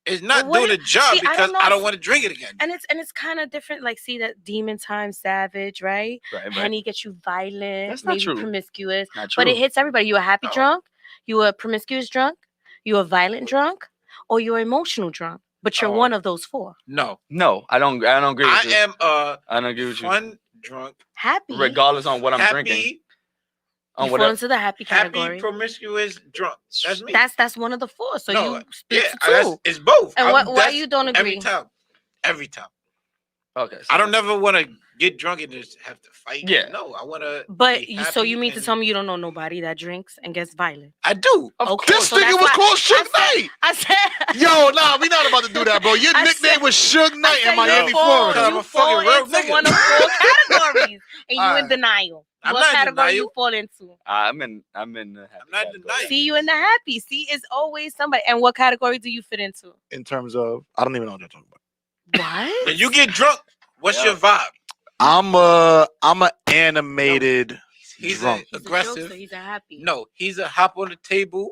It's not What doing if- the job see, I because don't know I don't if- want to drink it again. And it's kind of different. Like, see that Demon Time Savage, right? Right, Henny gets you violent, That's not maybe true. promiscuous, Not true. but it hits everybody. You a happy No. drunk, you a promiscuous drunk, you a violent drunk, or you're emotional drunk. But you're Oh. one of those four. No, No, I don't agree with I you. am I don't agree with you. fun drunk, Happy. Regardless on what I'm happy, drinking. You On fall whatever. into the happy category. happy, promiscuous drunk. That's me. That's one of the four. So No, you split yeah, to that's, two. it's both. And why that's you don't agree? every time? Every time. Okay. so- I don't never want to get drunk and just have to fight. Yeah. No, I want to. But so you mean to tell me you don't know nobody that drinks and gets violent? I do. Of Okay, This so nigga that's was why- called Suge I Knight. I said. Yo, nah, we not about to do that, bro. Your I nickname said- was Suge Knight I said in Miami, you fall, Florida. I'm a you fall fucking real into nigga. one of four categories, and you in Alright. denial. I'm What not in category you denial. fall into? I'm in. The happy I'm not in category. denial. See, you in the happy. See, it's always somebody. And what category do you fit into? In terms of, I don't even know what you're talking about. What? When you get drunk, what's Yeah. your vibe? I'm a animated He's drunk. He's aggressive. A jokester, he's a happy. No, he's a hop on the table.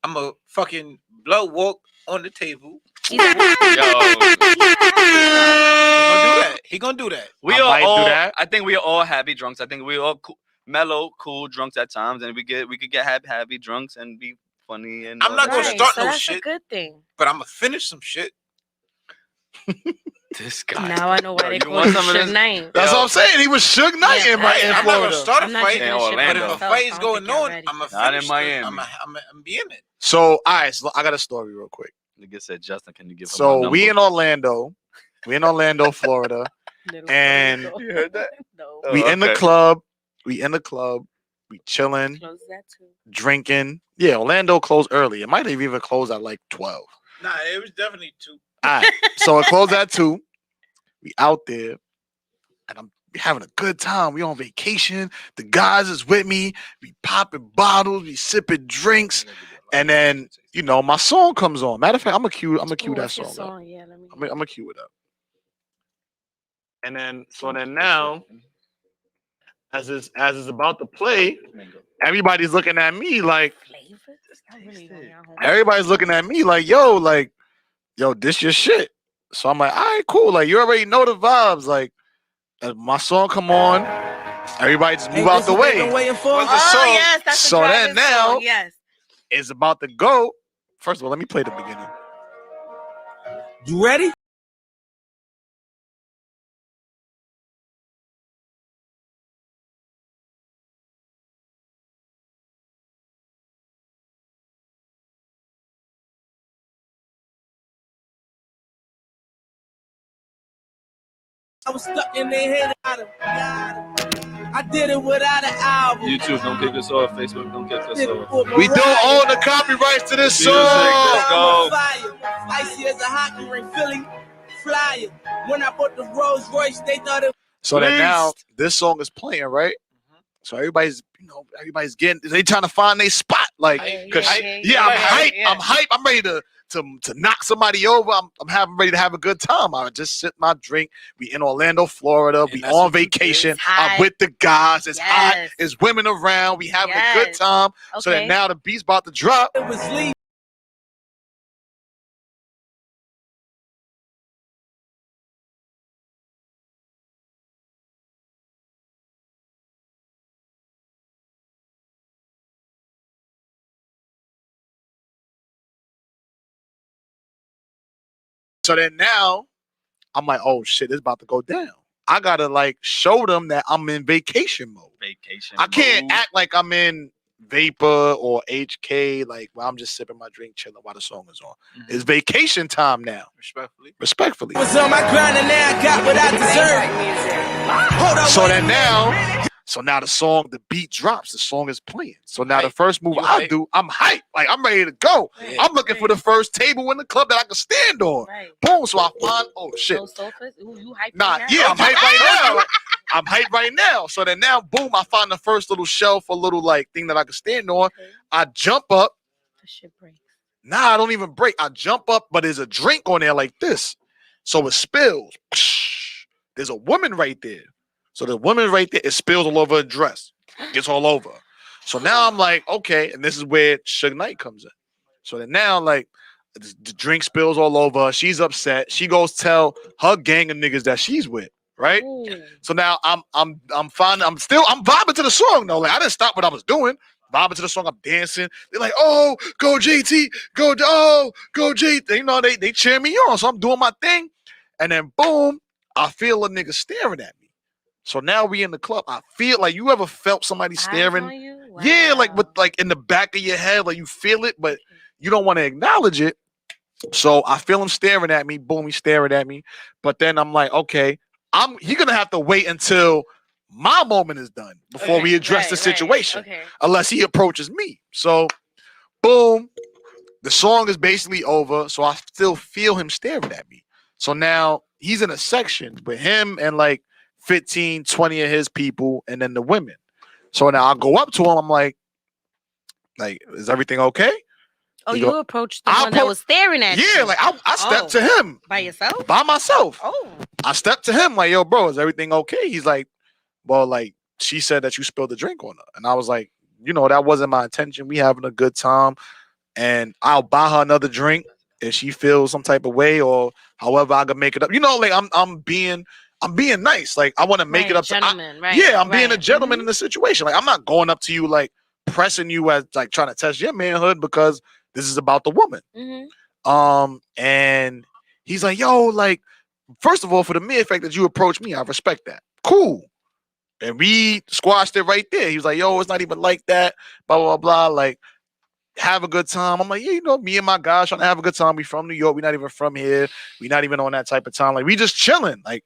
I'm a fucking blood walk on the table. He's a happy. Yo, He gonna do that. we I are might do all. that. I think we are all happy drunks. I think we all mellow, cool drunks at times, and we could get happy drunks and be funny and. I'm all not that gonna Right, shit. start so no that's a shit. good thing. But I'm gonna finish some shit. This guy. Now I know why Yo, they you call want him some of Suge this? Knight. That's Yo. what I'm saying. He was Suge Knight Yeah, in, right. in I'm not Florida. gonna start a I'm not fight. drinking In shit by Orlando. But if a myself. fight I is don't going think y'all on, ready. I'm gonna Not in finish. Miami. I'm be in it. So, all right, so I got a story real quick. Nigga said, Justin, can you give him my So we number?" in Orlando, Florida. Little And- Florida. You heard that? No. Oh, We in the okay. club. We chilling, Close that too. drinking. Yeah, Orlando closed early. It might have even closed at like 12. Nah, it was definitely two. All right. So it closed at 2. We out there. And I'm having a good time. We on vacation. The guys is with me. We popping bottles. We sipping drinks. And then, you know, my song comes on. Matter of fact, I'm gonna cue Ooh, that what's your song. Up. Yeah, let me. I'm gonna cue it up. And then, so then now, as it's about to play, everybody's looking at me like Flavor? I really don't know. everybody's looking at me like, yo, this your shit. So I'm like, all right, cool. Like you already know the vibes. Like as my song come on, everybody just move out the way. What's the Oh song? yes, that's So the then driving now- song, yes. It's about to go. First of all, let me play the beginning. You ready? I was stuck in their head. I did it without an album. YouTube, don't kick us off. Facebook, don't kick us off. We don't own the copyrights to this Music, song. let's go. Fire. Icy as a hockey ring, Philly flyer. When I bought the Rolls Royce, they thought it. So then now this song is playing, right? So everybody's getting, they trying to find their spot. Like, cause I'm hype. I'm hype. I'm ready to knock somebody over. I'm ready to have a good time. I just sip my drink. We in Orlando, Florida. And We that's on what you vacation. did. It's hot. I'm with the guys. It's hot. Yes. It's women around. We having a good Yes. time. So then Okay. now the beat's about to drop. It was leave. So then now I'm like, oh shit, it's about to go down. I gotta like show them that I'm in vacation mode. Vacation. I can't mode. act like I'm in Vapor or HK, like where I'm just sipping my drink, chilling while the song is on. Mhm. It's vacation time now. Respectfully. Was on my grind and now I got what I deserve. Hold on. So wait. then now the song, the beat drops, the song is playing. So now the first move You I hype? do, I'm hyped. Like I'm ready to go. Right, I'm looking for the first table in the club that I can stand on. Right. Boom. So I find, oh shit. No sofas. Ooh, you hyped Nah, right now? yeah, I'm hyped right now. I'm hyped right now. So then now, boom, I find the first little shelf, a little like thing that I can stand on. Okay. I jump up. The shit breaks. Nah, I don't even break. I jump up, but there's a drink on there like this. So it spills. There's a woman right there. So the woman right there, it spills all over her dress. Gets all over. So now I'm like, okay, and this is where Suge Knight comes in. So then now, like, the drink spills all over. She's upset. She goes tell her gang of niggas that she's with, right? Ooh. So now I'm vibing to the song though. Like I didn't stop what I was doing. Vibing to the song, I'm dancing. They're like, oh, go JT, go JT. You know, they cheer me on. So I'm doing my thing. And then boom, I feel a nigga staring at me. So now we in the club. I feel like you ever felt somebody Eyes staring? on you? Yeah, like Wow. with like in the back of your head, like you feel it, but you don't want to acknowledge it. So I feel him staring at me. Boom, he's staring at me. But then I'm like, okay, you're gonna have to wait until my moment is done before we address the situation, Okay. unless he approaches me. So, boom, the song is basically over. So I still feel him staring at me. So now he's in a section with him and like 15, 20 of his people, and then the women. So now I go up to him. I'm like, is everything okay? Oh, You you go- approached the I one that was staring at you. Yeah, like I stepped to him By yourself? by myself. Oh. I stepped to him like, yo, bro, is everything okay? He's like, well, like she said that you spilled the drink on her. And I was like, that wasn't my intention. We having a good time. And I'll buy her another drink if she feels some type of way or however I can make it up. Like I'm being nice. Like I want to make it up Gentleman, right? Yeah, I'm being a right. gentleman in the situation. Like I'm not going up to you like pressing you as like trying to test your manhood because this is about the woman. Mhm. And he's like, yo, like, first of all, for the mere fact that you approached me, I respect that. Cool. And we squashed it right there. He was like, yo, it's not even like that. Blah, blah, blah. Like, have a good time. I'm like, yeah, me and my guys trying to have a good time. We from New York. We're not even from here. We're not even on that type of time. Like, we just chilling. Like,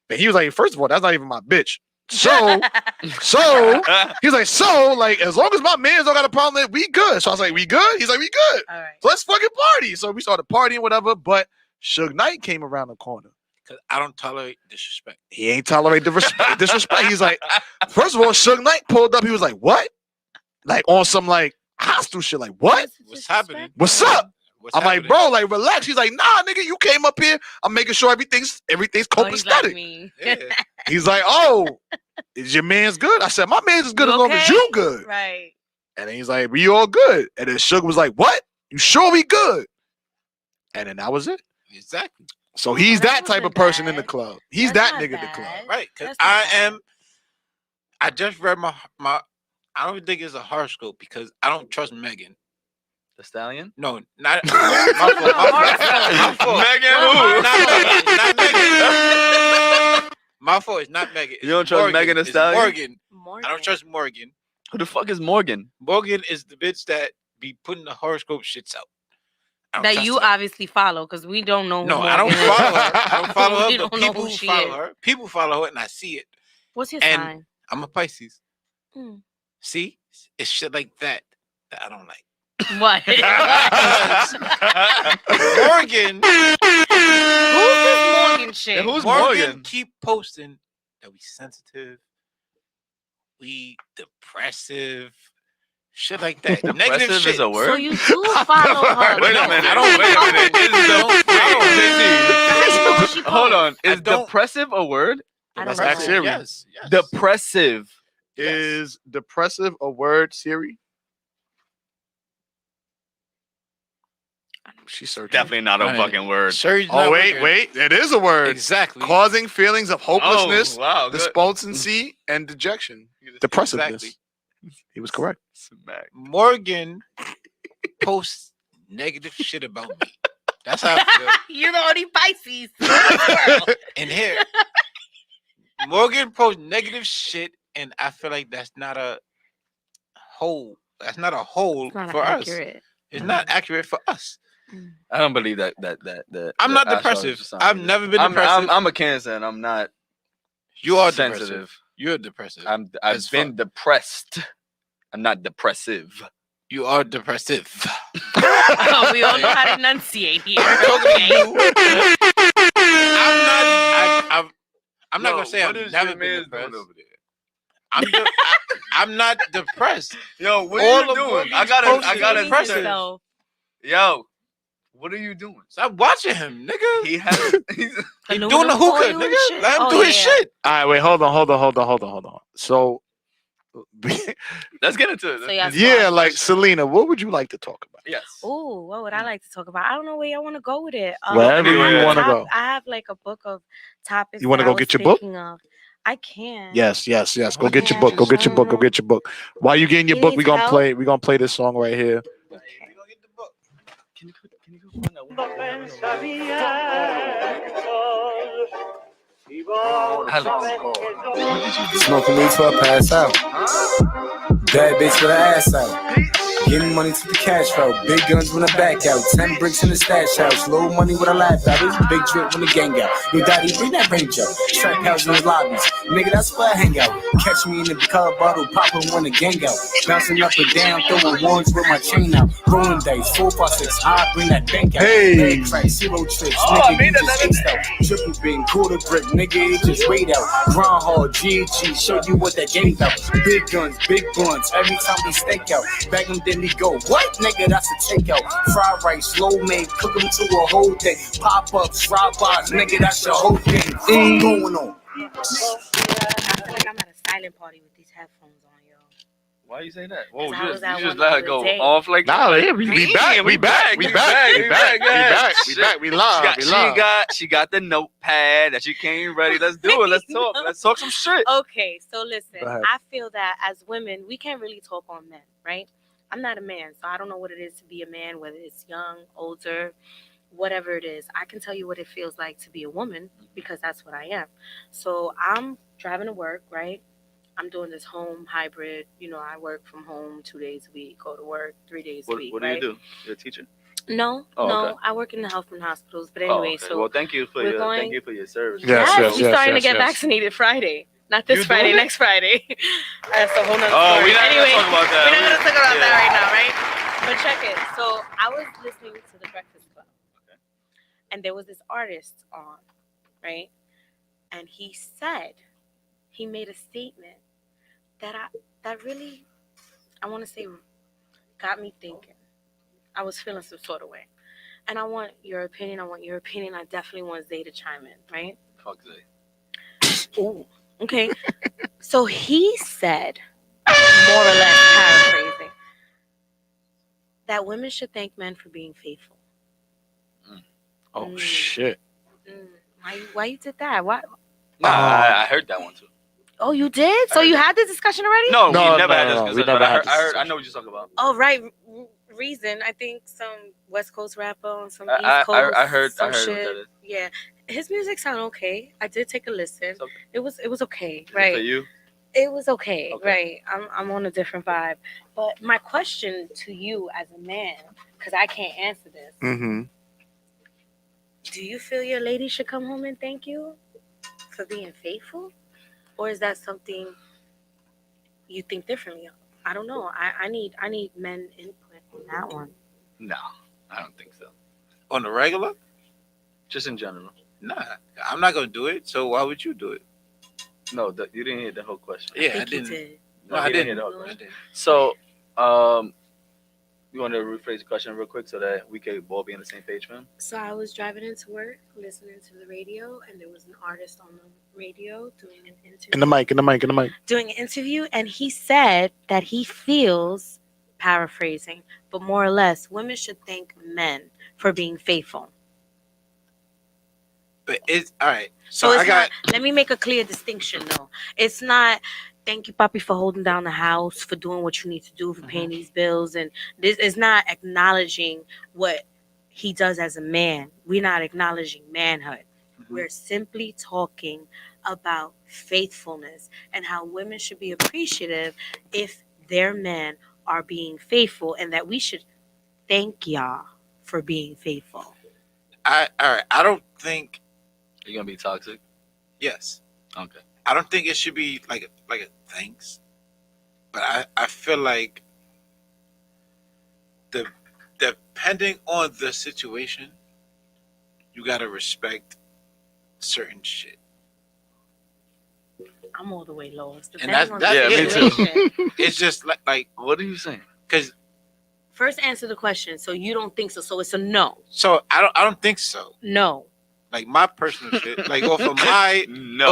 and he was like, first of all, that's not even my bitch. So he's like, like, as long as my mans don't got a problem, then we good. So I was like, we good? He's like, we good. All right. So let's fucking party. So we started partying, whatever. But Suge Knight came around the corner. Cause I don't tolerate disrespect. He ain't tolerate the disrespect. He's like, first of all, Suge Knight pulled up. He was like, what? Like on some like hostile shit. Like, what? What's happening? What's up? What's I'm like, happening? bro, like, relax. He's like, nah, nigga, you came up here. I'm making sure everything's Oh, he's like copacetic. me. Yeah. He's like, oh, is your man's good? I said, my man's as good You as long as okay? you good. Right. And then he's like, we all good. And then Sugar was like, what? You sure we good? And then that was it. Exactly. So Oh, he's that that type of wasn't person in the bad. club. He's That's that not nigga in the club. bad. Right. Because That's not bad. I just read my I don't think it's a horoscope because I don't trust Megan. The Stallion. No, not my fault. Megan Well, who? Not Megan. My fault. It's not Megan. You don't It's trust Morgan. Megan Thee It's Stallion? Morgan. Morgan. I don't trust Morgan. Who the fuck is Morgan? Morgan is the bitch that be putting the horoscope shits out. I don't that trust you her. obviously follow because we don't know. Who No, I don't Morgan is. follow her. I don't follow her. We But don't know people who who she follow is. her, people follow her, and I see it. What's your And- sign? I'm a Pisces. Hmm. See, it's shit like that I don't like. What? Morgan, Who's this Morgan shit? And who's Morgan Morgan? keep posting that we sensitive, we depressive, shit like that. Negative Depressive shit. is a word. So you do follow her. Wait a No, minute. I don't- Wait a minute. I don't- Is hold on. I Is don't- depressive a word? I don't Let's know. ask Siri. Yes. Depressive. Is depressive a word, Siri? She's searching. Definitely not a Right. fucking word. Sherry's Oh, not wait, working. wait. It is a word. Exactly. Causing feelings of hopelessness, Oh, wow. Good. despondency, and dejection. Depressiveness. Exactly. He was correct. Smack. Morgan posts negative shit about me. That's how I feel. You're the only Pisces in the world. In here, Morgan posts negative shit, and I feel like that's not a whole. That's not a whole It's not for us. accurate. It's not accurate for us. I don't believe that. I'm not the depressive. astrology sign I've either. never been depressive. I'm a Cancer, and I'm not You are sensitive. depressive. You're depressive. I've As been depressed. I'm not depressive. You are depressive. Oh, we all know how to enunciate here. I'm talking to Okay. you. I'm not Yo, gonna say what I've is never your been man's depressed. doing over there? I'm not depressed. Yo, what All are you of doing? Morgan's I posts gotta is Explaining depressive. yourself. Yo, what are you doing? Stop watching him, nigga. He has. He's, He's Canoodle doing the for hookah, you and nigga. shit? Let him Oh, do his yeah. shit. All right, wait, hold on. So, let's get into it. So yeah, yeah, like Selena, what would you like to talk about? Yes. Ooh, what would I like to talk about? I don't know where y'all want to go with it. Wherever I have you a wanna top- go. I have like a book of topics. You wanna that I go get was your book? thinking Of. I can. Yes. Go get your Okay. book. Go get your book. While you getting your He book, we needs gonna help? play. We gonna play this song right here. Okay. Can you go find that one? Alex. Smoking weed till I pass out. Bad bitch with her ass out. Getting money to the cash flow. Big guns when I back out. 10 bricks in the stash house. Low money with a laugh out. It's a big drip when the gang out. Yo, daddy, bring that range out. Track house in the lobbies. Nigga, that's where I hang out. Catch me in the color bottle, popping when the gang out. Bouncing up and down, throwing ones with my chain out. Rolling dice, 4 by 6. I bring that bank out. Hey. Leg crack, 0 trips. Nigga, you just aced out. Triple bin, quarter brick. Nigga, it just wait out. Grind hard, GG, show you what that game out. Big guns, big blunts. Every time we stake out. Bag them, then we go. What? Nigga, that's a takeout. Fried rice, slow made, cook them to a whole thing. Pop ups, drive-bys, nigga, that's your whole thing. What's going on? I feel like I'm at a silent party with these headphones on, yo. Why you say that? Whoa, I you was just, at you just one let her the go other day. off like Nah, yeah, we back. We live. She got the notepad that she came ready. Let's do it. Let's talk. Let's talk some shit. Okay, so listen, Go ahead. I feel that as women, we can't really talk on men, right? I'm not a man, so I don't know what it is to be a man, whether it's young, older, whatever it is. I can tell you what it feels like to be a woman because that's what I am. So I'm driving to work, right? I'm doing this home hybrid. You know, I work from home 2 days a week, go to work 3 days a week. What do right? you do? You're a teacher. No, Oh, no, okay. I work in the health and hospitals. But Oh, anyway, okay. so well, thank you for we're your going- thank you for your service. Yes, we're starting to get yes. vaccinated Friday. Not this You Friday, doing it? next Friday. That's a whole nother Oh, story. we're not Anyway, gonna talk about that. we're not gonna talk about Yeah. that right now, right? But check it. So I was listening to the Breakfast Club, and there was this artist on, right? And he made a statement that really, I want to say, got me thinking. I was feeling some sort of way, and I want your opinion. I definitely want Zay to chime in, right? Fuck Zay. Ooh, Okay. So he said, more or less paraphrasing, that women should thank men for being faithful. Oh Mm. shit. Why you did that? Why? Nah, I heard that one too. Oh, you did? So heard you that. had this discussion already? No, No, we never no, had this no, we discussion. never But had this I discussion. know what you're talking about. Oh, right. Reason. I think some West Coast rapper on some East I Coast. heard some what shit. that is. Yeah, his music sound okay. I did take a listen. It's okay. It was okay, For right? you? It was okay, Okay. right? I'm on a different vibe. But my question to you as a man, because I can't answer this, Mm-hmm. do you feel your lady should come home and thank you for being faithful, or is that something you think differently of? I don't know. I need men input on that one. No, I don't think so. On the regular? Just in general. Nah, I'm not gonna do it. So why would you do it? No, you didn't hear the whole question. Yeah, I think you didn't. did. No, he I didn't. hear the whole No, question. I didn't. So, you want to rephrase the question real quick so that we can all be on the same page, man? So I was driving into work, listening to the radio, and there was an artist on the radio doing an interview. In the mic. Doing an interview, and he said that he feels, paraphrasing, but more or less, women should thank men for being faithful. But it's all right. So So it's I got. not, let me make a clear distinction though. It's not thank you, Papi, for holding down the house, for doing what you need to do, for paying these bills. And this is not acknowledging what he does as a man. We're not acknowledging manhood. We're simply talking about faithfulness and how women should be appreciative if their men are being faithful, and that we should thank y'all for being faithful. All right. I don't think. Are you gonna be toxic? Yes. Okay. I don't think it should be like a thanks, but I feel like depending on the situation, you gotta respect certain shit. I'm all the way lost. And that's- Depending on yeah, the me too. situation. It's just like What are you saying? because First, answer the question. So you don't think so? So it's a no. so I don't think so. No. Like my personal shit, like off of my No.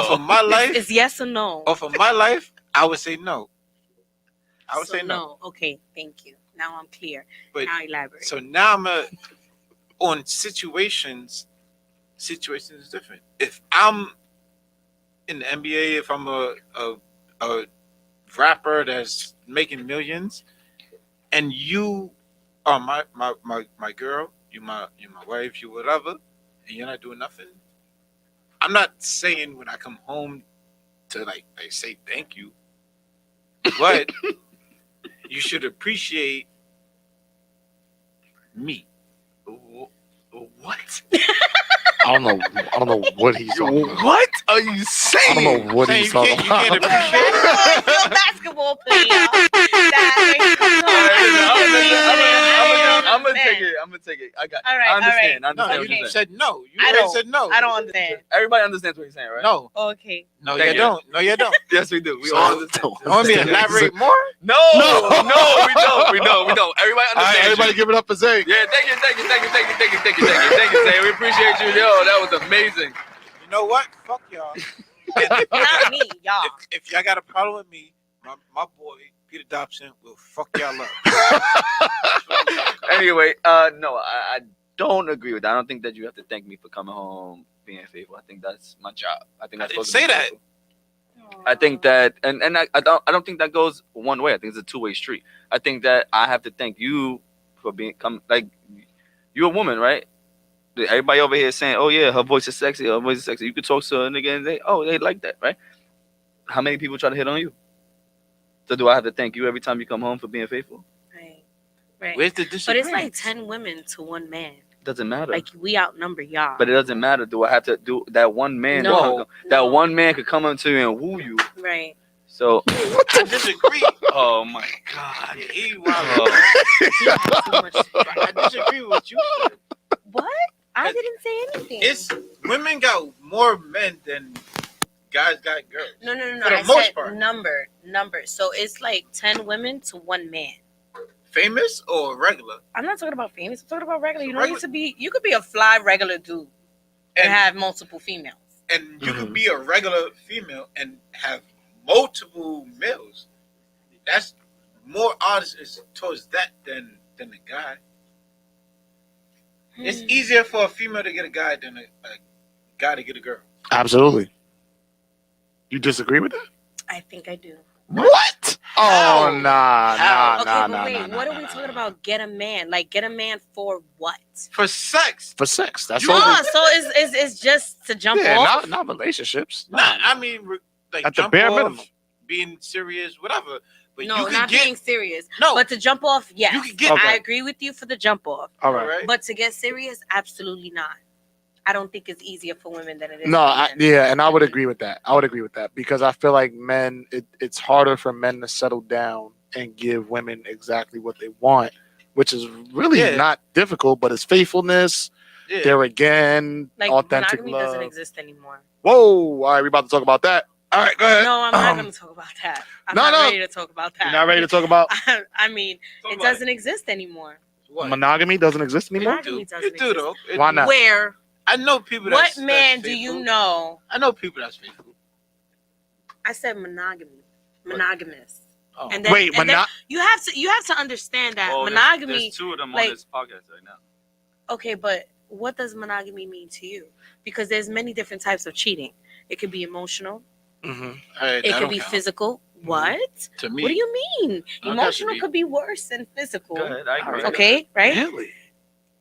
life, It's yes or no. off of my life, I would say no. I would So say no. Okay, thank you. Now I'm clear. But Now elaborate. so now I'm on situations is different. If I'm in the NBA, if I'm a rapper that's making millions, and you are my girl, you my wife, you whatever, and you're not doing nothing. I'm not saying when I come home to like say thank you, but you should appreciate me. What? I don't know what he's talking about. What are you saying? I don't know what Saying he's you talking can't about. appreciate it. You're a basketball player. I'm gonna take it. I got. All right, I understand. all I No, understand what you you're saying. said no. You I already don't. said no. I don't understand. Everybody understands what you're saying, right? No, Okay. no, Thank you you. don't. No, you don't. Yes, we do. We all understand. You want me to elaborate more? No, we don't. Everybody All right, understands. everybody you. give it up for Zay. Yeah, thank you, Zay. We appreciate you. Yo, that was amazing. You know what? Fuck y'all. Not me, y'all. If y'all got a problem with me, my boy Peter Dobson will fuck y'all up. Anyway, no, I don't agree with that. I don't think that you have to thank me for coming home being faithful. I think that's my job. I think I that's didn't supposed to be say that. faithful. I think that, and I don't think that goes one way. I think it's a two-way street. I think that I have to thank you for being like you're a woman, right? Everybody over here is saying, "Oh yeah, her voice is sexy. Her voice is sexy." You could talk to a nigga and they like that, right? How many people try to hit on you? So do I have to thank you every time you come home for being faithful? Right. Where's the But it's disagreement? like 10 women to one man. Doesn't matter. Like we outnumber y'all. But it doesn't matter. Do I have to do that one man? No, that no. one man could come up to you and woo you. Right. So, I disagree. oh my God. Yeah, he wild. Oh. I disagree with what you said. What? I didn't say anything. It's women got more men than guys got girls. No. For the I most said part. number. So it's like 10 women to one man. Famous or regular? I'm not talking about famous. I'm talking about regular. You So don't regular- need to be. You could be a fly regular dude and And have multiple females. and you Mhm. could be a regular female and have multiple males. That's more odds is towards that than a guy. It's Hmm. easier for a female to get a guy than a guy to get a girl. Absolutely. You disagree with that? I think I do. What? How? Oh, nah, How? nah, Okay, nah, but nah, wait, nah, what nah, are we nah, talking nah. about? Get a man, like get a man for what? For sex. For sex. That's You all. Oh, so it's just to jump Yeah, off. not relationships. Nah, I mean, like At the jump bare off, minimum. being serious, whatever. But No, you can not get being serious. no. But to jump off, yes. You can get Okay. I agree with you for the jump off. All right. But to get serious, absolutely not. I don't think it's easier for women than it is No, for men. yeah, and I would agree with that. I would agree with that because I feel like men, it's harder for men to settle down and give women exactly what they want, which is really Yeah. not difficult, but it's faithfulness. Yeah. There again, Like authentic monogamy love. doesn't exist anymore. Whoa! All right, we about to talk about that. All right, go ahead. No, I'm not going to talk about that. I'm no, not no. ready to talk about that. You're not ready to talk about I mean, it doesn't exist anymore. What? monogamy. Doesn't exist anymore. Monogamy It doesn't do exist. though. It Why do. not? Where? I know people. What That's man do faithful. you know? I know people that's faithful. I said monogamy, monogamous. Oh. And then, Wait, and then mono- you have to understand that Oh, monogamy. There's two of them like- on this podcast right now. Okay, but what does monogamy mean to you? Because there's many different types of cheating. It could be emotional. Mm-hmm. Hey, It that could don't be count. physical. What? To me. What do you mean? No, that Emotional should be- could be worse than physical. Go ahead. I agree. Okay, right? Really?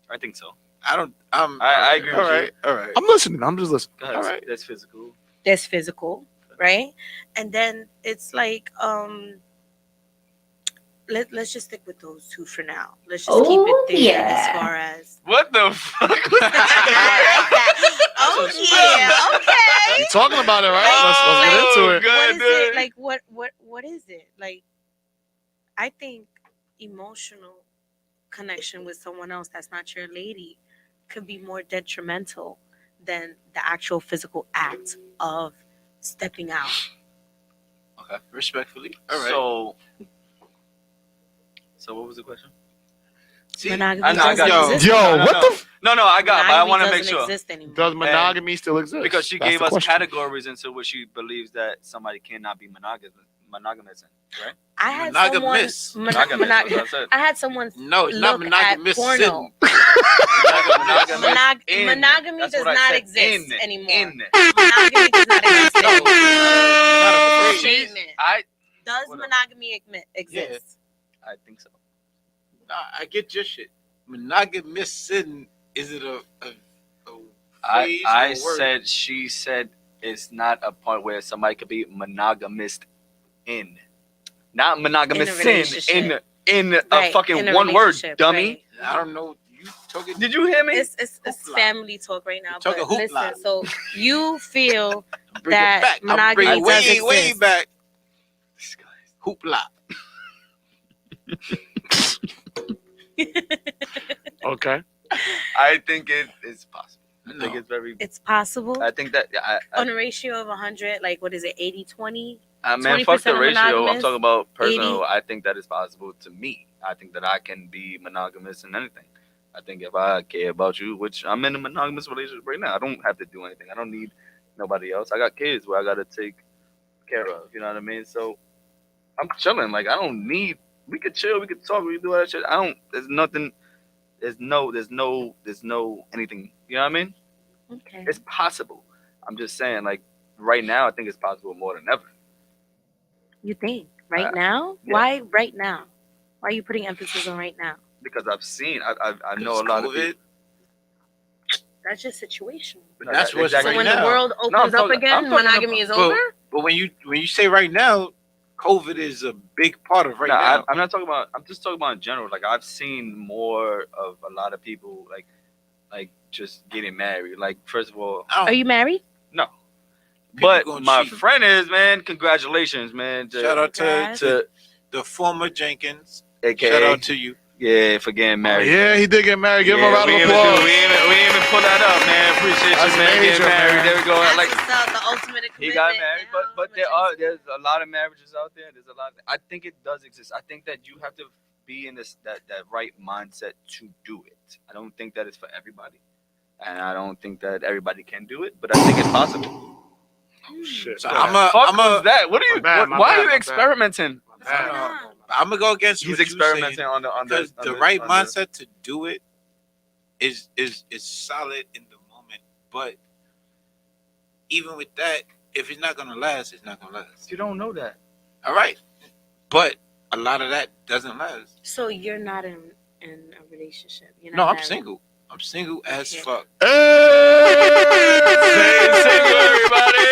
I think so. I don't. I agree All with you. right. All right. I'm listening. I'm just listening. Go ahead. All right. That's physical. There's physical, right? And then it's like let's just stick with those two for now. Let's just keep it there as far as What the fuck? I like that. Oh yeah, okay. You talking about it, right? Like- Let's get into it. Good, What is dude. it? Like what is it? Like I think emotional connection with someone else that's not your lady could be more detrimental than the actual physical act of stepping out. Okay. Respectfully. All right. So what was the question? See, Monogamy I know, I doesn't got you. exist. Yo, anymore. what the? No, I got. But I Monogamy want to make doesn't sure exist anymore. Does monogamy still exist? because she That's gave the us question. categories into which she believes that somebody cannot be monogamous in, right? I had Monogamous. someone Monogamous. That's what I said. I had someone no, it's not look at monogamous. porno. Monogamous in. Monogamy That's does what I not said. exist In. anymore. In. Monogamy does not exist No, anymore. not a It's a phrase. statement. I Does Whatever. monogamy exist? think so. Nah, I get your shit. Monogamous sin. Is it a I phrase or word? said she said it's not a point where somebody could be monogamous in, not monogamous In a sin relationship. in a Right, fucking in a one word, relationship, dummy. right. I don't know. You talking? Did you hear me? It's Hoopla. family talk right now. You're But talking listen, hoopla. so you feel Bring that it back. I'm monogamy bringing does way, way exist. back. Hoopla. Okay. I think it is possible. I think No. it's very. it's possible I think that on a ratio of 100, like what is it, 80-20? man, fuck the 20% ratio. I'm monogamous, talking about personal. 80. I think that is possible to me. I think that I can be monogamous in anything. I think if I care about you, which I'm in a monogamous relationship right now, I don't have to do anything. I don't need nobody else. I got kids where I got to take care of. You know what I mean? So I'm chilling. Like I don't need. We could chill. We could talk. We could do all that shit. I don't. There's nothing. There's no anything. You know what I mean? Okay. It's possible. I'm just saying, like right now, I think it's possible more than ever. You think right Uh, now? yeah. Why right now? Why are you putting emphasis on right now? Because I've seen, I know a lot of people. That's just situational. But that's what's So right when now. the world I'm opens up talking- again, I'm talking monogamy is But- over. But when you say right now, COVID is a big part of right No, now. I'm not talking about. I'm just talking about in general. Like I've seen more of a lot of people like just getting married. Like first of all, I don't- Are you married? no. People But gonna my cheat. friend is, man. Congratulations, man. Shout out Congrats. to the former Jenkins. AKA Shout out to you. yeah for getting married. Yeah, he did get married. Give him a Yeah, round we of ain't even applause. do- We ain't even pull that up, man. Appreciate That's you, man. major, Getting married. man. There we go. That's Like what's up, the ultimate he got commitment married, now, but there's a lot of marriages out there. There's a lot. I think it does exist. I think that you have to be in that right mindset to do it. I don't think that it's for everybody. and I don't think that everybody can do it, but I think it's possible. Oh shit. So Fuck I'm was a that? What are you? bad, my why bad, are you my bad. experimenting? I'm gonna go against He's what you experimenting saying, on the because the right mindset to do it is solid in the moment. But even with that, if it's not gonna last, it's not gonna last. You don't know that. All right, but a lot of that doesn't last. So you're not in a relationship. You're No, not I'm married. single. I'm single as Okay. fuck. Say single, everybody.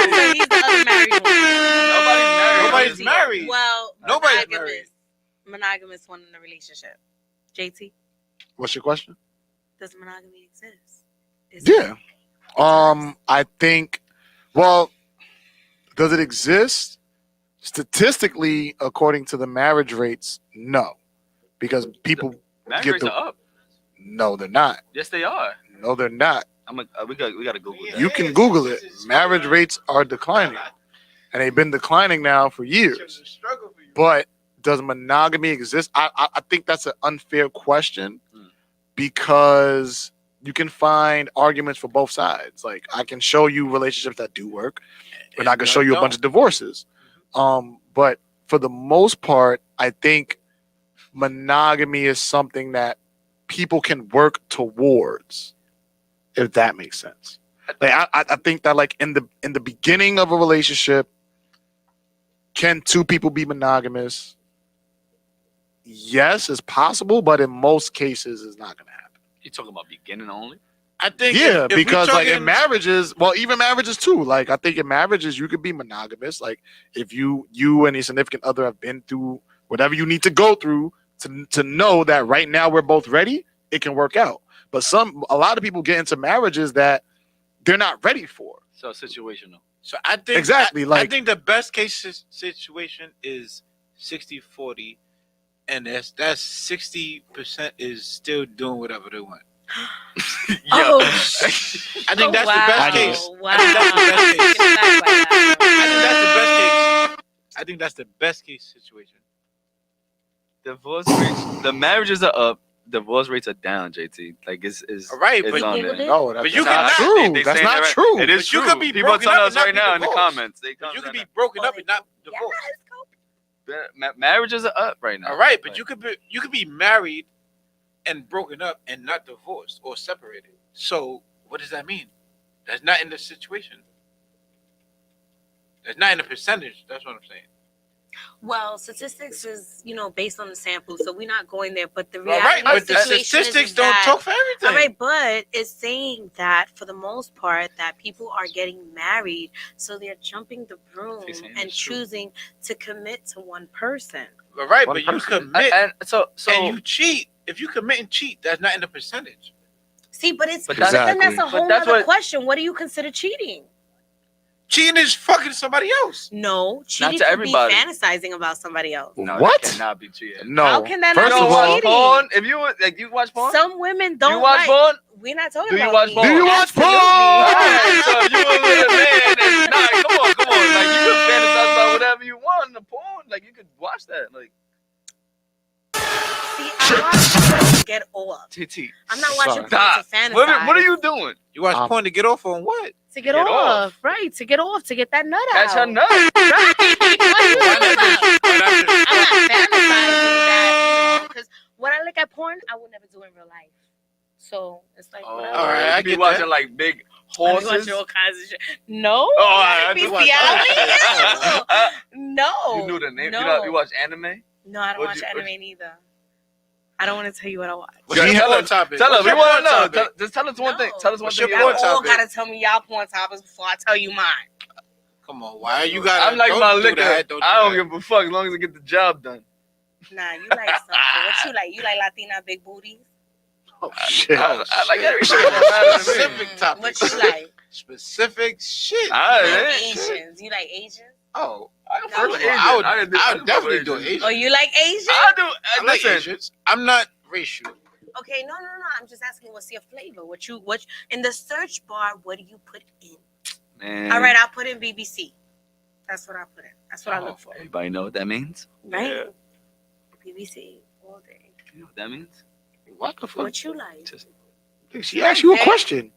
So he's the other married one. Nobody's married. Nobody's married. Well, Nobody's monogamous one in a relationship. JT, What's your question? does monogamy exist? Yeah. I think. Well, does it exist? Statistically, according to the marriage rates, no, because people Marriage get rates the. are up. No, they're not. Yes, they are. No, they're not. We got to Google that. You can Google it. Marriage rates are declining, and they've been declining now for years. But does monogamy exist? I think that's an unfair question because you can find arguments for both sides. Like I can show you relationships that do work, and I can show you a bunch of divorces. But for the most part, I think monogamy is something that people can work towards, if that makes sense. Like I think that like in the beginning of a relationship, can two people be monogamous? Yes, it's possible, but in most cases, it's not going to happen. You talking about beginning only? I think Yeah, if we because like in talking- marriages, well, even marriages too. Like I think in marriages, you could be monogamous. Like if you and your significant other have been through whatever you need to go through to know that right now we're both ready, it can work out. But a lot of people get into marriages that they're not ready for. So situational. So I think Exactly, I like- think the best case situation is 60-40, and that's 60% is still doing whatever they want. Oh, I think that's the best case. Wow. I think that's the best case. Taken aback by that. I think that's the best case situation. Divorce rates. The marriages are up. Divorce rates are down. JT, like it's All right, it's but on Googled there. it? No, But that's you not cannot- true. They That's saying not that right. true. It is But you true. could be People are broken telling up us and not right be now in the divorced. comments. They You telling could us be right broken Well, up and not divorced. now. Marriages are up right now. All right, but Like, you could be married and broken up and not divorced or separated. So what does that mean? That's not in the situation. That's not in the percentage. That's what I'm saying. Well, statistics is, based on the sample, so we're not going there. But the All reality right, of but the the situation statistics is don't that, talk for everything. all right, but it's saying that for the most part that people are getting married, so they're jumping the broom He's saying and it's true. choosing to commit to one person. All right, One but you person. commit and so and you cheat. If you commit and cheat, that's not in the percentage. See, but it's But but that's- then that's a Exactly. whole that's other what- question. What do you consider cheating? Cheating is fucking somebody else. No, cheating to could everybody. be fantasizing about somebody else. no, What? that cannot be cheating. No. How can that First not You of be all, cheating? watch porn? If you watch porn, Some women you don't watch like. porn. We're not talking Do you about watch me. porn? Do you watch porn? Alright, so if you were with a man, and, nah, come on. Like you can fantasize about whatever you want in the porn. Like you could watch that. Like See, I watch porn to get off. TT. I'm not watching porn Stop. to fantasize. What are you doing? You watch Um, porn to get off on what? To get Get off, off. right? To get off, to get that nut Catch her out. nut. Right? What are you Why talking not just- about? why not just- I'm not fantasizing that, because when I look at porn, I would never do in real life. So it's like, whatever. all right, I You be get watching that. like big I be horses. watching all kinds of shit. No, Oh, I do watch bestiality? that. No. You knew the name. No. You watch anime? No, I don't What'd watch you- anime neither. I don't want to tell you what I watch. What's your Tell porn us- topic? Tell us. What's We your want porn to know. topic? Just tell us one thing. No. Tell us one What's thing. your you porn like. Y'all all topic? gotta tell me y'all porn topics before I tell you mine. Come on, why you got? I'm like don't my do liquor. that, don't do I don't that. give a fuck as long as I get the job done. Nah, you like something. What you like? You like Latina big booties? Oh shit. I like everything that matters to me. Specific topic. What you like? Specific shit. You I- like ain't shit. Asians. You like Asians? Oh, I No. fuck with Well, Asian. I would I do definitely fuck do with Asian. Oh, you like Asians? I do. I like Listen, Asians. I'm not racial. Okay, no. I'm just asking, what's your flavor? What in the search bar? What do you put in? man. All right, I'll put in BBC. That's what I put in. That's what I look for. Everybody know what that means? Right? BBC all day. You know what that means? What the fuck? What you like? Just She asked you a question.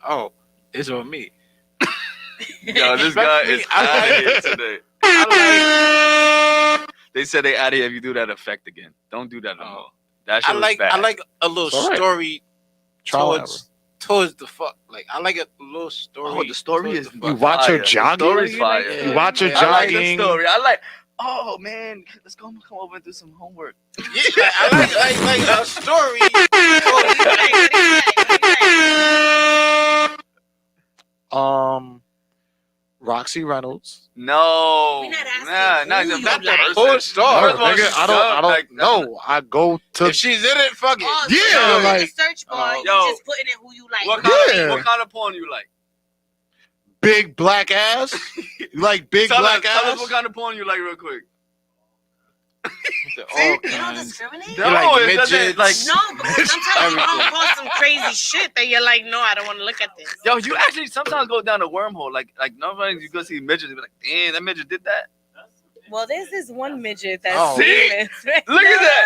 Oh, it's on me. Yo, this guy is out of here today. They said they out of here if you do that effect again. Don't do that no more. That shit was bad. I like a little All right. story Trial and towards the fuck. Like I like a little story. Oh, the story is You watch her fire. jogging? The story's fire. Yeah. You watch her Yeah, I like the jogging. story. I like. Oh man, let's come over and do some homework. Yeah, I like a story. Roxy Reynolds. No, We not asking nah, who you not like. that Whole person. story. First of all, Nigga, she's I don't like, know. I go to If she's in it, fuck it. Oh, Yeah, so you like- like, search bar, you yo, just putting in who you like. What kind, Yeah. of, what kind of porn you like? big black ass. You like big Tell black us ass? what kind of porn you like, real quick. All You don't kinds. discriminate? No, like it doesn't. midgets? Like, No, because sometimes you come across some crazy shit that you're like, no, I don't want to look at this. yo, you actually sometimes go down a wormhole. Like nobody you go see midgets, you be like, damn, that midget did that. Well, there's this one midget that's Oh. famous. Look at that.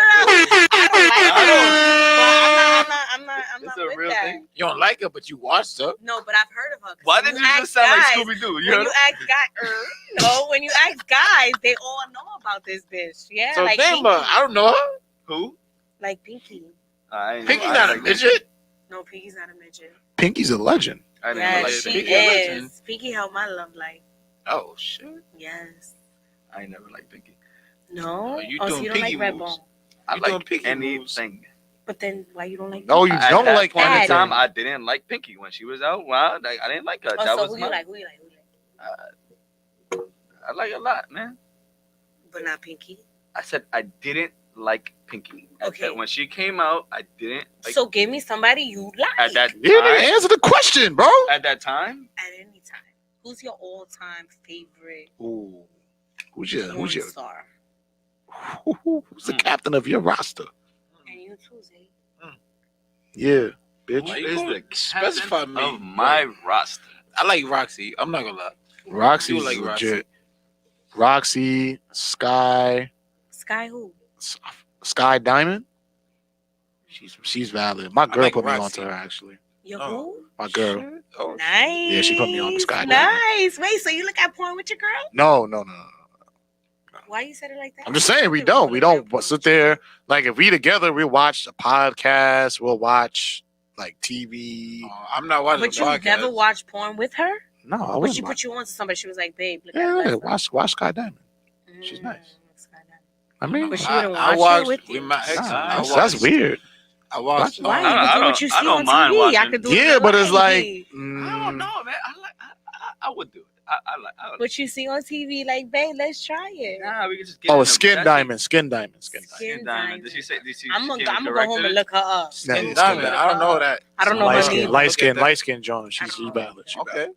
I don't like her. I'm It's not a with real that. thing. You don't like her, but you watched her. No, but I've heard of her. 'Cause Why when did you just sound like Scooby Doo? You When heard you ask guys, when you ask guys, they all know about this bitch. Yeah, So like damn, Pinky. I don't know her. who? Like Pinky. I ain't Pinky's never- not I a like midget. No, Pinky's not a midget. Pinky's a legend. I never Yeah, like she Pinky. Pinky a legend. is. Pinky held my love life. Oh shit. Yes. I ain't never like Pinky. No. Oh, you so doing you don't like Pinky Redbone. moves. I You doing like Pinky moves. anything. But then why you don't like? No, Pinky? you At don't that like point in anything. time, I didn't like Pinky when she was out. Wow, like, I didn't like her. Oh, that so was who my, you like? Who you like? Who you like? I like a lot, man. But not Pinky. I said I didn't like Pinky. Okay. When she came out, I didn't like So give me somebody you like at that You didn't time. answer the question, bro. At that time, at any time. Who's your all-time favorite Ooh. Who's your porn star? who's the captain of your roster? And you too, Zay. Yeah, bitch. Why who you is gonna the specify captain me? of my roster? I like Roxy. I'm not gonna lie. Roxy's You like legit. Roxy, Sky, Sky who? Sky Diamond. She's valid. My girl like put me Roxy. onto her actually. Your Oh. who? My girl. Sure. Oh, Nice. Yeah, she put me on the Sky Diamond. Nice. Wait, so you look at porn with your girl? No. Why you said it like that? I'm just saying we don't. We don't sit there like if we together we'll watch a podcast, we'll watch like TV. I'm not watching But the you podcast. never watched porn with her? No, I But wouldn't she watch. put you on to somebody. She was like, babe, look Yeah, at yeah, Leslie. watch Sky Diamond. she's nice. Sky Diamond. I mean, But she I wouldn't watch watched it with you. with my ex. nah, I that's watched- weird. I watched. Why? Why? I You don't- can do what you I see don't on mind TV. I watching. could do it Yeah, in but it's life. like I don't know, man. I would do it. I would. What you see on TV, like, babe, let's try it. Nah, we can just get oh, in a the- Skin that's Diamond, Skin Diamond, Skin Diamond. Skin Diamond. Did she say? I'm gonna came go direct home to and it? look her up. Nah, Skin it's Diamond. Skin I don't know that. I don't know Light her skin, name. light skin John. She's valid. She's Okay. valid.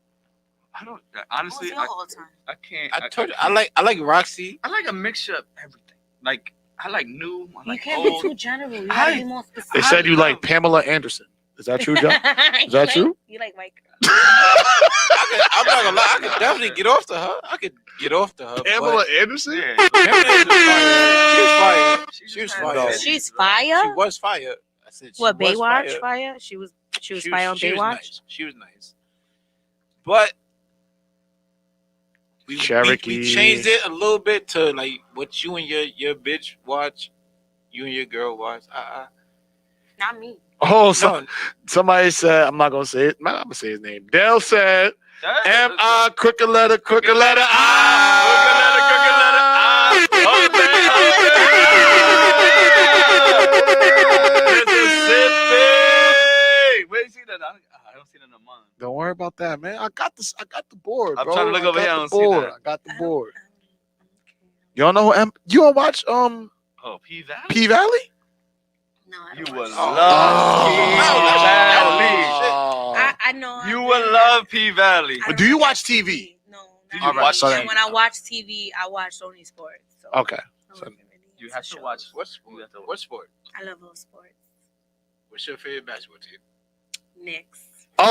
I don't. Who's Honestly, your all-time? I can't. I told you. I like Roxy. I like a mixture of everything. Like I like new. I You like can't be old. too general. You gotta be more They specific. said you like Pamela Anderson. Is that true, John? Is that true? You like white girls. I'm not gonna lie. I could definitely get off to her. I could get off to her. but Anderson? Yeah. Pamela Anderson was fire. She was just fire. had She was fire. that- She's fire. She was fire. I said she What, was Baywatch fire. fire? She was fire on she was Baywatch. nice. She was nice. But we Cherokee. changed it a little bit to like what you and your bitch watch, you and your girl watch. Not me. Oh, No, somebody said, I'm not going to say it. I'm going to say his name. Dale said, That's- M-I, crooked letter, crooked letter, I. Mississippi. Where you see that? I don't see that in mine. Don't worry about that, man. I got this. I got the board, I'm bro. trying to look over here, I don't see board. that. I got the board. Okay. You don't know who you don't watch Oh, P Valley. P Valley? No, I You don't would watch love that. P Valley. I know. You would love P Valley. I don't Do you look watch at TV? No. Do not you really. watch And TV? when I watch TV, I watch only sports. So Okay. I wasn't really You into have to shows. watch. what You sport? have to What sport? I love all sports. What's your favorite basketball team? Knicks. Oh,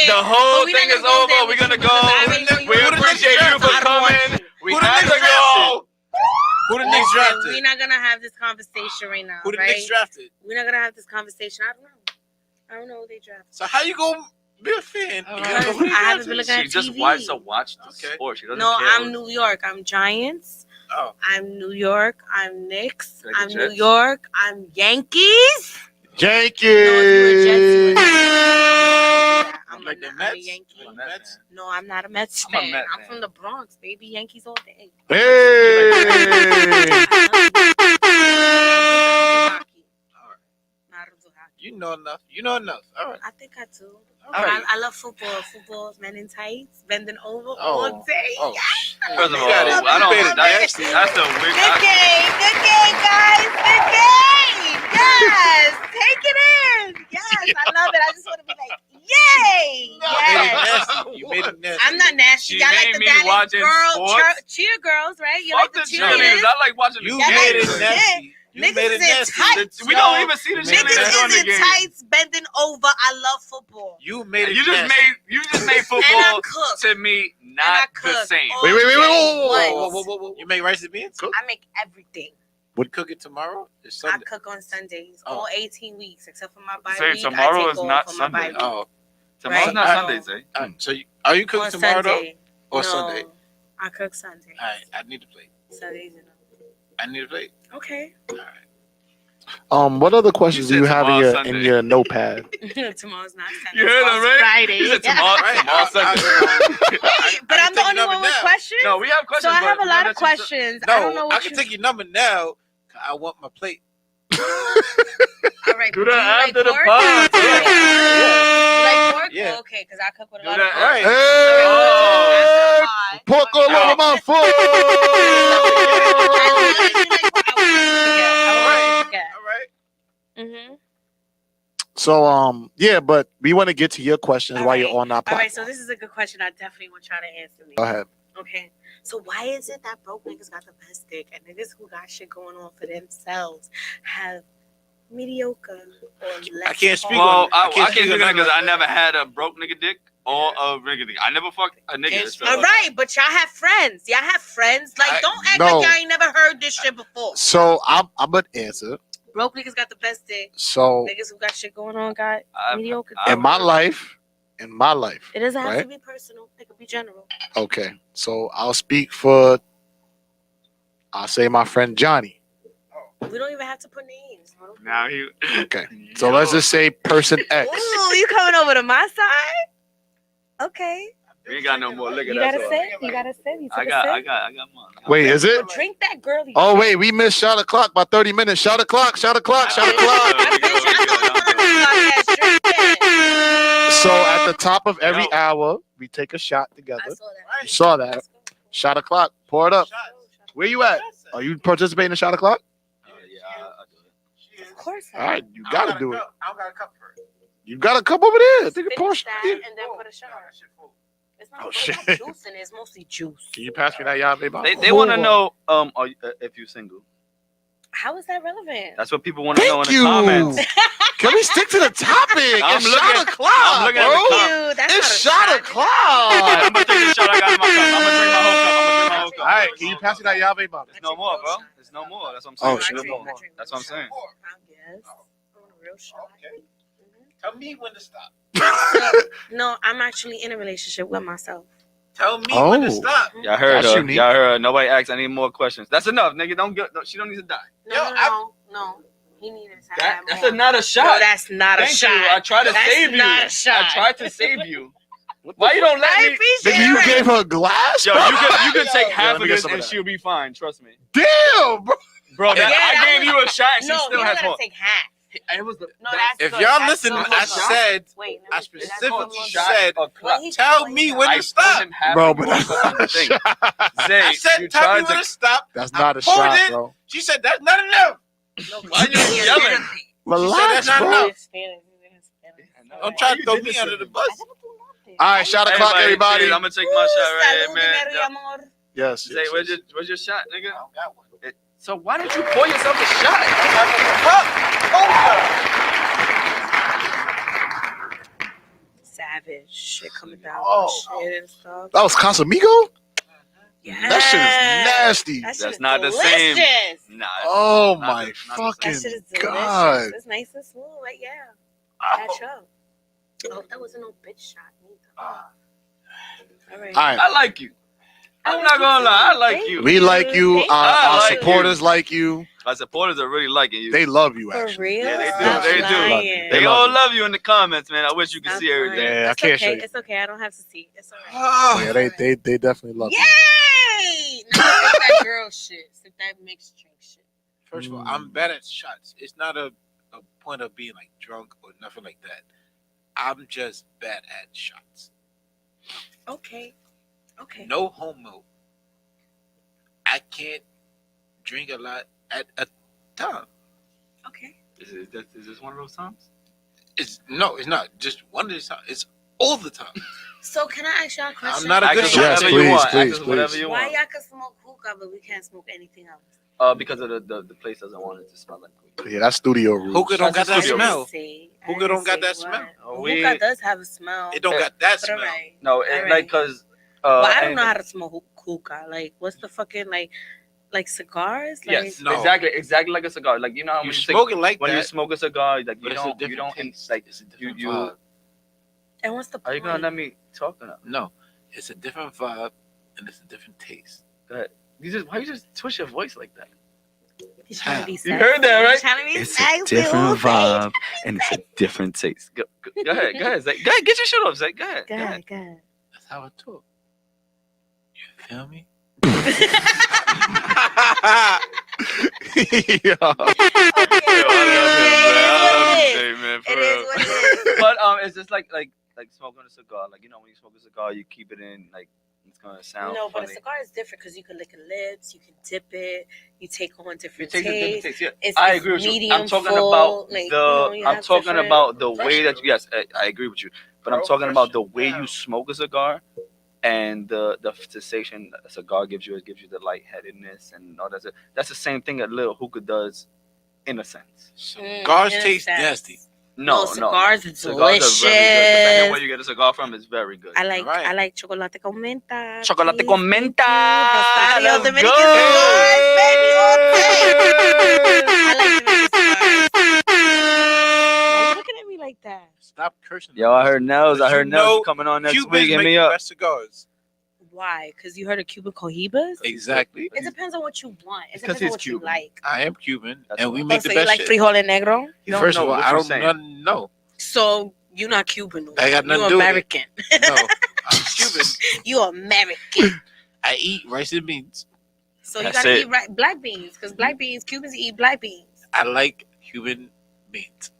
The whole But we thing not is gonna go over. there We're with gonna you because I already know go. you We want to appreciate watch you it. for I don't watch coming. it. We Who the have to Knicks go. Who the Knicks drafted? We're not gonna have this conversation right now, Who the right? Knicks drafted? We're not gonna have this conversation. I don't know who they drafted. So how you gonna be a fan? Because I haven't been looking She at just TV. watched the Okay. sport. She doesn't No, care. I'm New York. I'm Giants. Oh. I'm New York. I'm Knicks. Like the I'm New Jets? York. I'm Yankees. Yankees. No, if you a Jets, you a Jets. I'm Like the I'm a Mets? Yankee. Like the Mets? No, I'm not a Mets I'm a fan. Met I'm fan. from the Bronx, baby. Yankees all day. Hey. You know enough. You know enough. All right. I think I do. All And right. I love football. Football's men in tights, bending over Oh. all day. Oh, First of You all, got it. I don't. You made it That's nasty. the weird. Good game, guys. Good game. Yes, take it in. Yes, I love it. I just want to be like, yay. You made it Yes. nasty. You made it nasty. I'm not nasty. She I like made the me Dallas watching girl sports. cheer girls, right? You Fuck like the the cheerleaders. cheerleaders? I like watching the You Yeah, made like it nasty. You niggas made it is in nasty. tights. We don't even see the You made it cheerleaders Niggas during is the in game. tights, bending over. I love football. You made it You just nasty. made And I football cook. to me And I not cook. the same. all Wait, wait, wait, day, wait, whoa, once. You make rice and beans? Cook? I make everything. Would cook it tomorrow? It's I Sunday. cook on Sundays, Oh. all 18 weeks, except for my bye Say week. tomorrow I take is off not for my Sunday. bye week. Oh, Tomorrow's Right? not Oh. Sundays, eh? so are you cooking On tomorrow Sunday. though? Or No, Sunday? I cook Sundays. All right, I need to plate. Sundays, I need to plate. Okay. All right. What other questions do said you have in tomorrow, your Sunday. notepad? Tomorrow's not Sunday. You heard him, Tomorrow's right? Friday. He said Yeah. tomorrow, Right. tomorrow Sunday. Wait, but I'm the only one with questions? No, we have questions. So I but have a we lot gotta of let you- questions. No, I don't know what can you... take your number now. I want my plate. All right, Do but that you like after the pork? pod. You like pork? Yeah. Oh, okay, because I cook with a Do lot that of Right. Hey, Hey! pork all over my foot. All right. Mm-hmm. So yeah, but we want to get to your questions All while right. you're on our All platform. right, so this is a good question. I definitely want y'all to answer me. Go ahead. Okay, so why is it that broke niggas got the best dick and niggas who got shit going on for themselves have mediocre or less? I can't speak hard? Well, I I can't can't speak speak on on that because that. I never had a broke nigga dick or a nigga dick. I never fucked a nigga. Can't so- All right, but y'all have friends. Y'all have friends. Like, don't act no. like y'all ain't never heard this shit before. So I'm gonna answer. Broke niggas got the best dick. So Niggas who got shit going on got I've- mediocre. I've in my heard- life, It doesn't have right? to be personal. It could be general. okay. So I'll speak for. I'll say my friend Johnny. We don't even have to put names. Bro. Now he. Okay. So let's just say person X. Ooh, you coming over to my side? Okay. We ain't got no more liquor. You That's gotta all. say. You gotta say. You took I a got sip. mine. Wait, is it? Well, drink that girly. Oh wait, we missed shot o'clock by 30 minutes. Shot o'clock. Shot o'clock. Shot o'clock. So at the top of every Yo. hour, we take a shot together. I saw that. You saw that. Shot o'clock. Pour it up. Where you at? Are you participating in shot o'clock? Of course. All right, you gotta do it. I don't got a cup for it. You got a cup over there. Take a pour. Finish that Yeah. and then put a shot. It's not, Oh, it's shit. not juice in it. It's mostly juice. Can you pass me that y'all, baby? They want to know are you, if you're single. How is that relevant? That's what people want to know in Thank the you. comments. Can we stick to the topic? I'm It's looking- shot o'clock, I'm looking at the bro. com- You, that's It's not shot a o'clock. I'm gonna take the shot I got in my cup. I'm gonna drink my whole cup. I'm gonna drink my whole cup. All right, can you pass me that y'all, baby? There's no more, bro. There's no more. That's what I'm Oh, saying. shit. There's no more. That's what I'm saying. I guess. I want a real shot. Okay. Mhm. Tell me when to stop. No, I'm actually in a relationship with myself. Tell me when to Oh. stop. Y'all heard That's her. unique. Y'all heard her. Nobody asked any more questions. That's enough, nigga. Don't get. She don't need to die. No, Yo, no. He needed to have That's more. not a No, shot. that's not a Thank shot. you. I tried to That's save you. not a shot. I tried to save you. Why you don't let I me? appreciate Nigga, you it. gave her a glass? Yo, bro? you could take half let me of get this some of and that. she'll be fine. Trust me, Damn, bro. bro. Yeah, I that gave was- you a shot and she No, still you has gotta more. take half. It was the. No, that's If good. y'all That's listen, good. I said, Wait, I that's specifically good. said, Well, he- tell me when I to stop. Bro, but that's not a thing. shot. Zay, I said, you tell me tried when to. to stop. That's I not a poured shot, it. bro. She said, that's not enough. Why you yelling? Relax, that's not bro. enough. Don't Don't try to throw me under the bus. All right, shot o'clock, everybody. I'm gonna take my shot right here, man. Yes. Zay, where's your shot, nigga? I don't got one. So why don't you pour yourself a shot? Savage shit coming down. Oh. Shit and stuff. That was Casamigo? That shit is nasty. That shit That's is not the same. delicious. Nah. Oh not my the- not the fucking That shit is delicious. god. It's nice and smooth. Like, yeah. Catch up. Oh, that wasn't no bitch shot neither. All right. All right. I like you. I'm I not like gonna you lie. I too. like Thank you. We like you. Thank Our like you. supporters like you. My supporters are really liking you. They love you, For actually. real? Yeah, they do. Stop They do. lying. They They all love love you in the comments, man. I wish you could Stop see everything. lying. Yeah, I It's can't show okay. you. It's okay. I don't have to see. It's all right. Oh, Yeah, they definitely love you. Yay! Now it's that girl shit. It's that mixed drink shit. first of all, I'm bad at shots. It's not a point of being like drunk or nothing like that. I'm just bad at shots. Okay. Okay. No homo. I can't drink a lot at a time. Okay. Is this one of those times? It's not just one of the time. It's all the time. So can I ask y'all a question? I'm not a Ask good us shot. Yes, whatever you please, want. please, Ask us whatever please. you Why want. y'all can smoke hookah but we can't smoke anything else? Because of the place doesn't want it to smell like weed. Yeah, that's studio rules. Hookah don't got That's that a smell. I Hookah didn't don't got say that what. smell. Oh, Hookah does have a smell. It don't got that But all smell. right. No, Alright. like because. Well, I don't know how to smoke hookah. Like, what's the fucking like cigars? Like, Yes, No. exactly like a cigar. Like you know how You when smoke it like when you that, smoke a cigar, like but you it's a don't different taste. like It's a different you. vibe. And what's the Are you point? gonna let me talk or not? No, it's a different vibe and it's a different taste. Why you just twist your voice like that? He's trying to be You sexy. heard that, right? He's trying to be It's sexy. a different Who's vibe and it's a different taste. Go ahead, Zay. Go ahead, get your shit off, Zay. Go ahead. Go ahead, go ahead. That's how I talk. You feel me? Yeah. Yo, I love him, man. For It real. is what it is. But it's just like smoking a cigar. Like you know when you smoke a cigar, you keep it in like it's gonna sound No, but funny. a cigar is different because you can lick your lips, you can dip it, you take on It different takes a different tastes. taste. Yeah, It's, I it's agree with you. medium I'm talking full, about like, you I'm have talking different- about the way that yes, I agree with you. But I'm Bro, talking about the question way now. you smoke a cigar and the sensation a cigar gives you. It gives you the lightheadedness and all that. That's the same thing a little hookah does, in a sense. Cigars in a taste sense. nasty. No, cigars are Cigars are delicious. very good. Depending on where you get a cigar from, it's very good. I like Right. I like chocolate con menta. Chocolate please, con thank menta. you. Rosario Let's Dominican go. cigars, baby, all day. I like Dominican cigars. Why are you looking at me like that? Stop cursing. Yo, I heard Nels. But I heard you Nels know coming on next Cubans week. Hit make me the up. best cigars. Why? Because you heard of Cuban cohibas? Exactly. It depends on what you want. It 'cause depends he's on what Cuban. you like. I am Cuban, That's and we why. make So the you best like shit. frijol negro? You don't First know of all, what I you're don't saying. know. So you're not Cuban. I got nothing You're to do with it. American. No, I'm Cuban. You're American. I eat rice and beans. So you That's gotta it. eat black beans because black beans, Cubans eat black beans. I like Cuban beans.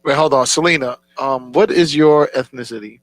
Wait, hold on, Selena. What is your ethnicity?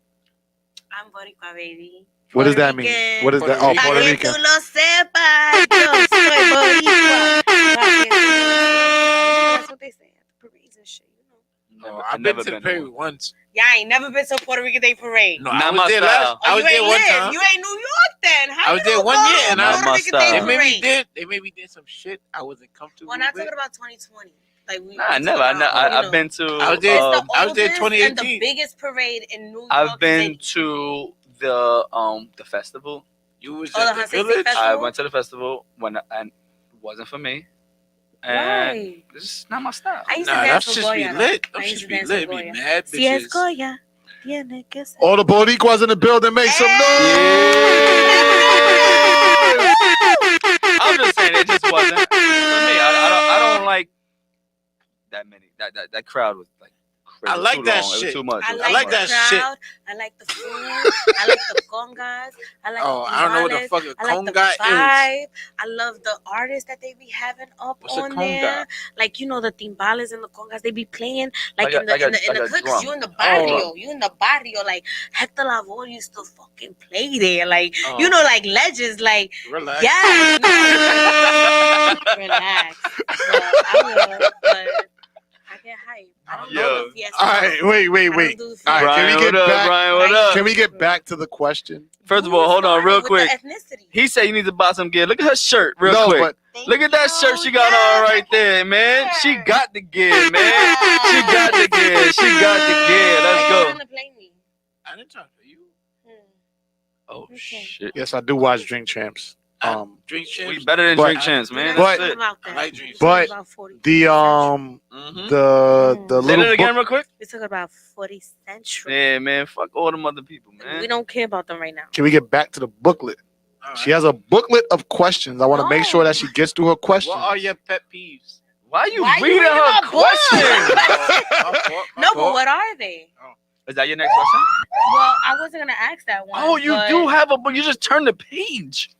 I'm Boricua, baby. What does Puerto that mean? Rican. What is that? Oh, Puerto Puerto Pa' que Rican. tú lo sepas, yo soy Boricua. Pa' que tú lo sepas. That's what they say at the parades and shit, you know. No, I've I've been never to the been parade to one. once. Yeah, I ain't never been to a Puerto Rican Day parade. No, Not I my was there style. last. I was you there ain't one live. time. You ain't New York then. How I was you there gonna one go year, to and a I- Puerto Not my Rican style. Day They made me parade? did. They made me did some shit I wasn't comfortable Well, not with. talking about 2020. Like we Nah, we never. talking about, you I've know, been to. I was there. It's the I was there oldest 2018. and the biggest parade in New York I've been City. to the festival. You was Oh, the at the Hanse State village. Festival? I went to the festival and it wasn't for me. And Why? it's just not my style. I used Nah, to dance that's with just be Goya. lit. I That's used just to be dance lit. with Be Goya. mad Si es bitches. Goya, tiene que ser. All the Boricuas in the building, make some noise. I'm just saying it just wasn't for me. I don't like that many. That crowd was like crazy. I like too that long. It was shit. too much. I It was like, too like the much. that shit. crowd. I like the food. I like the congas. I like Oh, the I don't know what the timbales. fuck a I like the conga is. vibe. I love the artists that they be having up What's a on conga? there. Like, you know, the timbales and the congas they be playing like, Like a- in the like a- in the like a clicks. drum. You in the barrio. Oh. You in the barrio. Like Hector Lavoe used to fucking play there. Like Oh. you know, like legends. Like Relax. yes, no, relax. But I get hyped. I don't Yo. know the fiesta. All right, wait. I don't Wait. do the All right, fiesta. can we Brian, get what up? back? Brian, what up? Can we get back to the question? First of Who all, hold on started real with the quick. ethnicity? He said you need to buy some gear. Look at her shirt real No, quick. but Thank Look at that you. shirt she got Yes, on I right can there, man. see She her. got the gear, man. She got the gear. She got the gear. Why Let's you go. trying to play me? I didn't talk to you. Hmm. Oh Okay. shit. Yes, I do watch Drink Champs. Drink champs. We better than But- Drink Champs, man. but- That's it. About I that. like Dream We talking But about 40 the Central. Mhm. the Say little that again book, real quick. We're talking about 40 Central. Yeah, man. Fuck all them other people, We man. don't care about them right now. can we get back to the booklet? All She right. has a booklet of questions. I want to make sure that she gets through her questions. What are your pet peeves? Why you Why you reading reading her my book? questions? My fault, my No, but fault. what are they? Is that your next question? Well, I wasn't gonna ask that one. Oh, you but do have a book. You just turned the page.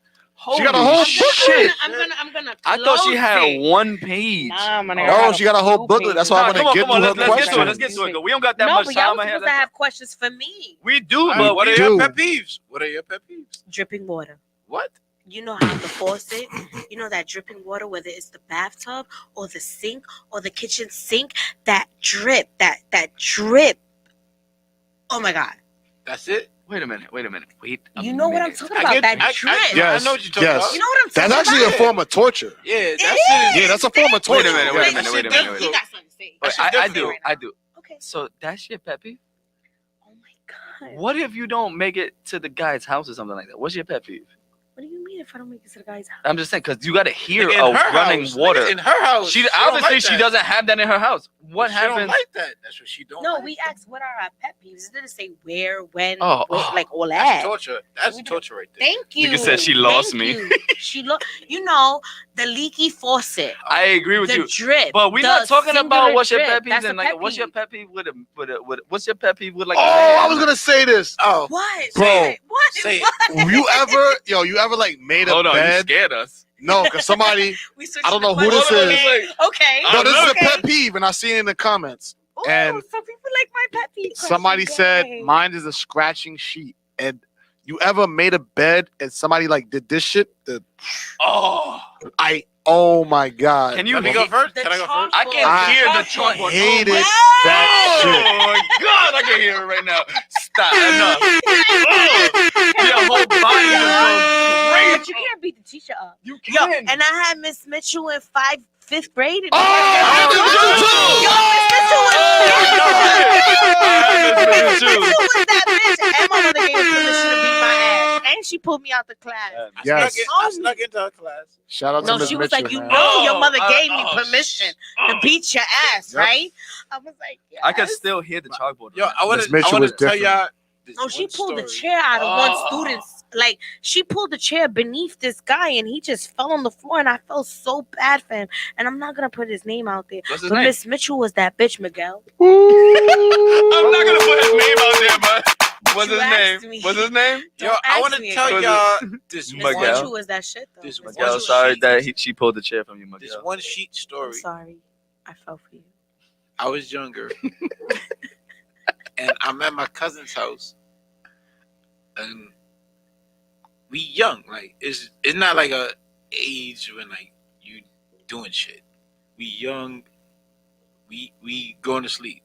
She got a Holy whole shit. I'm gonna. I thought she close had it. one page. Nah, man, I No, got she got a whole few booklet. That's why Nah, I want come to on, get come on. through her Let's get to it. questions. Let's get to it. 'cause we don't got that No, much but time y'all on was hand. supposed to have questions for me. We do, All right, but what we are do. your pet peeves? What are your pet peeves? Dripping water. What? You know how the faucet, you know that dripping water, whether it's the bathtub or the sink or the kitchen sink, that drip, that drip. Oh my God. That's it. Wait a minute. Wait. You know what I'm minute. talking about? That drip. Yes, I know what you're talking yes. about. You know what I'm talking That's actually about? a form of torture. Yeah, It that's is. it. Yeah, that's a form of Wait torture. a minute. Wait a Yes. minute. Wait a That minute. shit Wait a You minute. got something to say. Wait, That's I different do. right I now. do. Okay. So that's your pet peeve? Oh my God. What if you don't make it to the guy's house or something like that? What's your pet peeve? What do you mean if I don't make it to the guy's house? I'm just saying, because you got to hear Nigga, a in her running house, water. nigga, in her house. She don't obviously like she that. doesn't have that in her house. What She happens? don't like that. That's what she don't. No, like. we asked what are our pet peeves. It didn't say where, when, Oh, where, oh. like all That's that. torture. That's We don't- torture right there. Thank you. Nigga said she lost Thank me. you. You know, the leaky faucet, I agree with the you. drip. But we're the not talking about singular what's your drip. pet peeves That's a and like pet what's your peeve. pet peeve with what's your pet peeve with like Oh, I was gonna say this. Oh, What? Bro, What? say it. What? You ever like made a Hold on, you bed? scared us. No, because somebody. We switched I don't the know who this question. is. Okay. No, this is a okay. pet peeve, and I seen it in the comments. Ooh, and some people like my pet peeve. Somebody question. said Yay. mine is a scratching sheet. And you ever made a bed and somebody like did this shit? Oh my God. Can you Let me hear? go first. The Can I go chalk- first? I can I hear the chalkboard. hated Yes! that shit. Oh my God, I can hear it right now. Stop. Enough. Your whole body is going But crazy. you can't beat the teacher up. You Yo, can. and I had Miss Mitchell in fifth grade. And Oh, I did too. Yo, Miss Mitchell was Miss Mitchell was that bitch. And my mother gave me permission to beat my ass. And she pulled me out the class. Yes. I snuck into her class. Shout out No, to Miss she was Mitchell, like, you man. know, your Oh, mother gave me oh, permission oh. to beat your ass, Yep. right? I was like, yes. I can still hear the chalkboard. Yo, I want Miss to. Mitchell I want was to tell different. y'all. This No, she one pulled the story. chair out of one Oh. student's. Like, she pulled the chair beneath this guy, and he just fell on the floor, and I felt so bad for him. And I'm not gonna put his name out there, What's his but name? Miss Mitchell was that bitch, Miguel. I'm not gonna put his name out there, but what's You his asked name? me. What's his name? Yo, Don't I ask want to me tell again. y'all this Miss Miguel. Mitchell was that shit though. This Miss Miguel, Mitchell sorry was- that she pulled the chair from you, This Miguel. one sheet I'm story. sorry, I fell for you. I was younger, and I'm at my cousin's house, and we young. Like it's not like a age when like you doing shit. We young. We going to sleep.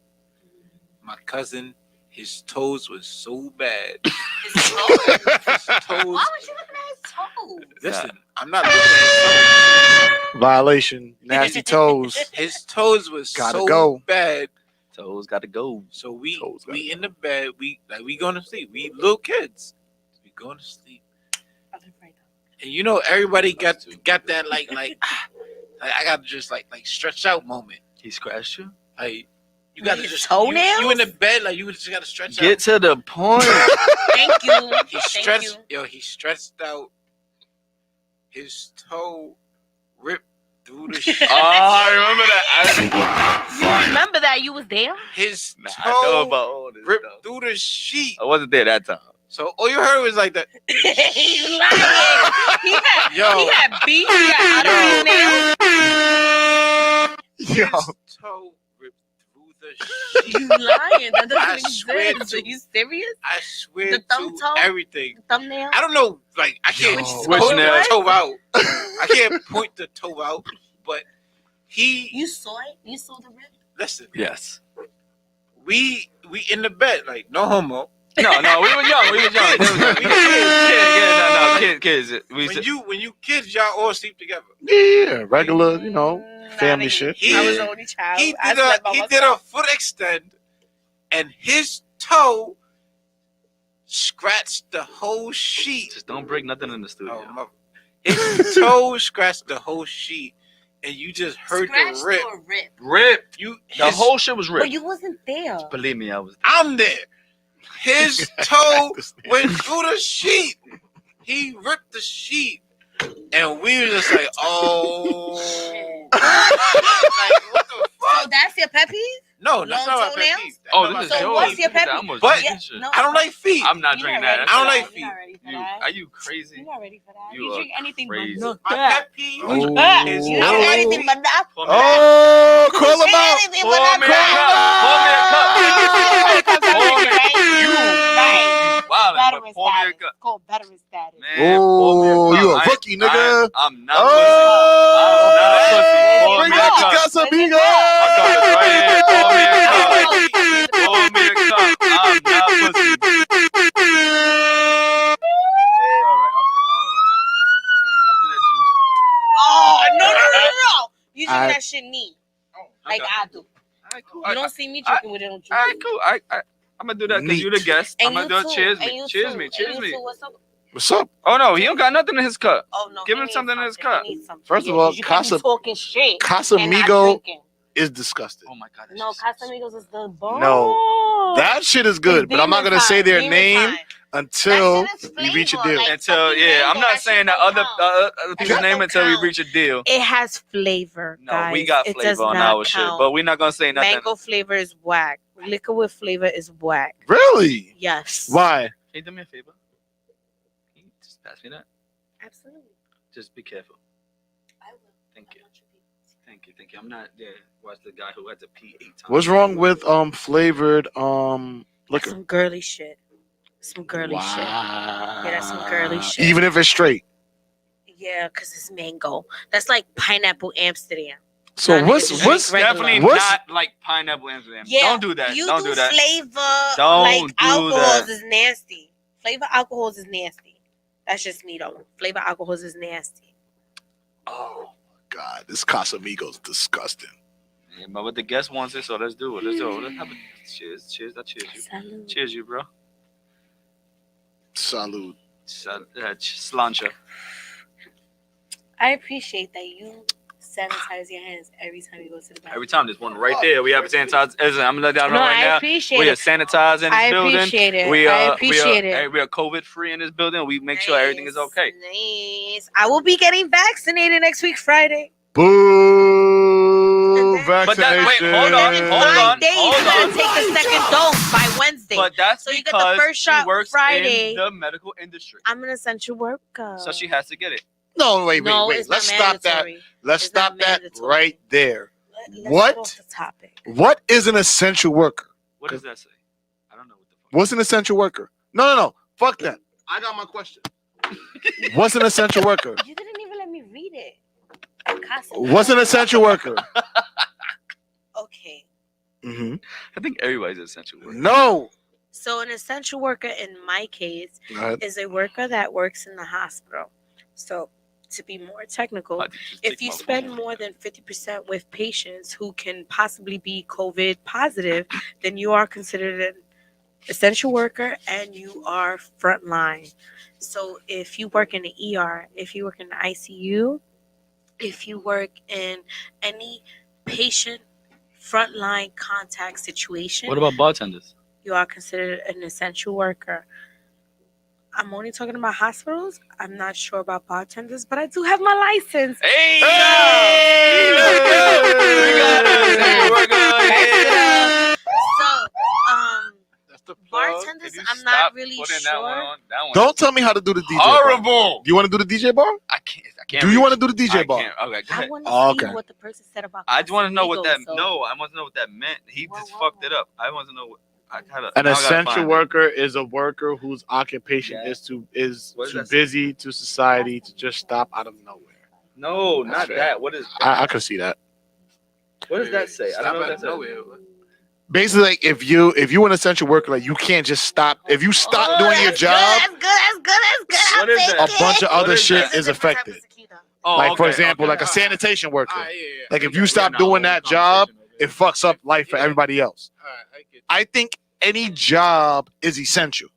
My cousin, his toes was so bad. His toes? His Why toes. was you looking at his toes? Listen, I'm not looking at his Violation. Nasty toes. toes. His toes was Gotta so go. bad. Toes got to go. So we Toes gotta in the bed. We going to sleep. We little kids. We going to sleep. And you know everybody got that like I got to just like stretch out moment. He scratched you. Like you got to His just toenails? You in the bed like you just got to stretch Get out. to the point. Thank you. He Thank stretched. you. Yo, he stretched out. His toe ripped through the shit. Oh, I remember that. You remember that you was there? His Nah, toe I know about all this ripped stuff. through the sheet. I wasn't there that time. So all you heard was like the He's lying. He Yo. had beef. He had out of his nails. Yo. his toe ripped through the sheet. You lying. That I doesn't swear exist. to- Are you serious? I swear The thumb to toe? everything. Thumbnail? I don't know, like I can't Yo. Which point the nail? toe out. I can't point the toe out, but he You saw it? You saw the rip? listen. Yes. We in the bed, like no homo. No, we were young. We was young. Kids. We When you kids, y'all all sleep together. Yeah, regular, you know, Nah, family nigga. shit. I was the only child. He I did slept by he myself. did a foot extend, and his toe scratched the whole sheet. Just don't break nothing in the studio. His toe scratched the whole sheet, and you just heard Scratched the rip. or rip? Rip. You The whole shit was But ripped. you wasn't there. Believe me, I was. I'm there. His toe went through the sheet. He ripped the sheet, and we were just like, "Oh, like, what the So fuck?" that's your pet peeve? No, that's long not my pet toenails? peeve. That's Oh, not my this is pet So Joe. what's peeve. your pet I peeve? almost But- drank this shit. No, I don't like feet. I'm not You're drinking not that. ready I don't for like that. feet. You're not ready for You, that. are you crazy? You're not ready for that. You You are drink anything crazy. but My that. pet peeve Oh. is You I drink like anything feet. but that. Pour me a cup. Oh, call him Drink out. anything Pour but me a that. cup. Pour me a cup. Pour me a cup. You. Right. Wow, Veteran pour me a status. cup. It's called veteran status. Man, pour me a Oh, cup. you a I ain't- rookie, nigga. I'm not Oh, pussy. Pour bring me a out the cup. Casamigo. My cup is right here. Pour me a cup. Pour me a cup. I'm not pussy. All right. Pass me that juice, though. Oh, no. You drink I- that shit neat. Like Okay. I do. All right, cool. You don't see me drinking with it on juice. All right, cool. I'm gonna do that because you're the Neat. guest. I'm And gonna you do it. too. Cheers And me. you Cheers too. me. And Cheers you me. too. What's up? What's up? Oh no, he don't got nothing in his cup. Oh no. Give he him needs something in his something. cup. He needs something. First of Yeah, all, 'cause you can't be Casa- talking shit and not Casamigo drinking. is disgusting. Oh my god. this No, is- Casamigos is the bomb. No, that shit is good, It's but I'm not demon gonna say time, their demon name time. until That shit is we reach a flavor, deal. like- Until fucking yeah, I'm mango, not that saying shit the don't other count. other people's shit name don't until we count. reach a deal. It has flavor, No, guys. we got It does flavor on not our shit, count. but we're not gonna say nothing. Mango flavor is whack. Liquor with flavor is whack. Really? Yes. Why? Can you do me a favor? Can you just pass me that? Absolutely. Just be careful. I will. Thank you. Thank you. Thank you. I'm not there. Watch the guy who had to pee 8 times. What's wrong with flavored That's liquor? some girly shit. Some girly shit. Yeah, that's some girly shit. Even if it's straight. Yeah, because it's mango. That's like pineapple Amsterdam. So Nah, what's nigga, just what's drink regular. Definitely What's- not like pineapple Amsterdam. Yeah, Don't do that. You Don't do that. Flavor Don't like do alcohols that. is nasty. Flavor alcohols is nasty. That's just me though. Flavor alcohols is nasty. Oh God, this Casamigos disgusting. Yeah, but what the guest wants it, so let's do it. Let's do it. Let's have a cheers. Cheers. I cheers you. Salud. Cheers you, bro. Salud. Slancha. I appreciate that you sanitize your hands every time you go to the bathroom. Every time there's one right there. We have a sanitizer. I'm gonna let y'all know No, right I now. appreciate We are it. sanitized in this I building. appreciate it. We I are, appreciate it. We are COVID free in this building. We make sure everything is okay. Nice. I will be getting vaccinated next week, Friday. Boo! But that- wait, Vaccination. hold on, In hold 5 on, days, hold you gotta on. take the second dose by Wednesday. But that's So you get the because first she shot works Friday. in the medical industry, I'm an essential worker. so she has to get it. No, wait. No, Let's it's not stop that. mandatory. Let's It's not stop that mandatory. right there. Let's What? get off the topic. What is an essential worker? What does that say? I don't know what the fuck. What's an essential worker? No. Fuck that. I got my question. What's an essential worker? You didn't even let me read it. What's an essential worker? Okay. Mm-hmm. I think everybody's an essential worker. No. So an essential worker in my case Go ahead. is a worker that works in the hospital. So to be more technical, if you spend more than 50% with patients who can possibly be COVID positive, then you are considered an essential worker and you are frontline. So if you work in the ER, if you work in the ICU, if you work in any patient frontline contact situation, What about bartenders? you are considered an essential worker. I'm only talking about hospitals. I'm not sure about bartenders, but I do have my license. Hey! So, That's the bartenders, Can you I'm not stop really putting sure. that one on? That one Don't is tell me how to do the DJ bar. horrible. Do you want to do the DJ bar? I can't. Do you reach. want to do the DJ I bar? can't. Okay, go I ahead. want to Oh, see okay. what the person said about I just want to know what that. Casamigos, so- No, I want to know what that meant. He Whoa, just whoa, fucked it whoa. up. I want to know what. I gotta. An now I gotta essential find it. worker is a worker whose occupation Yeah. is too What does too that say? busy to society to just stop out of nowhere. No, That's not fair. that. What is? I could see that. What does that say? I don't know what that says. Basically, like, if you're an essential worker, like you can't just stop. If you stop Oh, doing your that's job, Good, that's good. I'll What is take that? a bunch of What other is shit that? is affected. Oh, Like for okay, example, okay. like a sanitation worker. Like if you We're stop not doing holding that the job, conversation it over fucks up life for Yeah. everybody else. All right, I get I think any job is essential.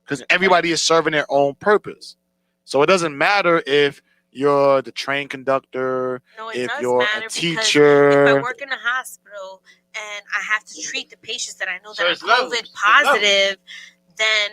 because everybody is serving their own purpose. So it doesn't matter if you're the train conductor, No, it if does you're matter a because teacher. if I work in a hospital and I have to treat the patients that I know So that are it's levels. COVID It's levels. positive, then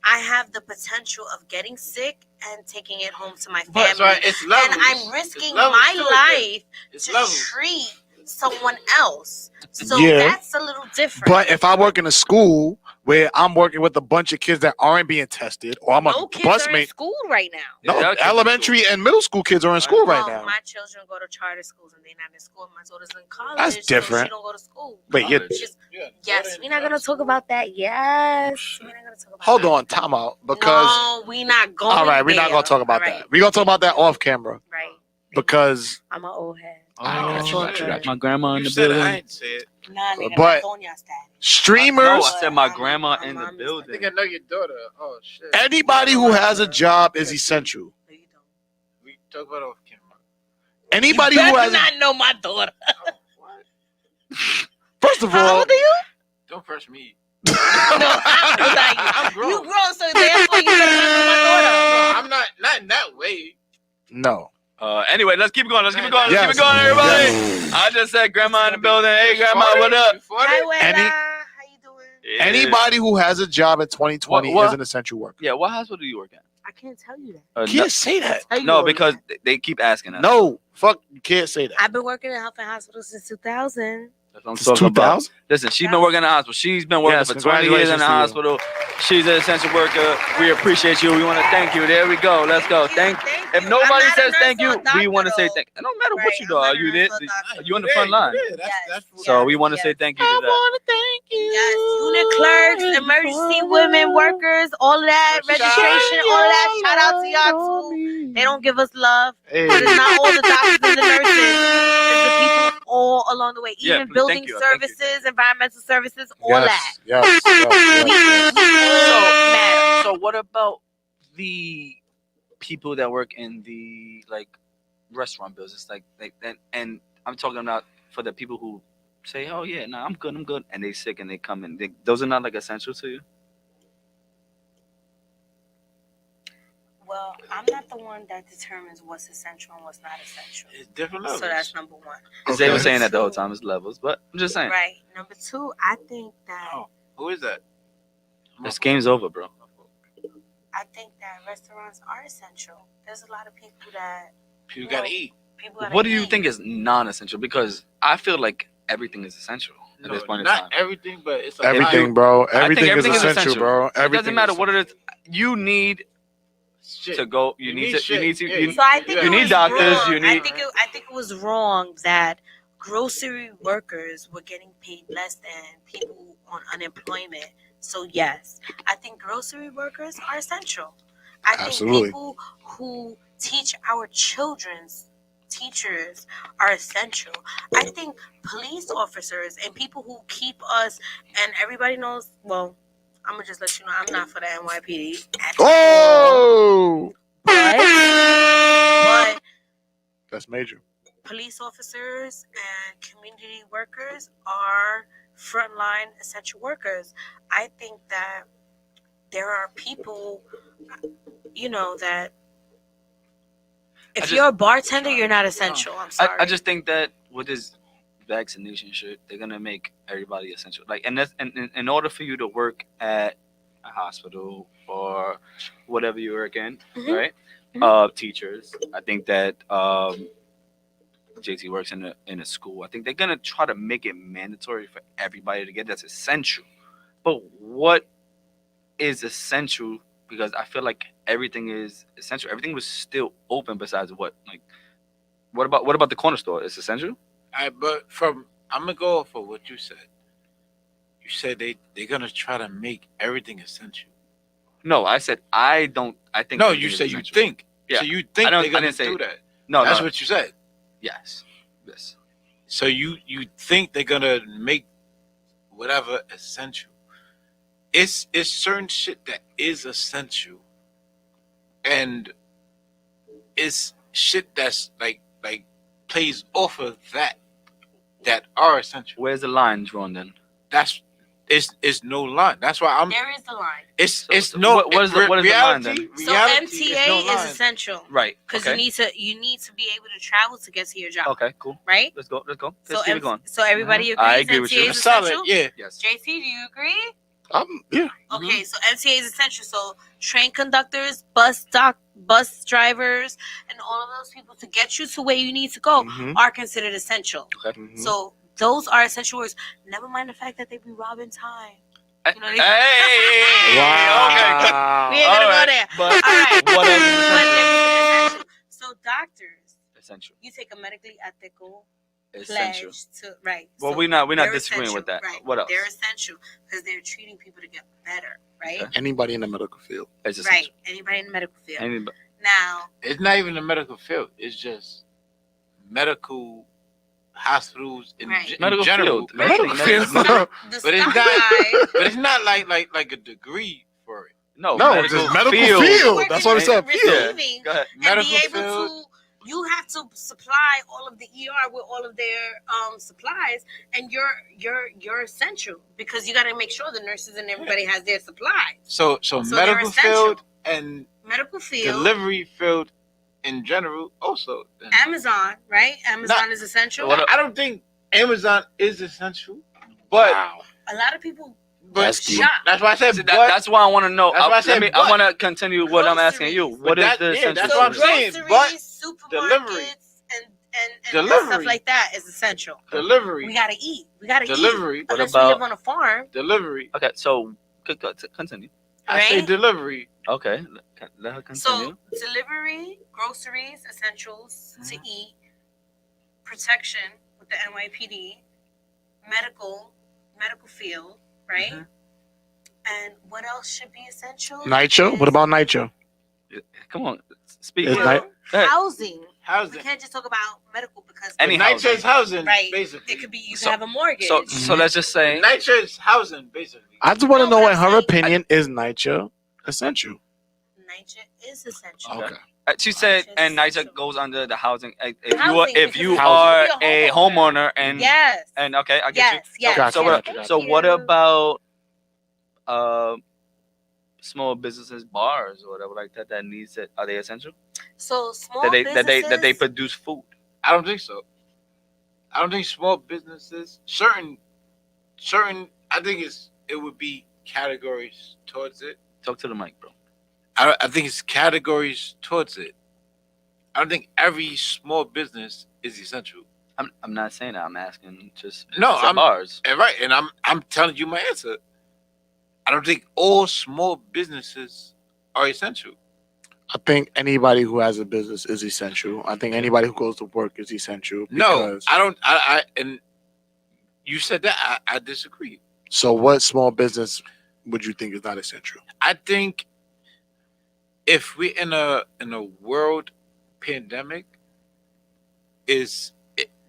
I have the potential of getting sick and taking it home to my But family. so it's levels. And I'm It's risking levels my to it then. life It's to levels. treat someone else. So Yeah. that's a little different. But if I work in a school where I'm working with a bunch of kids that aren't being tested, or I'm no a kids are in busmate. school right now. No, Yeah, kids in elementary and middle school kids are in school right Well, now. my children go to charter schools and they're not in school. My daughter's in college, That's so different. she don't go to school. Wait, you She's- Yeah, yes, we're not gonna talk about that. Yes, we're not gonna talk about hold that. on, time out, because no, we not going. all right, we're not gonna there. talk about All right. that. We're gonna talk about that off camera Right. because I'm an old head. I got you, I got my grandma in You the said it, building. I ain't say it. Nah, nigga, But- not Doña Stat. streamers, No, I said my I'm- grandma I'm in the mommy's building. Nigga know your daughter. Oh shit. anybody who has a job is essential. No, you don't. We talk about it off camera. Anybody you who better has, not know my daughter. first of How all, old are you? Don't press me. No, I'm grown. You grown, so therefore you better not know my daughter. No, I'm not in that way. no. Anyway, let's keep it going. Let's keep it going. Let's Yes. keep it going, everybody. Yes. I just said grandma in the You building. Hey, grandma, farted? what up? You farted? Hi, Wella. Any- How you doing? Yeah. Anybody who has a job in 2020 What- is an essential worker. Yeah, what hospital do you work at? I can't tell you that. No, Can't say that. Tell you no, all because that. they keep asking us. No, fuck, you can't say that. I've been working in health and hospitals since 2000. That's what I'm It's talking about. 2000. Listen, she's been working in the hospital. She's been working Yes, for 20 years in the congratulations hospital. She's an essential worker. We appreciate you. We want to thank you. There we go. Let's go. Thank. If you. nobody I'm not says a thank nurse you, or a we want to doctor, say though. thank. It don't matter what Right, you I'm do. not a You did. nurse or doctor. You on the front line. That's So we want to say yes. thank you to that. thank you. Yes, unit clerks, emergency women workers, all of that, registration, all of that. Shout out to y'all too. They don't give us love. Hey. But it's not all the doctors and the nurses. It's the people all along the way. Yeah, Even please, building thank you, thank you. services, environmental services, all Yes, that. yes, yes, yes, yes. So what about the people that work in the like restaurant business, like and I'm talking about for the people who say, oh yeah, no, I'm good, and they sick and they come in. Those are not like essential to you. Well, I'm not the one that determines what's essential and what's not essential. It's different levels. So that's number one. Because they were Okay. saying that the whole time, it's levels, but I'm just saying. Right. Number two, I think that Oh, who is that? This game's over, bro. restaurants are essential. There's a lot of people that People gotta eat. people gotta What do you eat. think is non-essential? Because I feel like everything is essential at No, this point in not time. everything, but it's a Everything, lot. bro. think Everything is everything is essential, essential. bro. It Everything doesn't matter is what it is. You need Shit. to go. You need to. shit. You need to. Yeah, You, So I think You it need was doctors, wrong. you need- I think it was wrong that grocery workers were getting paid less than people on unemployment. So yes, I think grocery workers are essential. I think Absolutely. people who teach our children's teachers are essential. I think police officers and people who keep us, and everybody knows, well, I'm gonna just let you know I'm not for the NYPD at all. Oh, But that's major. police officers and community workers are frontline essential workers. I think that there are people, that if just- you're a bartender, you're not essential. I'm sorry. I just think that with this vaccination shit, they're gonna make everybody essential. Like, and that's and in order for you to work at a hospital or whatever you work in, Mhm. right? Mhm. Teachers. I think that JT works in a school. I think they're gonna try to make it mandatory for everybody to get that's essential. But what is essential? Because I feel like everything is essential. Everything was still open besides what? Like, what about the corner store? It's essential. But I'm gonna go off of what you said. You said they're gonna try to make everything essential. No, I said I don't. I think. No, everything you is said you essential. think. Yeah. So you think I they're gonna didn't say- do that. No, That's no. what you said. Yes. Yes. So you think they're gonna make whatever essential. It's certain shit that is essential, and it's shit that's like plays off of that are essential. Where's the line drawn then? That's it's no line. That's why I'm. There is the line. It's no. what is the line then? So reality MTA is no is line. essential Right. because Okay. you need to be able to travel to get to your job. Okay. Cool. Right. Let's go. So Let's keep it going. so everybody agrees. I agree with you. MTA It's is solid. essential. Yeah. Yes. JT, do you agree? Yeah. Okay, so MTA is essential. So train conductors, bus drivers, and all of those people to get you to where you need to go Mhm. are considered essential. Mhm. So those are essential words. Never mind the fact that they be robbing time. You know, Hey. they- Wow. We ain't gonna All go right, there. but All right. what else is But essential? they're essential. So doctors, Essential. you take a medically ethical Essential. pledge to right. Well, so we're not they're disagreeing with essential, that. Right. What else? They're essential because they're treating people to get better. Right. Okay. Anybody in the medical field. It's Right. essential. Anybody in the medical field. Anybody. Now, It's not even the medical field. It's just medical hospitals in, Right. in Medical general. field. Medical Medical field. field. the But it's stock not- guy. But it's not like a degree for it. No. No, it's just medical field. work That's in what I said. receiving Go ahead. and Medical be able field. to. You have to supply all of the ER with all of their supplies, and you're essential because you got to make sure the nurses and everybody has their supplies. So they're medical essential. field and Medical field, delivery field in general also. Then. Amazon, right? Amazon is essential. What I don't think Amazon is essential, but A lot of people That's deep. shop. that's why I said. See, but that's why I want to know. That's why I said I but. want to continue what I'm asking you. Groceries. What is That- the yeah, essential? that's So what I'm service? saying. groceries, but supermarkets, delivery. and Delivery. stuff like that is essential. delivery, We gotta eat. We gotta eat. delivery, What Unless about- we live on a farm, delivery. Okay, so continue. I say Right? delivery. Okay, let her continue. so delivery, groceries, essentials to Mm-hmm. eat, protection with the NYPD, medical field, right? Mhm. And what else should be essential? Nitro. What Is about Nitro? Come on, speak. Is Go ni- ahead. Go ahead. housing? We Housing. can't just talk about medical because Any Nitro's housing, Right. basically. it could be you So- can have a mortgage. So let's just say Nitro's housing, basically. I just want to No, know, but in I'm her saying- opinion, is Nitro essential? Nitro is essential. Okay. She said, Nitro's and NYCHA essential. goes under the housing. If Housing, you because are you could be a a homeowner and Yes. and okay, I get Yes. you. Yes. Gotcha, So gotcha, what? gotcha. So what you. about small businesses, bars, or whatever like that that needs it? Are they essential? So small That they businesses, produce food. I don't think so. I don't think small businesses, certain. I think it would be categories towards it. Talk to the mic, bro. I think it's categories towards it. I don't think every small business is essential. I'm not saying that. I'm asking just No, except I'm- bars. And right, and I'm telling you my answer. I don't think all small businesses are essential. I think anybody who has a business is essential. I think anybody who goes to work is essential. No, because- I don't. I and you said that I disagree. So what small business would you think is not essential? I think if we're in a world pandemic,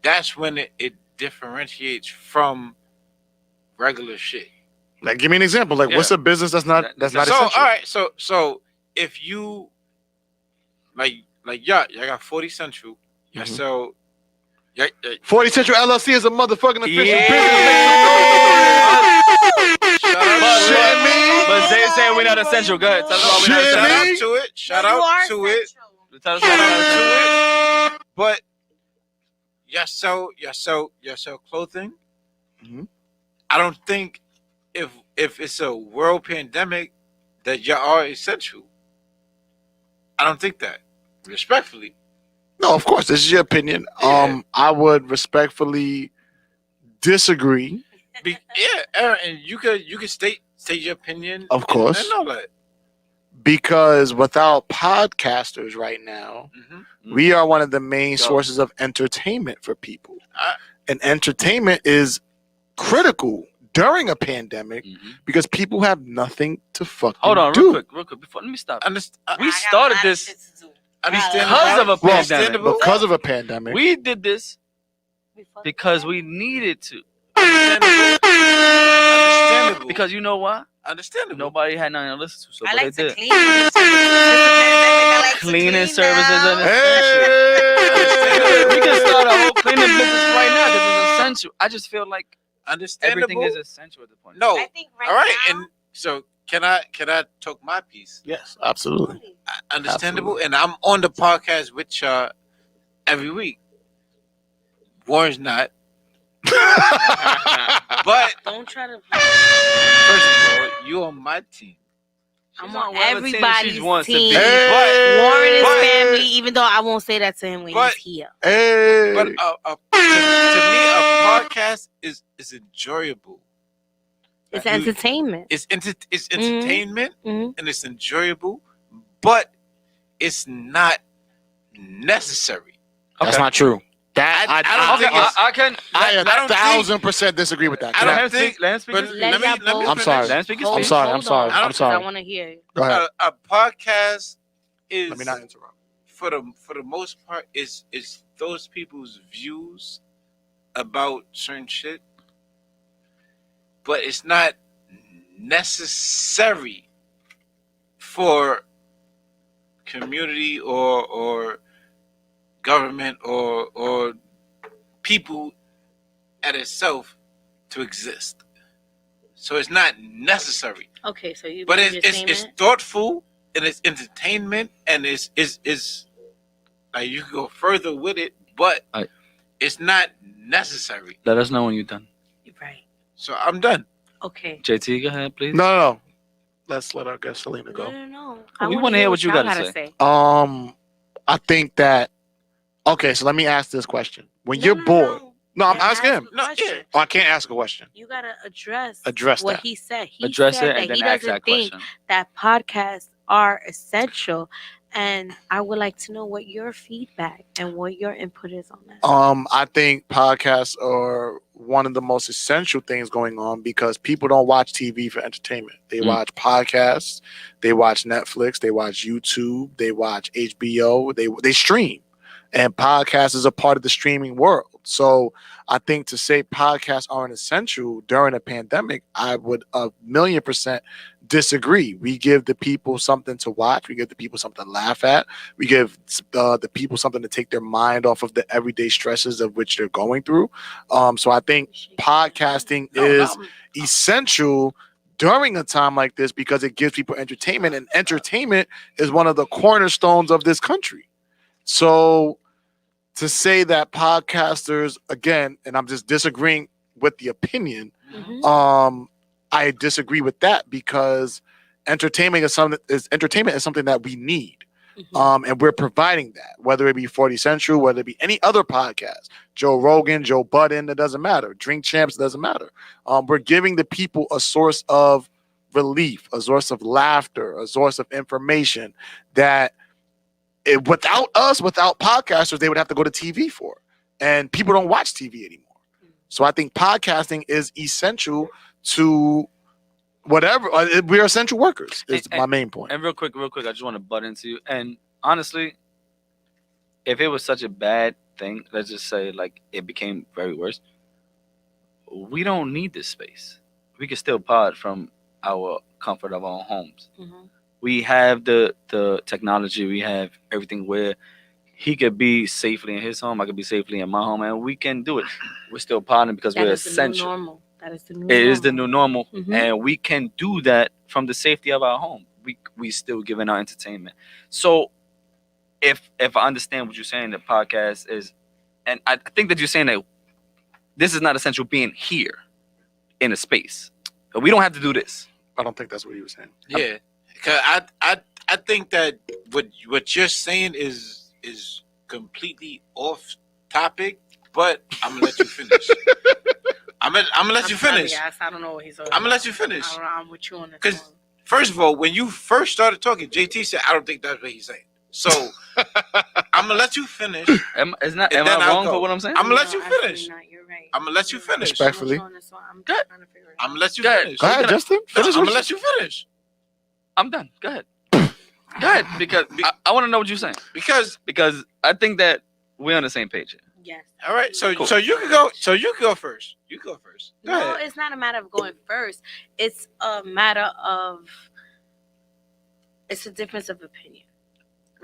that's when it differentiates from regular shit. Like, give me an example. Like, Yeah. what's a business that's not That's So essential? all right, so if you like y'all got 40 Central, yeah. Mhm. So yeah, 40 Central LLC is a motherfucking official Yeah. business. shout out Shit, to it. me. But they saying we're not essential. Go ahead. Tell us why we're not Shit, Shout essential. me. out to it. Shout you out are to it. essential. Tell us why Shout we're not out essential. to it. But y'all sell clothing. Mhm. I don't think if it's a world pandemic that y'all are essential. I don't think that. Respectfully. No, of course, this is your opinion. Yeah. I would respectfully disagree. Yeah, Aaron, and you could state your opinion. Of course. And all that. Because without podcasters right now, Mhm. we are one of the main Go. sources of entertainment for people. I- And entertainment is critical during a pandemic Mhm. because people have nothing to fucking Hold on, do. real quick. Before let me stop. Understand? We I got a started lot of this shit to do. Understandable. because of a Well, pandemic. Understandable. Because of a pandemic. We did this Before the because we needed to. Understandable. Because you know why? Understandable. Nobody had nothing to listen to, so I what like they to did. clean. Since the pandemic, I like to Cleaning clean services now. and Hey! We can start a whole cleaning business right now because it's essential. I just feel like understandable. Everything is essential at the point. No. I think right All right, now, and so can I talk my piece? Yes, absolutely. Understandable, Absolutely. and I'm on the podcast with y'all every week. Warren's not, but don't try to. first of all, you on my team. I'm She's on on whatever team she everybody's wants to be. team. Hey! Warren is But- family, even though I won't say that to him when But- he's here. Hey. But to me, a podcast is enjoyable. It's You- entertainment. It's entertainment Mhm. and it's enjoyable, but it's not necessary. That's not true. That I don't I, think I, it's- I can. I, I don't think- 1,000% disagree with that. I Can don't Let him think- speak. Let him speak. but his- Let let me- y'all let me both- I'm sorry. Let him speak his Hold- speech. sorry, I'm hold sorry, on, I'm 'cause sorry. I want to hear you. Go ahead. A podcast is Let me not interrupt. for the most part is those people's views about certain shit, but it's not necessary for community or government or people at itself to exist. So it's not necessary. Okay, so you. But believe your it's statement? thoughtful and it's entertainment and it's like you can go further with it, but Right. it's not necessary. Let us know when you're done. You're right. So I'm done. Okay. JT, go ahead, please. No. Let's let our guest Selena No, go. no. We wanna hear what you y'all gotta say. I think that. Okay, so let me ask this question: When you're bored, no, I'm Yeah, asking ask him. a No, question. yeah. Oh, I can't ask a question. You gotta address Address what that. he said. He Address said it and that he then ask doesn't that think question. that podcasts are essential, and I would like to know what your feedback and what your input is on that. I think podcasts are one of the most essential things going on because people don't watch TV for entertainment. They Mm. watch podcasts, they watch Netflix, they watch YouTube, they watch HBO, they stream. And podcasts is a part of the streaming world. So I think to say podcasts aren't essential during a pandemic, I would 1,000,000% disagree. We give the people something to watch. We give the people something to laugh at. We give the people something to take their mind off of the everyday stresses of which they're going through. So I think podcasting is essential during a time like this because it gives people entertainment, and entertainment is one of the cornerstones of this country. So to say that podcasters, again, and I'm just disagreeing with the opinion, Mhm. I disagree with that because entertainment is something that we need. Mhm. And we're providing that, whether it be 40 Central, whether it be any other podcast, Joe Rogan, Joe Budden, it doesn't matter. Drink Champs, it doesn't matter. We're giving the people a source of relief, a source of laughter, a source of information that without us, without podcasters, they would have to go to TV for. And people don't watch TV anymore. So I think podcasting is essential to whatever. We're essential workers is my main point. And real quick, I just want to butt into you. And honestly, if it was such a bad thing, let's just say like it became very worse, we don't need this space. We can still pod from our comfort of our homes. Mhm. We have the technology, we have everything where he could be safely in his home, I could be safely in my home, and we can do it. We're still podding because That we're is the new essential. normal. That is the new It is the new normal, Mhm. and we can do that from the safety of our home. We still giving our entertainment. So if I understand what you're saying, the podcast is, and I think that you're saying that this is not essential being here in a space. We don't have to do this. I don't think that's what he was saying. Yeah, because I think that what you're saying is completely off topic, but I'm gonna let you finish. I'm gonna let you finish. I don't know what he's talking I'm gonna let about. you finish. I'm with you on this. 'Cause- one. First of all, when you first started talking, JT said, "I don't think that's what he's saying." So I'm gonna let you finish. Am And I then I'll wrong go. for what I'm saying? I'm gonna let No, you actually finish. not. You're right. I'm gonna let you finish. Respectfully. I'm Good. trying to figure it I'm out. gonna let you Go ahead. finish. Go ahead, Justin. No, Finish I'm what gonna you- let you finish I'm done. Go ahead. Go ahead, because I want to know what you're saying. because Because I think that we're on the same page here. Yes. all right. So Cool. so you can go. So you can go first. You go first. Go No, ahead. it's not a matter of going first. It's a matter of it's a difference of opinion,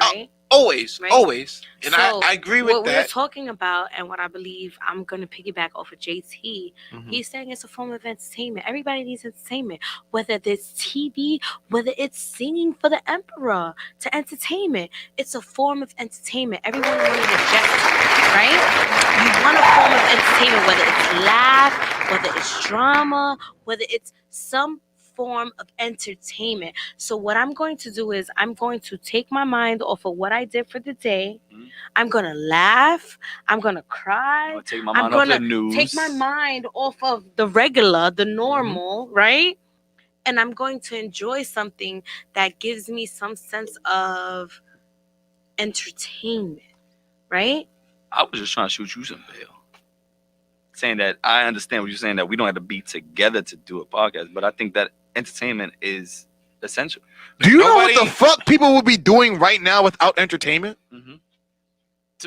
right? Always, Right? always. And So, I agree with what we're that. talking about, and what I believe, I'm going to piggyback off of JT. Mhm. He's saying it's a form of entertainment. Everybody needs entertainment, whether it's TV, whether it's singing for the emperor to entertainment. It's a form of entertainment. Everyone want to reject it, right? You want a form of entertainment, whether it's laugh, whether it's drama, whether it's some form of entertainment. So what I'm going to do is I'm going to take my mind off of what I did for the day. Mhm. I'm gonna laugh. I'm gonna I'm cry. gonna take my I'm mind off the gonna news. take my mind off of the regular, the normal, right? And I'm going to enjoy something that gives me some sense of entertainment, right? I was just trying to shoot you some bail. Saying that I understand what you're saying, that we don't have to be together to do a podcast, but I think that entertainment is essential. Do you know what Nobody- the fuck people would be doing right now without entertainment? Mm-hmm.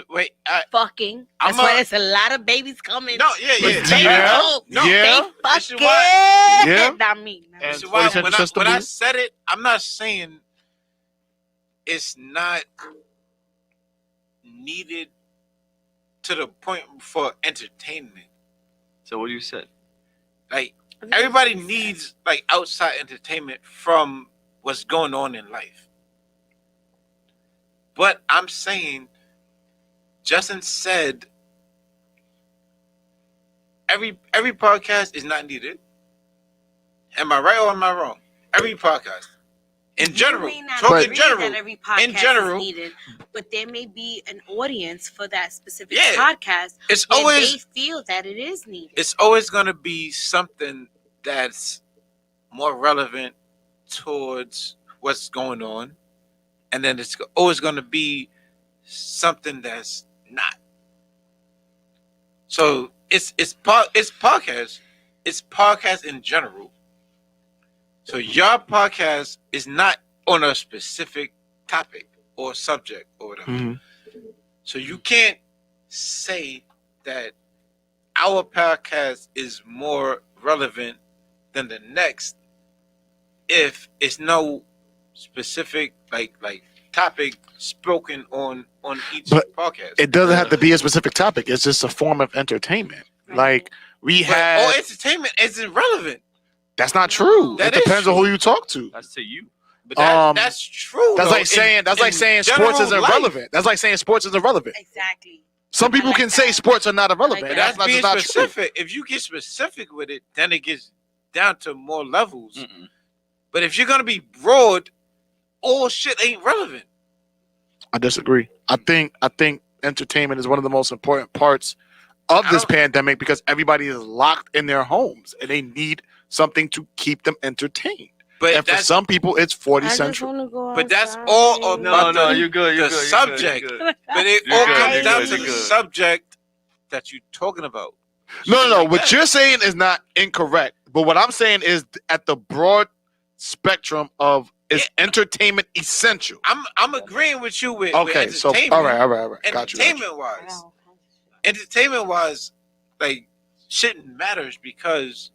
Wait, Fucking. I'm That's why a- there's a lot of babies coming. no, yeah. They Yeah. hope. No. They Yeah. This is fucking. why- Yeah. Not me. Not me. And This is why 40 when Central I System, said it, I'm not saying it's not needed to the point for entertainment. So what you said? Like everybody needs like outside entertainment from what's going on in life. But I'm saying Justin said every podcast is not needed. Am I right or am I wrong? Every podcast. In general. You may not Talk in agree general. that every podcast In general. is needed, but there may be an audience for that specific Yeah. podcast It's where always they feel that it is needed. it's always going to be something that's more relevant towards what's going on, and then it's always going to be something that's not. So it's podcast. It's podcast in general. So your podcast is not on a specific topic or subject or whatever. Mhm. So you can't say that our podcast is more relevant than the next if it's no specific like topic spoken on each But podcast. It doesn't have to be a specific topic. It's just a form of entertainment. Like we But all had. entertainment isn't relevant. That's not true. That it is depends on true. who you talk to. That's to you. But Um, that's true. That's though, like saying in sports general isn't life. relevant. That's like saying sports isn't relevant. Exactly. Some people like can say that. sports are not irrelevant. Like But that. that's That's being not true. specific. If you get specific with it, then it gets down to more levels. Mm-mm. But if you're gonna be broad, all shit ain't relevant. I disagree. I think entertainment is one of the most important parts of this pandemic because everybody is locked in their homes and they need something to keep them entertained. But And for that's some people, it's 40 I just Central. wanna go But that's outside. all No, about no, the- you're good. You're the good. You're subject. Good, you're good. but it You're all good, comes you're down good, to you're the good. subject that you're talking about. No. Like What that. you're saying is not incorrect. But what I'm saying is at the broad spectrum of is entertainment essential. I'm agreeing with you with Okay, with so entertainment. all right. Got you. Entertainment wise, like shit matters because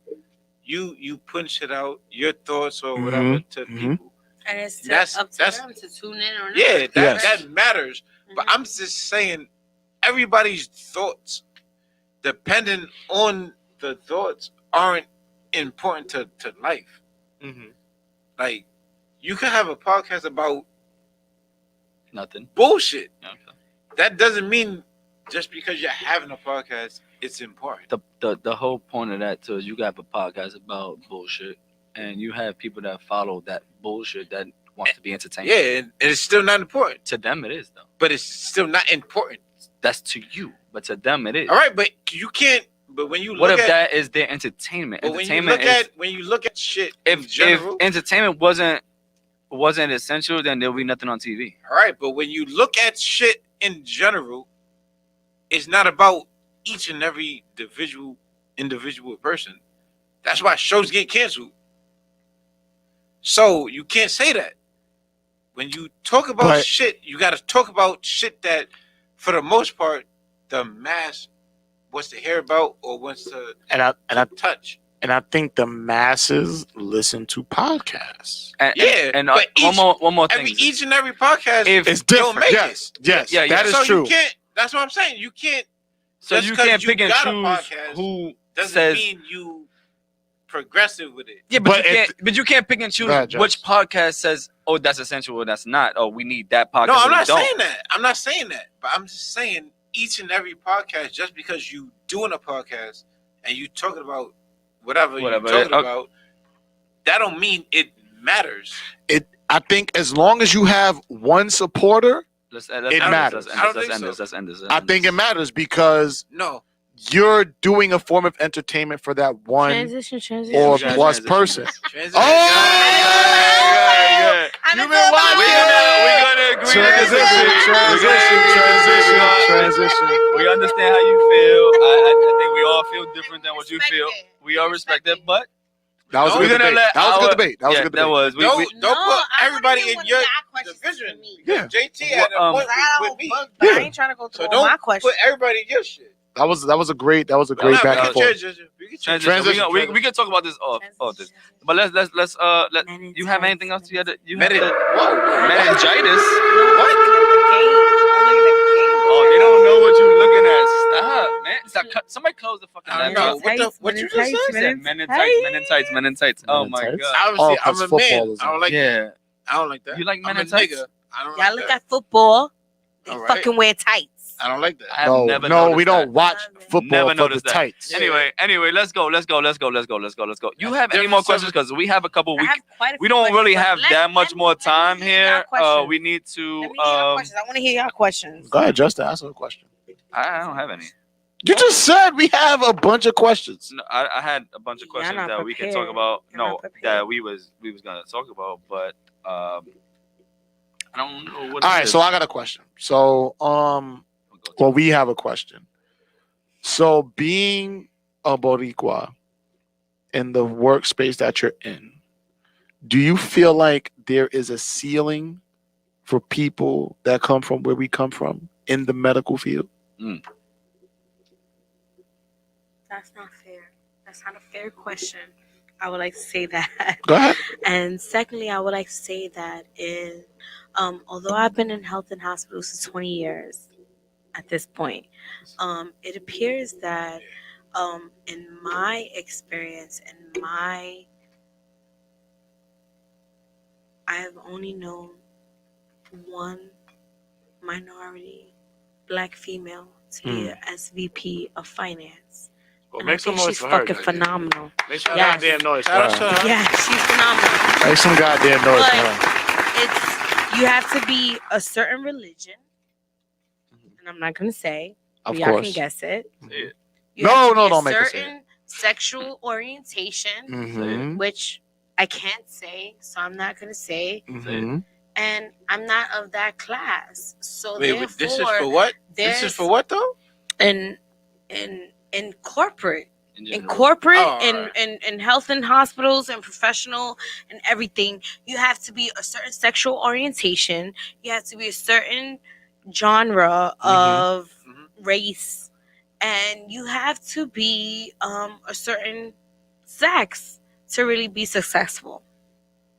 you putting shit out, your thoughts or whatever to mhm. people. And it's up to that's- them to tune in or not. Yeah, Yes. that matters. But Mhm. I'm just saying, everybody's thoughts, depending on the thoughts, aren't important to life. Mhm. Like, you can have a podcast about Nothing. bullshit. Okay. That doesn't mean just because you're having a podcast, it's important. The whole point of that too is you got a podcast about bullshit, and you have people that follow that bullshit that wants to be entertained. Yeah, and it's still not important, To them it is though. but it's still not important. That's to you, but to them it is. All right, but you can't. But when you What look if at, that is their entertainment? but when you Entertainment look is at shit in if general, entertainment wasn't essential, then there'll be nothing on TV. all right. But when you look at shit in general, it's not about each and every individual person. That's why shows get canceled. So you can't say that. When you talk about But- shit, you got to talk about shit that, for the most part, the mass wants to hear about or wants to And I touch. And I think the masses listen to podcasts. Yeah, and but one more thing. each and every podcast It's don't different. make Yes, it. yes, Yeah, that is so true. You can't. That's what I'm saying. You can't. So just you 'cause can't you pick and got a choose podcast who Doesn't says. mean you progressive with it. Yeah, but But you can't pick and choose Go ahead, which Josh. podcast says, "Oh, that's essential," or "That's not." Oh, we need that podcast. No, I'm or we not don't. saying that. I'm not saying that. But I'm just saying each and every podcast, just because you doing a podcast and you talking about whatever you're talking Okay. about, that don't mean it matters. I think as long as you have one supporter, Let's It matters. Let's end this. I think it matters because No. you're doing a form of entertainment for that one Transition. or Yeah, plus transition. person. Transition. Oh! Yeah. You've been watching. We're gonna agree to disagree. Transition. We understand how you feel. I think we all feel different than what you feel. We all respect it, but That was a we're good gonna debate. let That was a good our- debate. That was a yeah, good that debate. was. Don't put everybody in your division. Yeah. JT had a point with me. But I ain't trying to go through So all my don't questions. put everybody in your shit. That was a great Nah, back we and can forth. transition. We can Transition. We can talk about this off this. But let's you have anything else you had to meningitis? Oh, they don't know what you're looking at. Stop, man. Stop. Somebody close the fucking I don't laptop. know. What you just I said men in tights. Oh my Men in god. tights? Obviously, Oh, 'cause I'm a football man. is I don't like that. Yeah. I don't like that. You like men I'm in a tights? nigga. I don't Y'all like look that. at football. They All right. fucking wear tights. I don't like that. I have never No, noticed we don't that. watch football Never for the noticed that. tights. Anyway, let's go. You have That's any more different questions? Because we have a couple. I have quite a We few don't really questions, have but that much more time let me hear y'all here. questions. We need to. Let me hear y'all questions. I want to hear y'all questions. Go ahead, Justin. Ask him a question. I don't have any. You just said we have a bunch of questions. No, I had a bunch of Y'all questions not that we can talk prepared. about. Y'all not No, prepared. that we was gonna talk about, but I don't know what. All right, so I got a question. So well, we have a question. So being a Boricua in the workspace that you're in, do you feel like there is a ceiling for people that come from where we come from in the medical field? That's not fair. That's not a fair question. I would like to say that. Go ahead. And secondly, I would like to say that although I've been in health and hospitals for 20 years at this point, it appears that in my experience and I have only known one minority black female to be a SVP of finance. Well, And I think she's fucking phenomenal. Make some Yes. goddamn noise for Shout out her. to her. Yeah, she's phenomenal. Make some goddamn noise for But her. it's you have to be a certain religion, and I'm not gonna say. Of Y'all course. can guess it. Say it. You No, have to no, be a don't make us say it. certain sexual orientation, Mhm, which I can't say, so I'm not gonna say. mhm. And I'm not of that class, so Wait, therefore, this is for what? This is there's for what though? in corporate. In general. corporate Oh, and alright. in health and hospitals and professional and everything, you have to be a certain sexual orientation. You have to be a certain genre of race, and you have to be a certain sex to really be successful.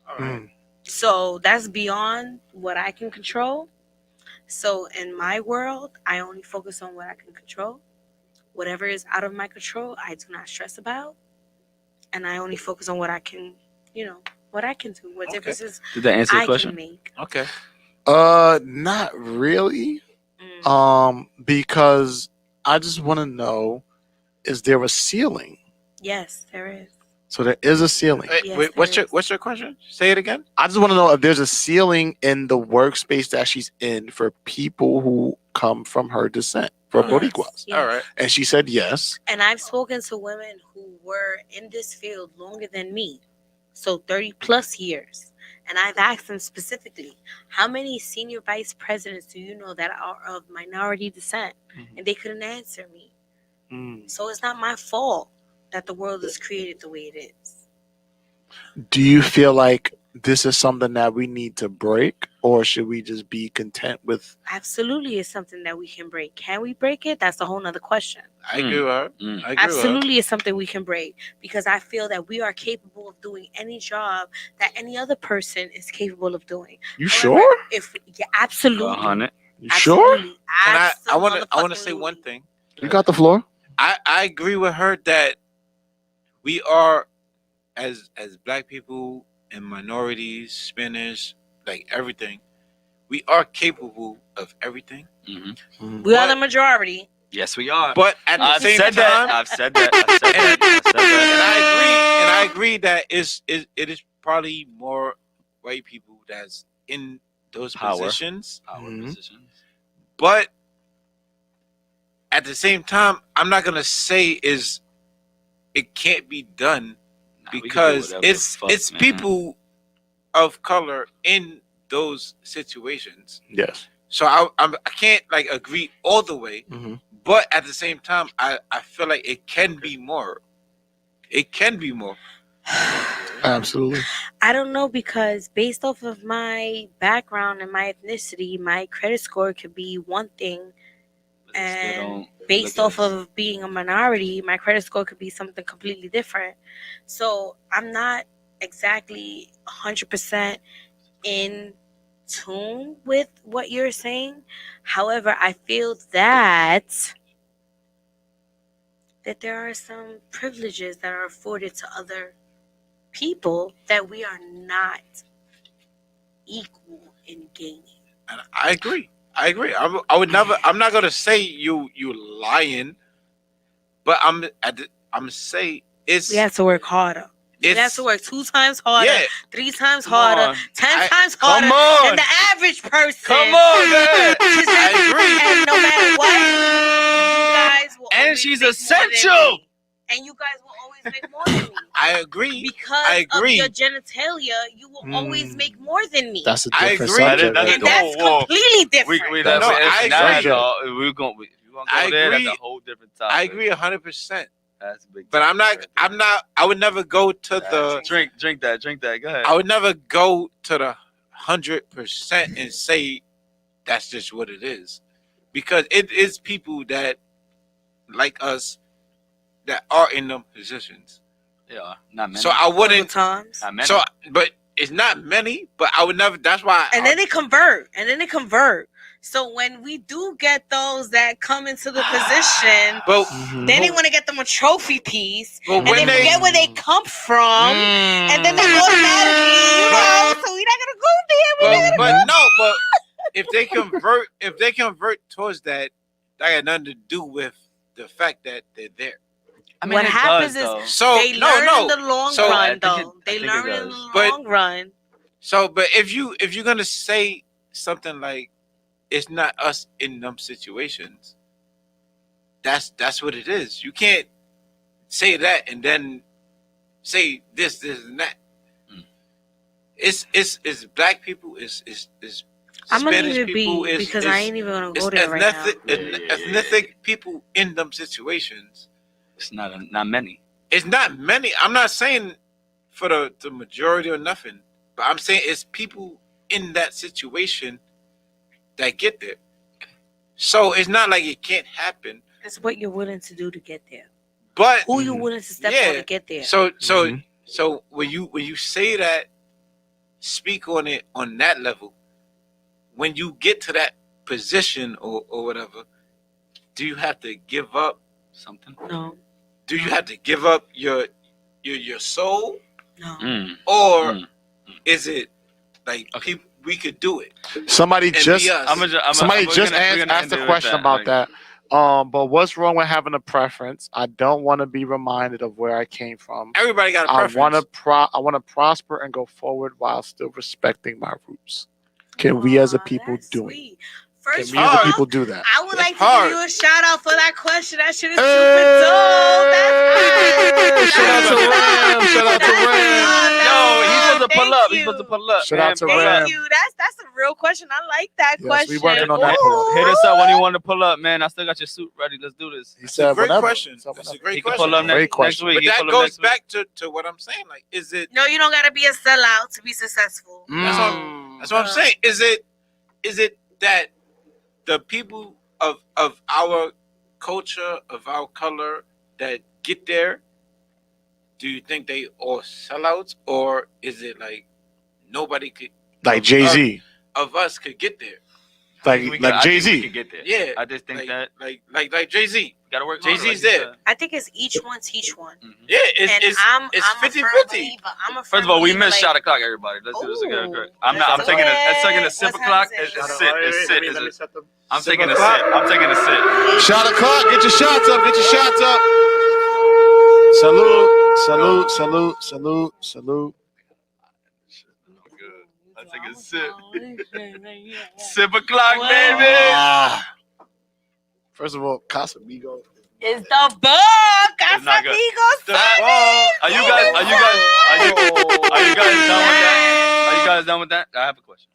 All right. Mm. So that's beyond what I can control. So in my world, I only focus on what I can control. Whatever is out of my control, I do not stress about. And I only focus on what I can, what I can do, what Okay. differences Did that answer your I question? can make. Okay. Not really. Mm. Because I just want to know, is there a ceiling? Yes, there is. So there is a ceiling. Yes, Wait, what's there your is. what's your question? Say it again. I just want to know if there's a ceiling in the workspace that she's in for people who come from her descent, for Yes, Boricuas. yes. All right. And she said yes. And I've spoken to women who were in this field longer than me, so 30 plus years. And I've asked them specifically, how many senior vice presidents do you know that are of minority descent? And they couldn't answer me. So it's not my fault that the world is created the way it is. Do you feel like this is something that we need to break, or should we just be content with? Absolutely, it's something that we can break. Can we break it? That's a whole nother question. I agree with her. Mm. I agree with her. Absolutely, it's something we can break because I feel that we are capable of doing any job that any other person is capable of doing. You However, sure? If yeah, absolutely, 100. You sure? absolutely, And I want to say absolutely. one thing. You got the floor. I agree with her that we are as black people and minorities, Spanish, like everything, we are capable of everything. Mm-hmm. We are the majority. Yes, we are. But at the I've same said time, that. I've said that. I said that. I said that. and I agree that it is probably more white people that's in those Power. positions. Power Mhm. positions. But at the same time, I'm not gonna say it can't be done Nah, we can do because whatever the it's fuck, man. people of color in those situations. Yes. So I can't like agree all the way, Mm-hmm. but at the same time, I feel like it can be more. It can be more. Absolutely. I don't know because based off of my background and my ethnicity, my credit score could be one thing, But they still and don't based look at off us. of being a minority, my credit score could be something completely different. So I'm not exactly 100% in tune with what you're saying. However, I feel that there are some privileges that are afforded to other people that we are not equal in gaining. And I agree. I would never. I'm not gonna say you lying, but I'm say it's We have to work harder. We have it's to work 2 times harder, yeah. 3 times Come harder, on. 10 times Come harder on. than the average person. Come on, man. I agree. And no matter what, you guys will And always she's make more than essential. me. And you guys will always make more than me. I agree. Because I agree. of your genitalia, you will always make more than me. That's a I different agree. subject. That's- right and there. that's Whoa. completely different. We That's- no, I that's agree. all. We're gonna go I there. agree. That's a whole different topic. I agree 100%. That's a big. But I'm topic not. right there. I would never go to the. Drink that. Go ahead. I would never go to the 100% and say that's just what it is, because it is people that like us that are in them positions. Yeah, not many. So I wouldn't. Times. Not many. So, but it's not many. But I would never. That's why. And then they convert. So when we do get those that come into the position, But Mhm. then they want to get them a trophy piece, but and when they forget where they come from, and then they automatically, so we're not gonna go there. but if they convert towards that, that got nothing to do with the fact that they're there. I mean, what it happens does, is though. So they learn in the long So, I run, think it- though. I They think it learn in the does. But- long run. So, but if you're gonna say something like it's not us in them situations, that's what it is. You can't say that and then say this, and that. Mm. It's black people. It's I'm gonna Spanish leave it people. be because I ain't even gonna It's go there right now. ethnic people in them situations. It's not many. It's not many. I'm not saying for the majority or nothing, but I'm saying it's people in that situation that get there. So it's not like it can't happen. It's what you're willing to do to get there. But Who you willing to step on to get there. so when you say that, speak on it on that level. When you get to that position or whatever, do you have to give up Something. No, do you have to give up your soul, no. Mm. or Mm. is it like Okay. people, we could do it Somebody and just be us? somebody just asked a question about that. But what's wrong with having a preference? I don't want to be reminded of where I came from. Everybody got a I preference. want to prosper and go forward while still respecting my roots. Can we as a Aw, people that's do it? sweet. Can First we of as a all, people do that? I would That's like to hard. give you a shout out for that question. That shit is Hey! super dope. That's Shout out to Ram. Shout out to Ram. Yo, he's supposed to pull Thank up. He's you. supposed to pull up. Shout out to man. Ram. Thank you. That's That's a real question. I like that Yes, question. we working on that. Ooh. Hit us up when you want to pull up, man. I still got your suit ready. Let's do this. He It's said a great whenever. question. So It's a whenever. great He can question. pull up Great next question. week. But He can that pull up goes next week. back to what I'm saying. Like, is it? No, you don't gotta be a sellout to be successful. That's what I'm saying. Is it that the people of our culture, of our color, that get there? Do you think they all sellouts, or is it like nobody could Like Jay-Z. of us could get there? Like I think Jay-Z. we could get there. Yeah, I just think that like Jay-Z. gotta work. Jay-Z's harder, like there. you said. I think it's each one teach one. Yeah, And it's I'm a 50-50. firm believer. I'm a First firm of all, we believer, missed like, shot o'clock, everybody. Let's do this again. Ooh, Okay. I'm let's taking do a second it. a sip What o'clock. time is it? It's sit. I'm Sip taking a o'clock. sip. I'm taking a sip. Shot o'clock. Get your shots up. Get your shots up. Salute. I take a sip. Sip o'clock, Wow. baby. Ah. First of all, Casamigo. It's the book. It's not good. Casamigos. Are you guys done with that? Are you guys done with that? I have a question.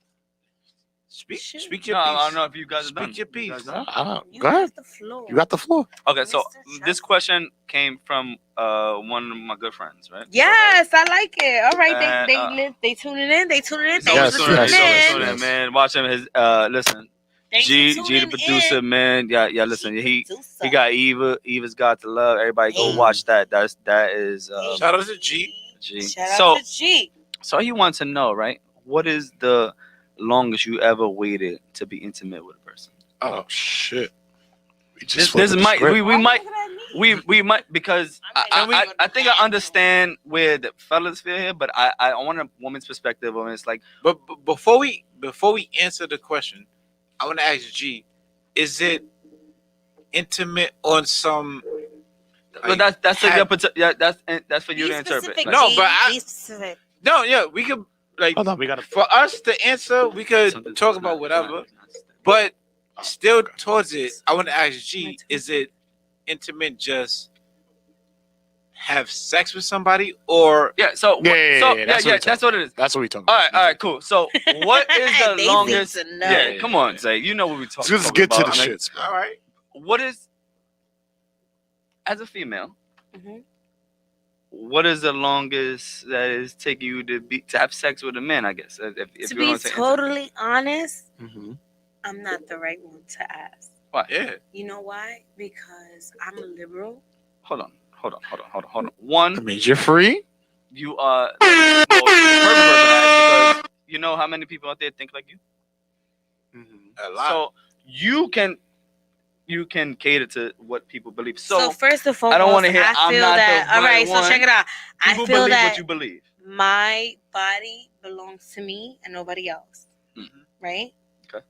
Speak your No, piece. I don't know if you guys are done. Speak your piece. You guys done? I don't. You Go ahead. have the floor. You got the floor. Okay, so Mr. this question came from one of my good friends, right? Yes, I like it. All right, And, they tuning in. They tuning in. He's Thanks Yes, for always tuning yes, in. yes. man. Watching his listen. Thanks G for the tuning producer, in. man. Yeah, listen. He Producer. got Eva's Got to Love. Everybody go Hey. watch that. That is Shout out to G. G. Shout out So to G. so he wants to know, right? What is the longest you ever waited to be intimate with a person? Oh shit. We This flipped the might script. we Why might you looking at me? we might because I'm ready. I think I understand where the fellas feel here, but I want a woman's perspective on it. It's like But before we answer the question, I want to ask G: is it intimate on some? but that's for you Be to interpret. specific, Like, No, G. but I- Be specific. No, yeah, we could like Hold on, we got to. for us to answer, we could something- talk it's about not- whatever. it's not- But still, towards it, I want to ask G: is it intimate just have sex with somebody, or Yeah, so Yeah, that's what we're that's what it is. That's what we talking All about. right, cool. So, what is the They need longest? to know. Yeah, come on, Zay. You know what we talking Let's get to the about. Like, shits. all right? What is, as a female, Mhm. what is the longest that is taking you to have sex with a man? I guess if To you be want to say totally honest, Mm-hmm. I'm not the right one to ask. Yeah, You know why? Because I'm a liberal. hold on. One, That means you're free. you are the most perfect person to ask because you know how many people out there think like you. a lot. So you can cater to what people believe. So first and foremost, I don't want to hear. I I'm feel not that. the All right, right so one. check it out. I People feel believe that what you believe. my body belongs to me and nobody else. Mhm. Right? Okay.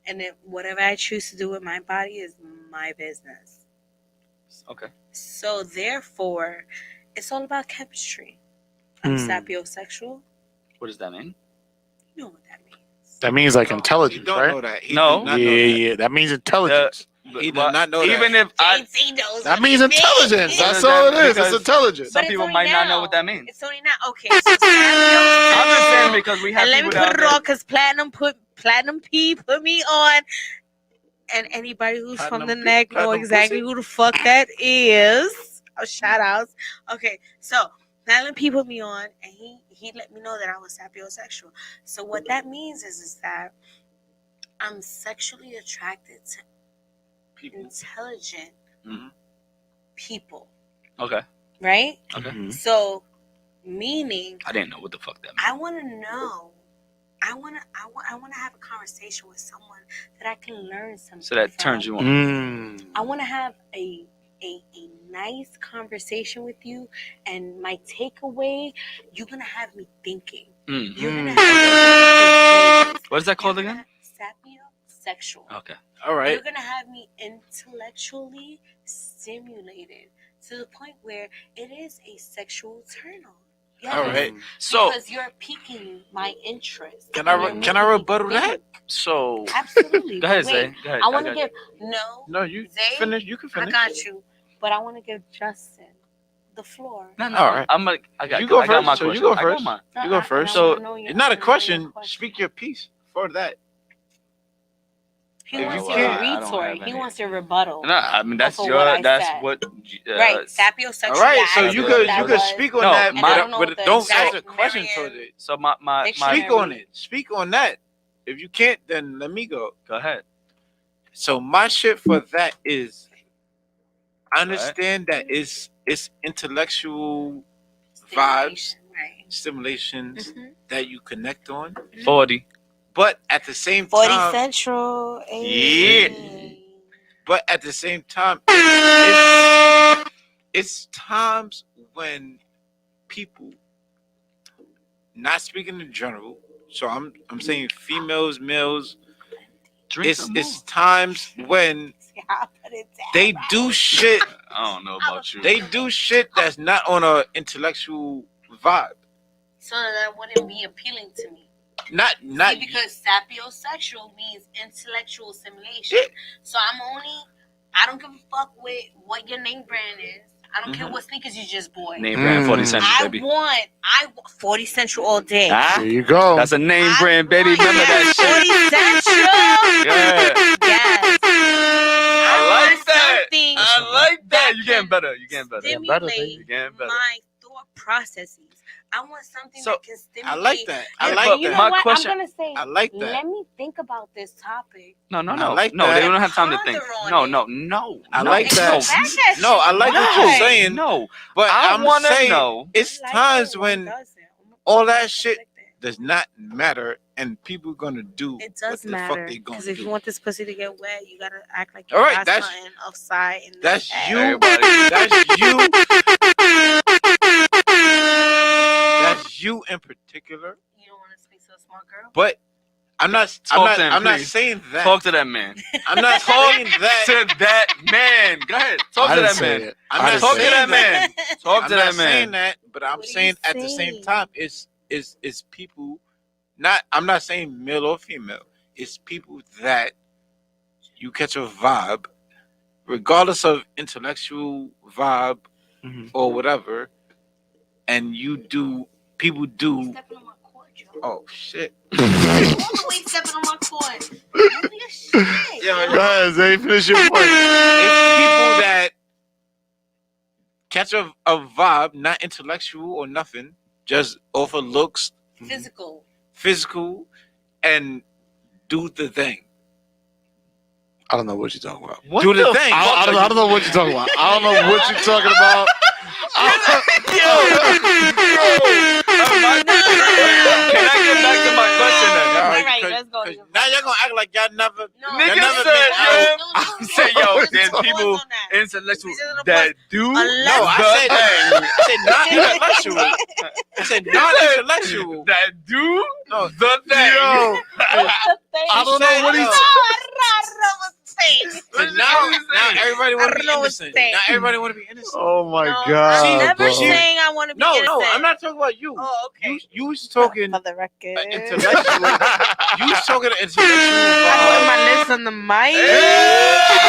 And then whatever I choose to do with my body is my business. Okay. So therefore, it's all about chemistry. I'm sapiosexual. What does that mean? You know what that means. That means like No, intelligence, he don't right? know that. He No. do not Yeah, know that. yeah. That means intelligence. He did But not know that. even if I, JT knows That what means it means. intelligence. What That's does all that- it is. because It's intelligence. some But it's people only might not know now. what that means. It's only not okay. So sapiosexual. I'm just saying because we have And let me people put out it there. on because Platinum P put me on, and anybody who's from the Platinum P- neck know Platinum exactly Pussy? who the fuck that is. Oh, shout outs. Okay, so Platinum P put me on, and he let me know that I was sapiosexual. So what that means is that I'm sexually attracted to intelligent Mhm. people, Okay. right? Okay. Mhm. So meaning I didn't know what the fuck that meant. I want to know. I want to have a conversation with someone that I can learn something. So that from. turns you on. Mm. I want to have a nice conversation with you, and my takeaway, you're gonna have me thinking. Mm. You're gonna Mm. have me thinking. What is that called You're again? gonna- Sapiosexual. Okay. All right. You're gonna have me intellectually stimulated to the point where it is a sexual turn on. Yes. All right. So Because you're piquing my interest. Can I You're can I making me rebuttal that? think. so Absolutely. go ahead, But Zay. wait, Go ahead. I want to got give No, you Zay, finish. You can I finish. got you, but I want to give Justin the floor. No, All right. I'm like, I got. You go I got my first, so you question. go I got first. mine. You go first. So, I wanna know It's not a your question. Speak your piece for that. He If wants you to can't- I don't retort. have He any. wants to rebuttal. No, I mean that's Off of your what I that's said. what Right, uh, sapiosexual. All right, so yeah, I you know could what that you could was. speak on No, that, And I don't know but what the don't exact ask a question Merriam- towards it. so my Speak on it. Speak on that. If you can't, then let me go. Go ahead. So my shit for that is, I understand that it's intellectual vibes, Right. stimulations Mhm. that you connect on, 40. but at the same 40 time, Central. Yeah. but at the same time, it's times when people, not speaking in general, so I'm saying females, males, Drink it's some it's times when they do shit. more. I don't know about you. They do shit that's not on a intellectual vibe. So that wouldn't be appealing to me. Not See, because sapiosexual means intellectual stimulation. Yeah. So I don't give a fuck with what your name brand is. I don't care what sneakers you just bought. Name brand 40 Central, I baby. want 40 Central all day. Ah, There you go. that's a name I brand, baby. want Remember that 40 shit. Central. Yeah. Yes. I like that. Something I like that. You that getting can better. You getting better. Getting better, stimulate baby. You getting better. my thought processes. I want something So, that can stimulate. I like that. I Yeah, like but You that. know My what? question- I'm gonna say. I like that. Let me think about this topic. No. I like no, that. they don't have time to think. Ponder No. on I no, like And that. go back that No, I shit. like what No. you're saying, No. but I I'm want to saying know. it's I like times it when doesn't. all that shit does not matter, and people gonna do It what does the matter. fuck they gonna Because if you do. want this pussy to get wet, you gotta act like All you right, got that's- something upside in the That's head. you. Everybody- That's you. That's you in particular. You don't want to speak to a smart girl? But I'm not. Talk to him, I'm not please. saying that. Talk to that man. I'm not saying that. To that man. Go ahead. Talk I to didn't that say man. it. I'm I not didn't Talk say to it. that man. Talk I'm to not that saying man. that, but I'm What are saying you at the same saying? time, it's people. Not. I'm not saying male or female. It's people that you catch a vibe, regardless of intellectual vibe Mhm. or whatever, and you do. People do. Stepping on my court, Joe. Oh shit. All the way stepping on my court. Move your shit. Yeah, Go ahead, Zay. Finish your point. It's people that catch a vibe, not intellectual or nothing, just off of looks, physical, and do the thing. I don't know what you're talking about. What Do the thing. I don't know what you're talking about. I don't know what you're talking about. Can I get back to my question then? All All right, right, 'cause- let's go. 'cause now y'all gonna act like y'all never. No, Nigga never said, been yeah. out. I said, yo, there's people intellectual that do No, I the said thing. I said non-intellectual. I said non-intellectual. That do No, the thing. Yo, I don't know what he's. But now everybody want to be don't know what's innocent. saying. Now everybody want to be innocent. Oh my No, god, I'm never bro. saying I want to be No, innocent. I'm not talking about you. Oh, okay. You was talking For the record. intellectual. You was talking intellectual. I put vibe. my lips on the mic.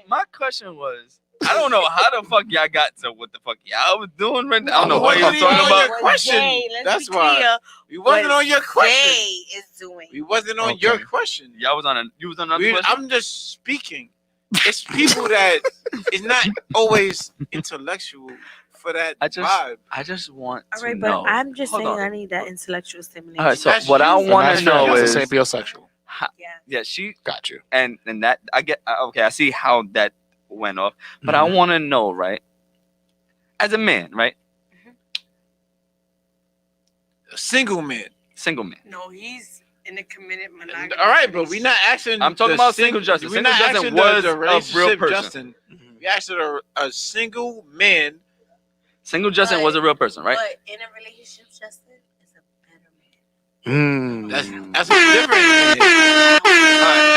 My question was, I don't know how the fuck y'all got to what the fuck y'all was doing right now. I don't know what What y'all you talking on about. your question? That's why. We wasn't on your question. Is doing. We wasn't on your question. Y'all was on you was on another question. I'm just speaking. It's people that it's not always intellectual for that vibe. I just want All to right, know. but I'm just Hold saying on. I need that intellectual stimulation. All right, so That's what I you. want That's to know that's is, a sapiosexual. yeah, she Got you. and that I get okay. I see how that went off, but I want to know, right? As a man, right? A single man. Single man. No, he's in a committed monogamy. All right, but we're not asking. I'm talking the about single Justin. We're Single not Justin asking was the a real relationship person. Justin. We asked a single man. Single Justin was a real person, right? But in a relationship, Justin is a better man. That's a different man.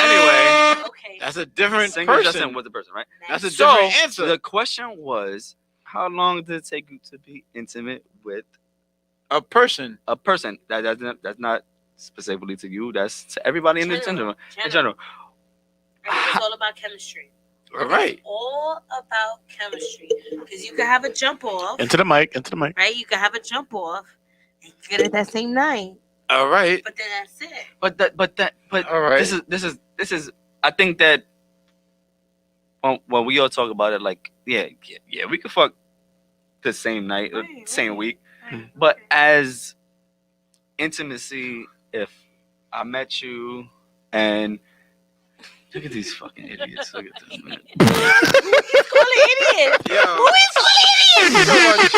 Anyway, Okay. That's a different single person. Justin was a person, right? That's a So different answer. the question was, how long did it take you to be intimate with A person. a person? That's not specifically to you. That's to everybody in general. In general. It's all about chemistry. All right. All all about chemistry because you can have a jump off, Into the mic. right? You can have a jump off and get it that same night, All right. but then that's it. But All right. this is. I think that when we all talk about it, like yeah, we could fuck the same night, Right, same right. week, Right. but as intimacy, if I met you and look at these fucking idiots. Look at them, man. Who is calling idiot? Yo. Who is calling idiot?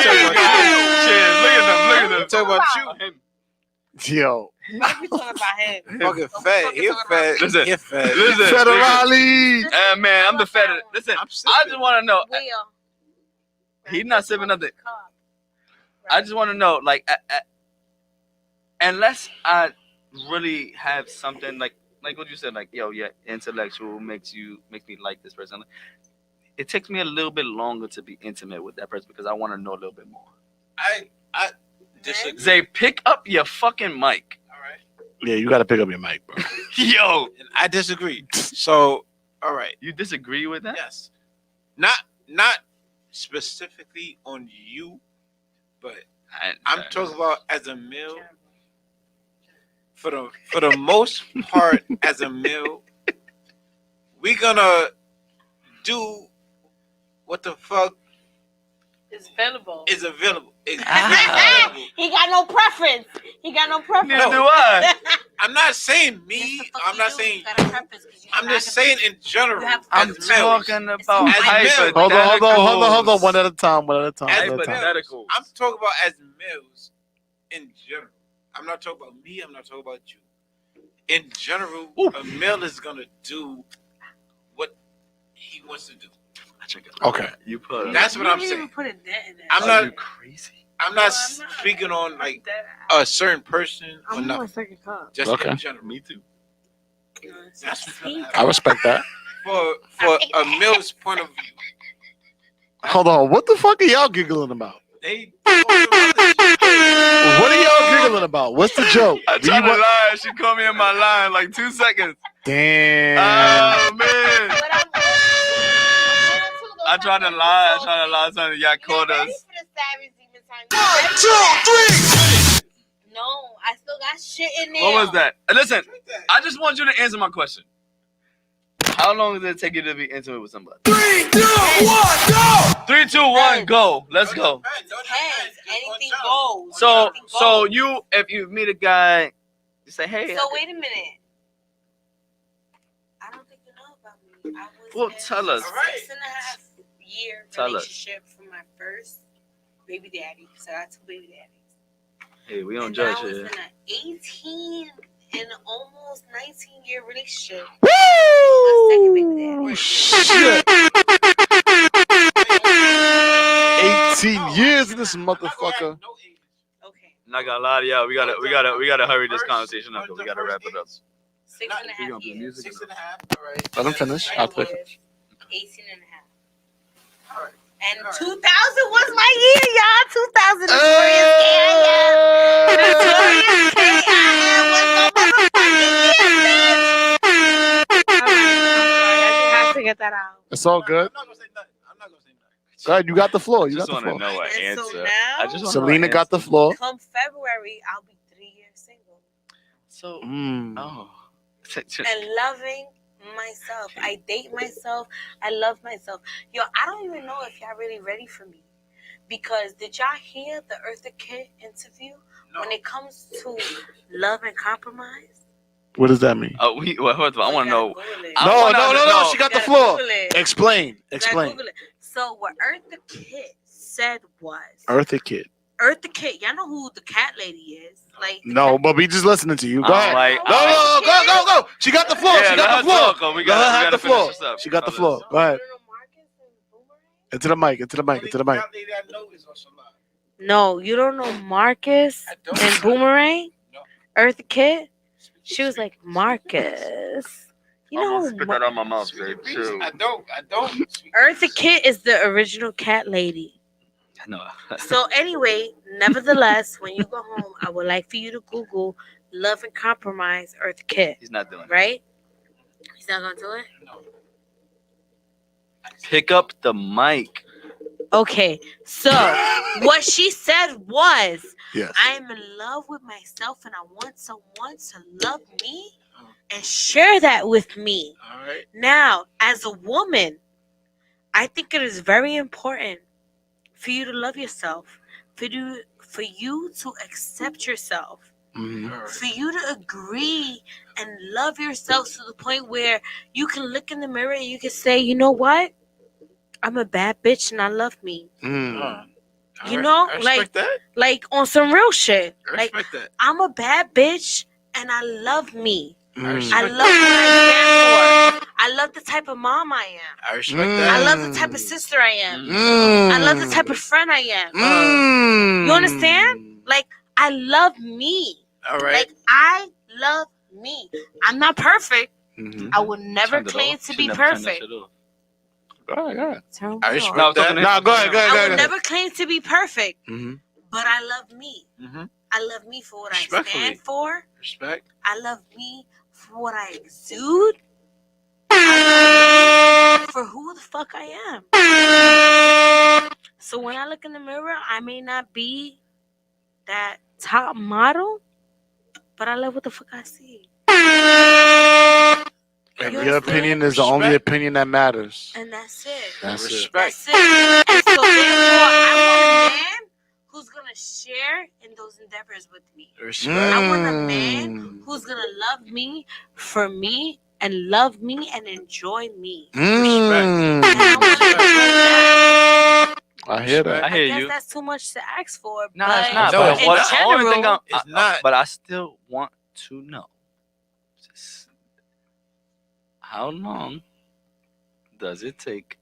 Cheers. Look at them. I'm talking about you. Yo. We talking about him. Fucking fat. You're fat. Listen. You're fat. Listen. Federale. Man, I'm the fattest. Listen, I'm I just sipping. want to know. Will. He's not sipping nothing. I just want to know, like, unless I really have something like what you said, like, yo, yeah, intellectual makes me like this person. It takes me a little bit longer to be intimate with that person because I want to know a little bit more. I disagree. Zay, pick up your fucking mic. All right. Yeah, you got to pick up your mic, bro. Yo, And I disagree. So, all right. you disagree with that? Yes. Not specifically on you, but I'm talking about as a male. For the most part, as a male, we gonna do what the fuck It's available. is available. Ah. He got no preference. Neither do I. I'm not saying me. I'm not saying. I'm just saying in general. You have to I'm as males. talking about As hypotheticals. Hold on. One at a time. As Hypotheticals. I'm talking about as males in general. I'm not talking about me. I'm not talking about you. In general, a male is gonna do what he wants to do. Okay. You put. That's what I'm saying. Put it there in there. I'm Are not. you crazy? I'm No, not I'm not. speaking on like I'm a certain person or on my nothing. second cup. Just Okay. in general. Me too. That's what's gonna I happen. respect that. For a male's point of view. Hold on. What the fuck are y'all giggling about? They What are y'all giggling about? What's the joke? I Do you tried to want- lie. She called me in my line like 2 seconds. Damn. Oh man. But I'm I tried to lie. Something. Y'all called us. No, I still got shit in there. What was that? Listen, I just want you to answer my question. How long does it take you to be intimate with somebody? 3, 2, 1, go. Let's go. Depends. Anything goes. So Anything goes. if you meet a guy, you say, hey. So wait a minute. I don't think you know about me. I was Well, in tell us. a 6.5-year Tell us. relationship from my first baby daddy. So I had 2 baby daddies. Hey, we don't And then judge I was here. in an 18 and almost 19-year relationship. Woo! second baby daddy. Shit. 18 years in this motherfucker. Okay. Not gonna lie to y'all. We gotta hurry this conversation up. We gotta wrap it up. 6.5 You gonna play years. music? 6.5. All right. Let him finish. I'll play. 18 and a half. All right. And 2000 was my year, y'all. 2000 Notorious K.I.M. Notorious K.I.M. was the motherfucking year, bitch. All right, I'm sorry. I just have to get that out. It's all good. I'm not gonna say nothing. Go ahead. You got the floor. You Just got the want to floor. know an And so answer. now- I just want Selena got the floor. Come February, I'll be 3 years single So, Mm. oh, and loving myself. I date myself. I love myself. Yo, I don't even know if y'all really ready for me. Because did y'all hear the Eartha Kitt interview? No. When it comes to love and compromise? What does that mean? oh, first of all, I want to know. I No, wanna no, no, no. know. She got the Gotta floor. Google it. Explain. Gotta Explain. Google it. So what Eartha Kitt said was Eartha Kitt. Eartha Kitt. Y'all know who the cat lady is? Like the No, cat- but we just listening to you. Go I ahead. don't like- No, no, no, go. She got the floor. Yeah, She let got her the floor. talk, 'cause we Let her gotta have the finish floor. this up. She got the Fellas. floor. Go ahead. You don't know Marcus and Boomerang? Into the mic. Into the mic. Into the mic. No, you don't know Marcus I don't. and Boomerang? No. Eartha Kitt? She was like, Marcus. You I'm know gonna who spit that out my mouth, babe. Chill. I don't. Eartha Kitt is the original cat lady. No. So anyway, nevertheless, when you go home, I would like for you to Google Love and Compromise Eartha Kitt, He's not doing it. right? He's not gonna do it? No. Pick up the mic. Okay, so what she said was, Yes. I am in love with myself and I want someone to love me and share that with me. All right. Now, as a woman, I think it is very important for you to love yourself, for you to accept yourself, Mhm. All right. for you to agree and love yourself to the point where you can look in the mirror and you can say, you know what? I'm a bad bitch and I love me. Mm. You know, I respect that. Like on some real shit. I Like, respect that. I'm a bad bitch and I love me. Mm. I love what I stand for. I love the type of mom I am. I respect Mm. that. I love the type of sister I am. Mm. I love the type of friend I am. Mm. You understand? Like, I love me. All right. Like, I love me. I'm not perfect. Mhm. I will never Turned it claim off. to She be never turned that perfect. shit off. Go ahead. Turn I me respect off. No, I was that. talking to No, go ahead. I will Go ahead. never claim to be perfect, Mhm. but I love me. Mm-hmm. I love me for what I Respectfully. stand for. Respect. I love me for what I exude. I love me for who the fuck I am. So when I look in the mirror, I may not be that top model, but I love what the fuck I see. And You your understand? opinion is the only Respect. opinion that matters. And that's it. That's it. Respect. That's it. And so therefore, I want a man who's gonna share in those endeavors with me. Respect. I want a man Mm. who's gonna love me for me and love me and enjoy me. Mm. And I want to that. I hear that. I hear guess you. that's too much to ask for. No, but it's not. No, But it's in what not. only thing general, It's not. But I still want to know. Just how long does it take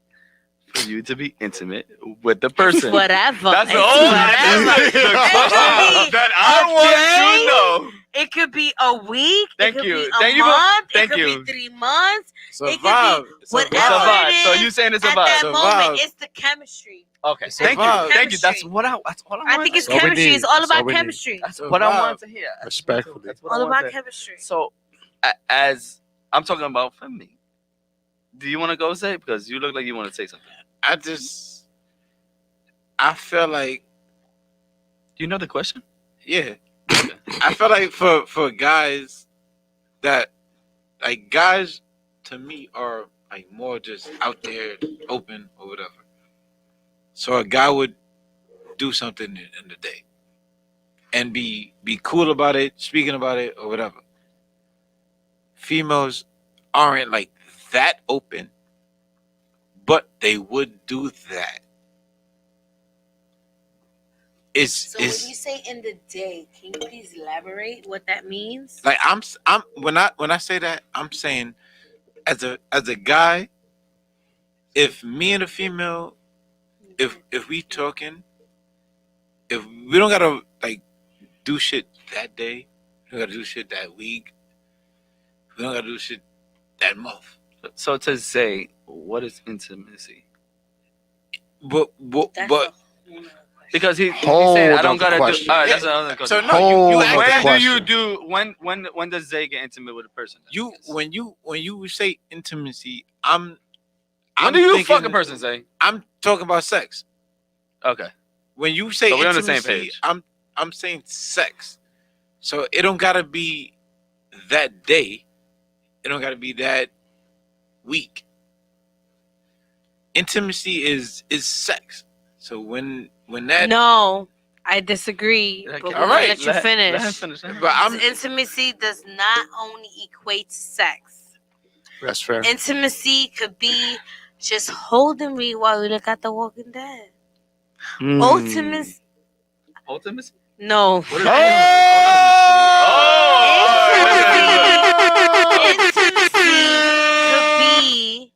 for you to be intimate with the person? whatever. That's the It's only whatever. that's the question that I a want day. to know. It could be a week. Thank it could you. be a Thank you for- month. thank it could you. be 3 months. It's a It could be vibe. It's a whatever It's a vibe. vibe. it So is you saying it's a at that vibe? It's a moment. vibe. It's the chemistry. Okay. It's a Thank you. vibe. Thank you. That's Chemistry. what I want. I think it's That's all we chemistry. need. It's all That's all about we need. chemistry. That's So what I vibe. want to hear. Respectfully. That's what I All want about to hear. chemistry. So, as I'm talking about for me, do you want to go say? Because you look like you want to say something. I feel like, Do you know the question? yeah. I feel like for guys that, like, guys to me are like more just out there open or whatever. So a guy would do something in the day and be cool about it, speaking about it or whatever. Females aren't like that open, but they would do that. So when you say in the day, can you please elaborate what that means? Like I'm when I say that, I'm saying as a guy, if me and a female, if we talking, if we don't gotta like do shit that day, we don't gotta do shit that week, we don't gotta do shit that month. So to say, what is intimacy? But That's but a whole nother question. Because he's Hold saying I up don't the gotta do. question. All right, that's another question. so no, you Hold ask up the that. when do you question. do when does Zay get intimate with a person? You Yes. when you say intimacy, when I'm do you thinking- fuck a person, Zay? I'm talking about sex. Okay. When you say So we're on the intimacy, same page. I'm saying sex. So it don't gotta be that day. It don't gotta be that week. Intimacy is sex. So when that No, I disagree. Okay. But All we'll right, let you Let him finish. finish. but I'm Intimacy does not only equate to sex. That's fair. Intimacy could be just holding me while we look at The Walking Dead. Mm. Ultimacy? No. What is Intimacy could be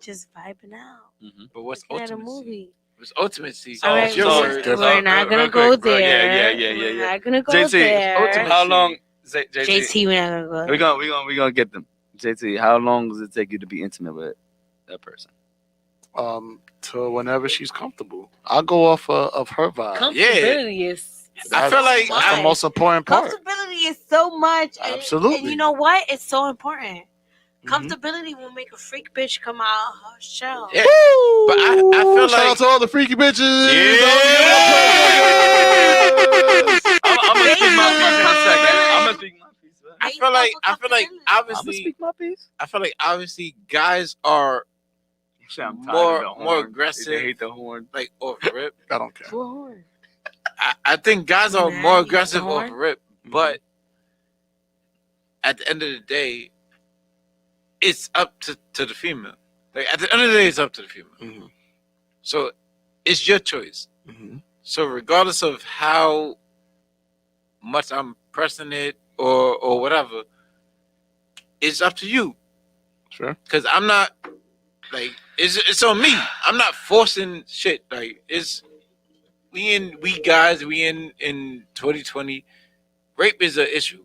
just vibing out, but what's looking at a ultimacy? movie. What's ultimacy? So- All right, so- we're not gonna real go quick, there. yeah, yeah. We're not gonna go JT, there. ultimately- How long? JT, JT, we're not gonna go there. we gonna get them. JT, how long does it take you to be intimate with that person? To whenever she's comfortable. I'll go off of her vibe. Comfortability is. I feel like that's much. the most important part. Comfortability is so much. And Absolutely. you know what? It's so important Comfortability will make a freak bitch come out of her shell. Yeah. But I feel Shout out like to all the freaky bitches. I'm gonna speak my piece in a second. I'm gonna speak my piece. I feel like I'm gonna obviously speak my piece. I feel like obviously guys are I'm tired more of the more horn. aggressive. They hate the horn. Like off rip. I don't care. I think guys are Nah, more you aggressive don't. off rip, but at the end of the day, it's up to the female. Like at the end of the day, it's up to the female. Mhm. So it's your choice. Mhm. So regardless of how much I'm pressing it or whatever, it's up to you. Sure. Because I'm not like it's on me. I'm not forcing shit. Like we guys in 2020. Rape is an issue.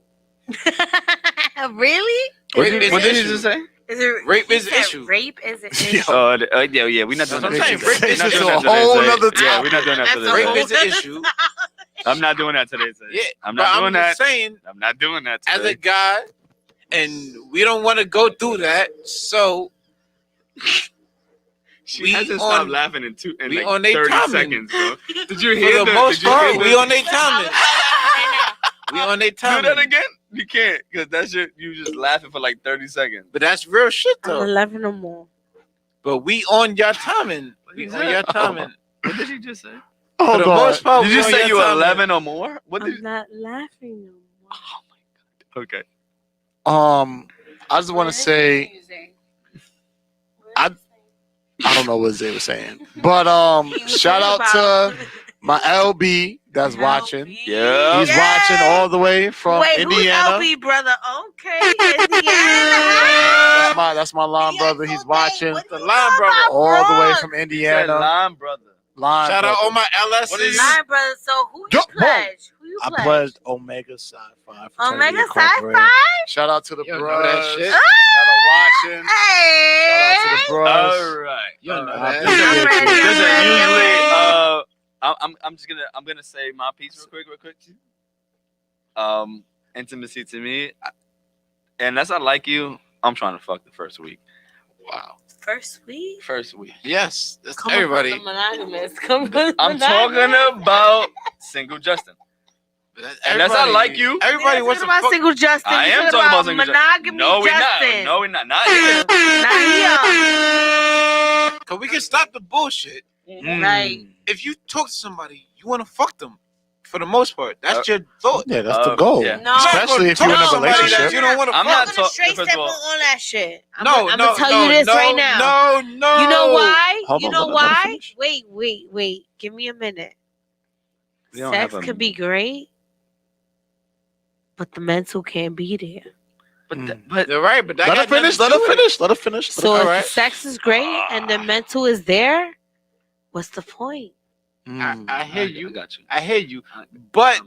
Really? What Rape did, is what an did you issue. just say? Is it Rape he is an said issue. Rape is an issue. Yeah, we're not doing That's what that. I'm saying. Rape is We're not to doing a that today, whole Zay. nother Yeah, we're not doing that That's today. a Rape whole- Zay. is an issue. I'm not doing that today, Zay. Yeah, I'm but not doing I'm that. just saying, I'm not doing that as a today. guy, and we don't want to go through that. So She we hasn't on- stopped laughing in we like on they 30 timing. seconds, bro. Did you for hear the most part, we on their I'm timing. right We on their Do timing. that again? You can't, because that's you just laughing for like 30 seconds. But that's real shit now. I'm though. 11 or more. But we on your timing. We on your timing. What did you just say? For Hold the on. most part, Did we you on say your you timing. 11 or more? What did I'm not laughing no more. Okay. I just want to say I don't know what Zay was saying, but shout out to my LB that's watching. Yeah. He's Yes. watching all the way from Wait, Indiana. who's LB, brother? Okay, Indiana. That's my line brother. He's watching What The you line know brother. about all the way Bronx? from Said Indiana. Lime brother. Line Shout out brother. all my What is LSs. Line brother. So who Yo, you pledge? Who you I pledge? pledged Omega Sci-Fi. Omega Incorporated. Sci-Fi? Shout out to the You don't bros know that shit. that are watching. Hey. Shout out to the bros. All right. You don't know I that. appreciate I'm ready, you. I'm Listen, ready, I'm usually, ready. I'm gonna say my piece real quick. Intimacy to me, and that's not like you. I'm trying to fuck the first week. Wow. First week? First week. Yes, that's Come everybody. on, the monogamous. Come on, I'm talking about single Justin. But that's And that's not everybody. like you. Everybody We're wants to talking about fuck. single Justin. I You're am talking about single monogamy No, we're not. Justin. No, we're not. Not here. Not here. Cause we can stop the bullshit. Right. If you talk to somebody, you want to fuck them. For the most part, that's your thought. Yeah, that's the goal. yeah. No. Especially if you're in a Talk to somebody that relationship. you don't want to I'm fuck. not I'm gonna talk- straight first step of on all- all that shit. I'm No, gonna no, tell no, you this no, right now. No. You know why? Hold You on, know let her why? finish. Wait. Give me a minute. We don't Sex have a- could be great, but the mental can't be there. But You're right, but that Let her got nothing finish. to Let do her with it. finish. Let her finish. So All if right. the sex is great and the mental is there, what's the point? I hear you. I got you. I hear you. But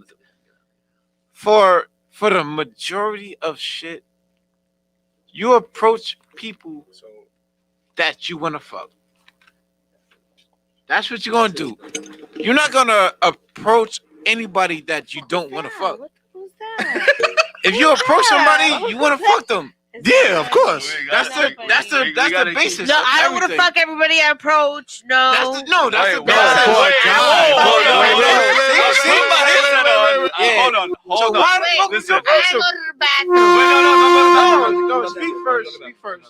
for the majority of shit, you approach people that you want to fuck. That's what you're gonna do. You're not gonna approach anybody that you don't want to fuck. What was that? If you approach somebody, you want to fuck them. Yeah, of course. That's the basis. No, of I don't want to everything. fuck everybody I approach. No. That's the basis. Hold on. So why the fuck would you Listen. approach I them? go to the bathroom. No, speak first.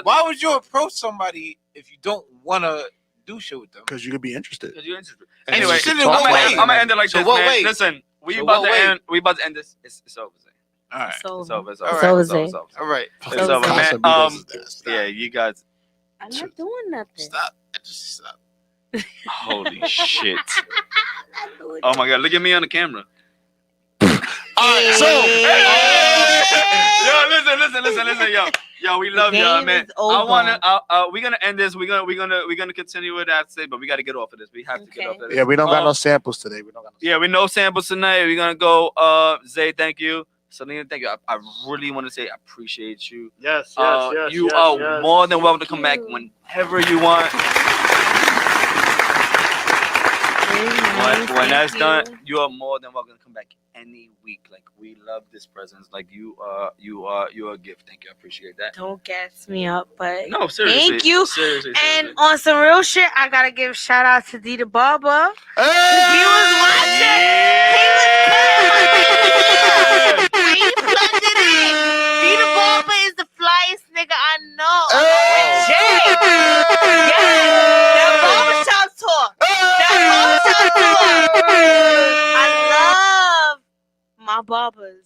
Why would you approach somebody if you don't want to do shit with them? Because you could be interested. And Anyway, you can in talk what about way? it. I'm gonna end it like So this, what man. way? Listen, we So about what to way? end. We about to end this. It's over. Zay. All right. So, It's over. It's All over. right. It's over. It's over. All right. It's over, man. Stop. Yeah, you guys. I'm not doing nothing. Stop. Just stop. Holy shit. I'm not doing Oh my god, look at me on the camera. All right, so Yo, listen, yo, we love The y'all, game man. is over. I wanna, we're gonna end this. We're gonna continue with that today, but we gotta get off of this. We have to get off of this. yeah, we don't got no samples today. We don't got no. Yeah, we no samples tonight. We're gonna go. Zay, thank you. Selena, thank you. I really want to say I appreciate you. Yes, You are more than welcome to come back you. whenever you want. Very much. When that's Thank done, you. you are more than welcome to come back any week. Like we love this presence. Like you are a gift. Thank you. I appreciate that. Don't gas me up, but No, seriously. thank you. Seriously. And on some real shit, I gotta give shout out to Dita Barber. He was watching. He was when he plugged it in. Dita Barber is the flyest nigga I know. And Jay, yes, that barbershop talk. That barbershop talk. I love my barbers.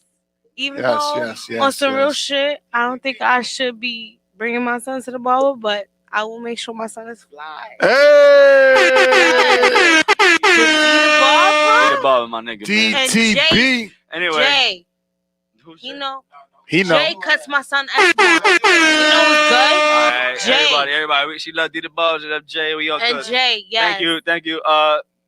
Even though on some real shit, I don't think I should be bringing my son to the barber, but I will make sure my son is fly. Hey! Dita Barber, my nigga. Man. DTB. Anyway, Jay, who's you Jay? know, He know. Jay cuts my son X. You know what's good? All right, Jay. everybody. She love Dita Barber. She love Jay. We all And good. Jay, yes. Thank you.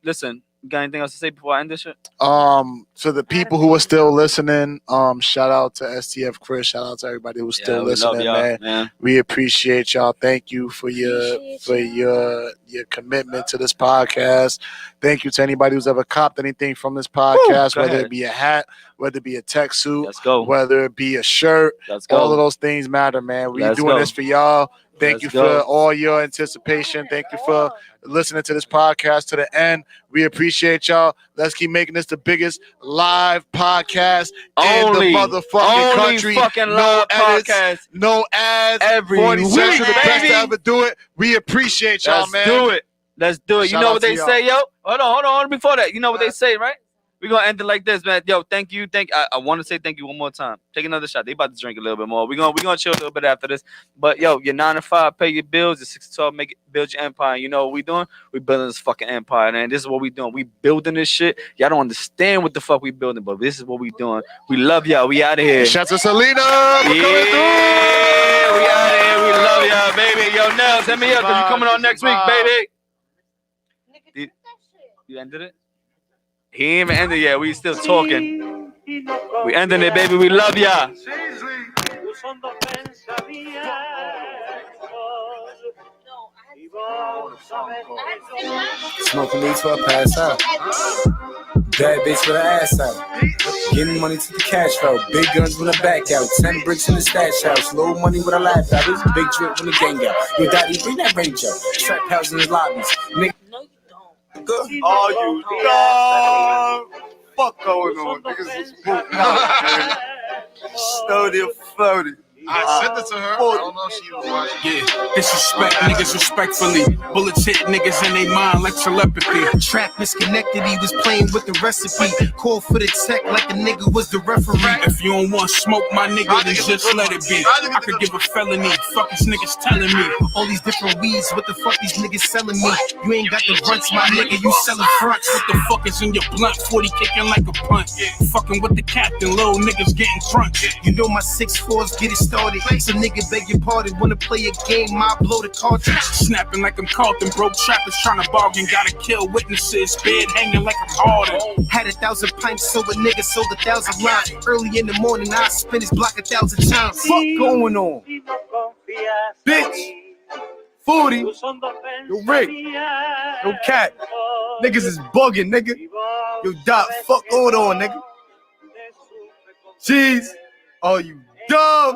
Listen, you got anything else to say before I end this shit? To the people who are still listening, shout out to STF Chris, shout out to everybody who's still we love listening, y'all, man. We appreciate y'all. Thank you for your commitment to this podcast. Thank you to anybody who's ever copped anything from this podcast, whether it be a hat, whether it be a tech suit, Let's go. whether it be a shirt. Let's go. All of those things matter, man. We Let's doing go. this for y'all. Thank Let's you go. for all your anticipation. Thank you for listening to this podcast to the end. We appreciate y'all. Let's keep making this the biggest live podcast in the motherfucking country. Fucking No live edits, podcast. no ads. Every 40 week, Central, the best to baby. ever do it. We appreciate y'all, Let's man. do it. Let's do it. Shout You know out what to they y'all. say, yo? Hold on. Before that, you know what they say, right? We're going to end it like this, man. Yo, thank you. I want to say thank you one more time. Take another shot. They about to drink a little bit more. We're gonna chill a little bit after this. But, yo, your 9 to 5, pay your bills. Your 6 to 12, build your empire. You know what we doing? We building this fucking empire, man. This is what we doing. We building this shit. Y'all don't understand what the fuck we building, but this is what we doing. We love y'all. We out of here. Shout out to Selena. Yeah, we out of here. We love y'all, baby. Yo, Nels, hit me up because you coming on next week, baby. You ended it? He ain't even ended yet. We still talking. We ending it, baby. We love y'all. Smoking weed till I pass out. Bad bitch with her ass out. Getting money to the cash route. Big guns when I back out. 10 bricks in the stash house. Low money with a laugh out. It's a big drip when the gang out. Yo, daddy, bring that range out. Trap house in the lobbies. Nigga. No, you don't. Good. Oh, you dog. Fuck going on. Niggas is moving out, man. Sturdy or flirty. I sent it to her. I don't know if she was watching. Yeah, disrespect niggas respectfully. Bullets hit niggas in they mind like telepathy. Trap misconnected, he was playing with the recipe. Call for the tech like the nigga was the referee. If you don't want smoke, my nigga, then just let it be. I could give a felony. Fuck these niggas telling me. All these different weeds, what the fuck these niggas selling me? You ain't got the runts, my nigga, you selling fronts. What the fuck is in your blunt? 40 kicking like a punt. Fucking with the captain, little niggas getting crunched. You know my 6'4s get it started. So nigga beg your pardon, wanna play a game, I blow the cartridge. Snapping like I'm Carlton, broke trappers trying to bargain. Gotta kill witnesses, bed hanging like I'm Harden. Had 1,000 pints, so a nigga sold 1,000 lines. Early in the morning, I spin his block 1,000 times. Fuck going on? Bitch. 40. Yo, Rick. Yo, Cat. Niggas is bugging, nigga. Yo, Doc. Fuck going on, nigga. Jeez. Oh, you dumb.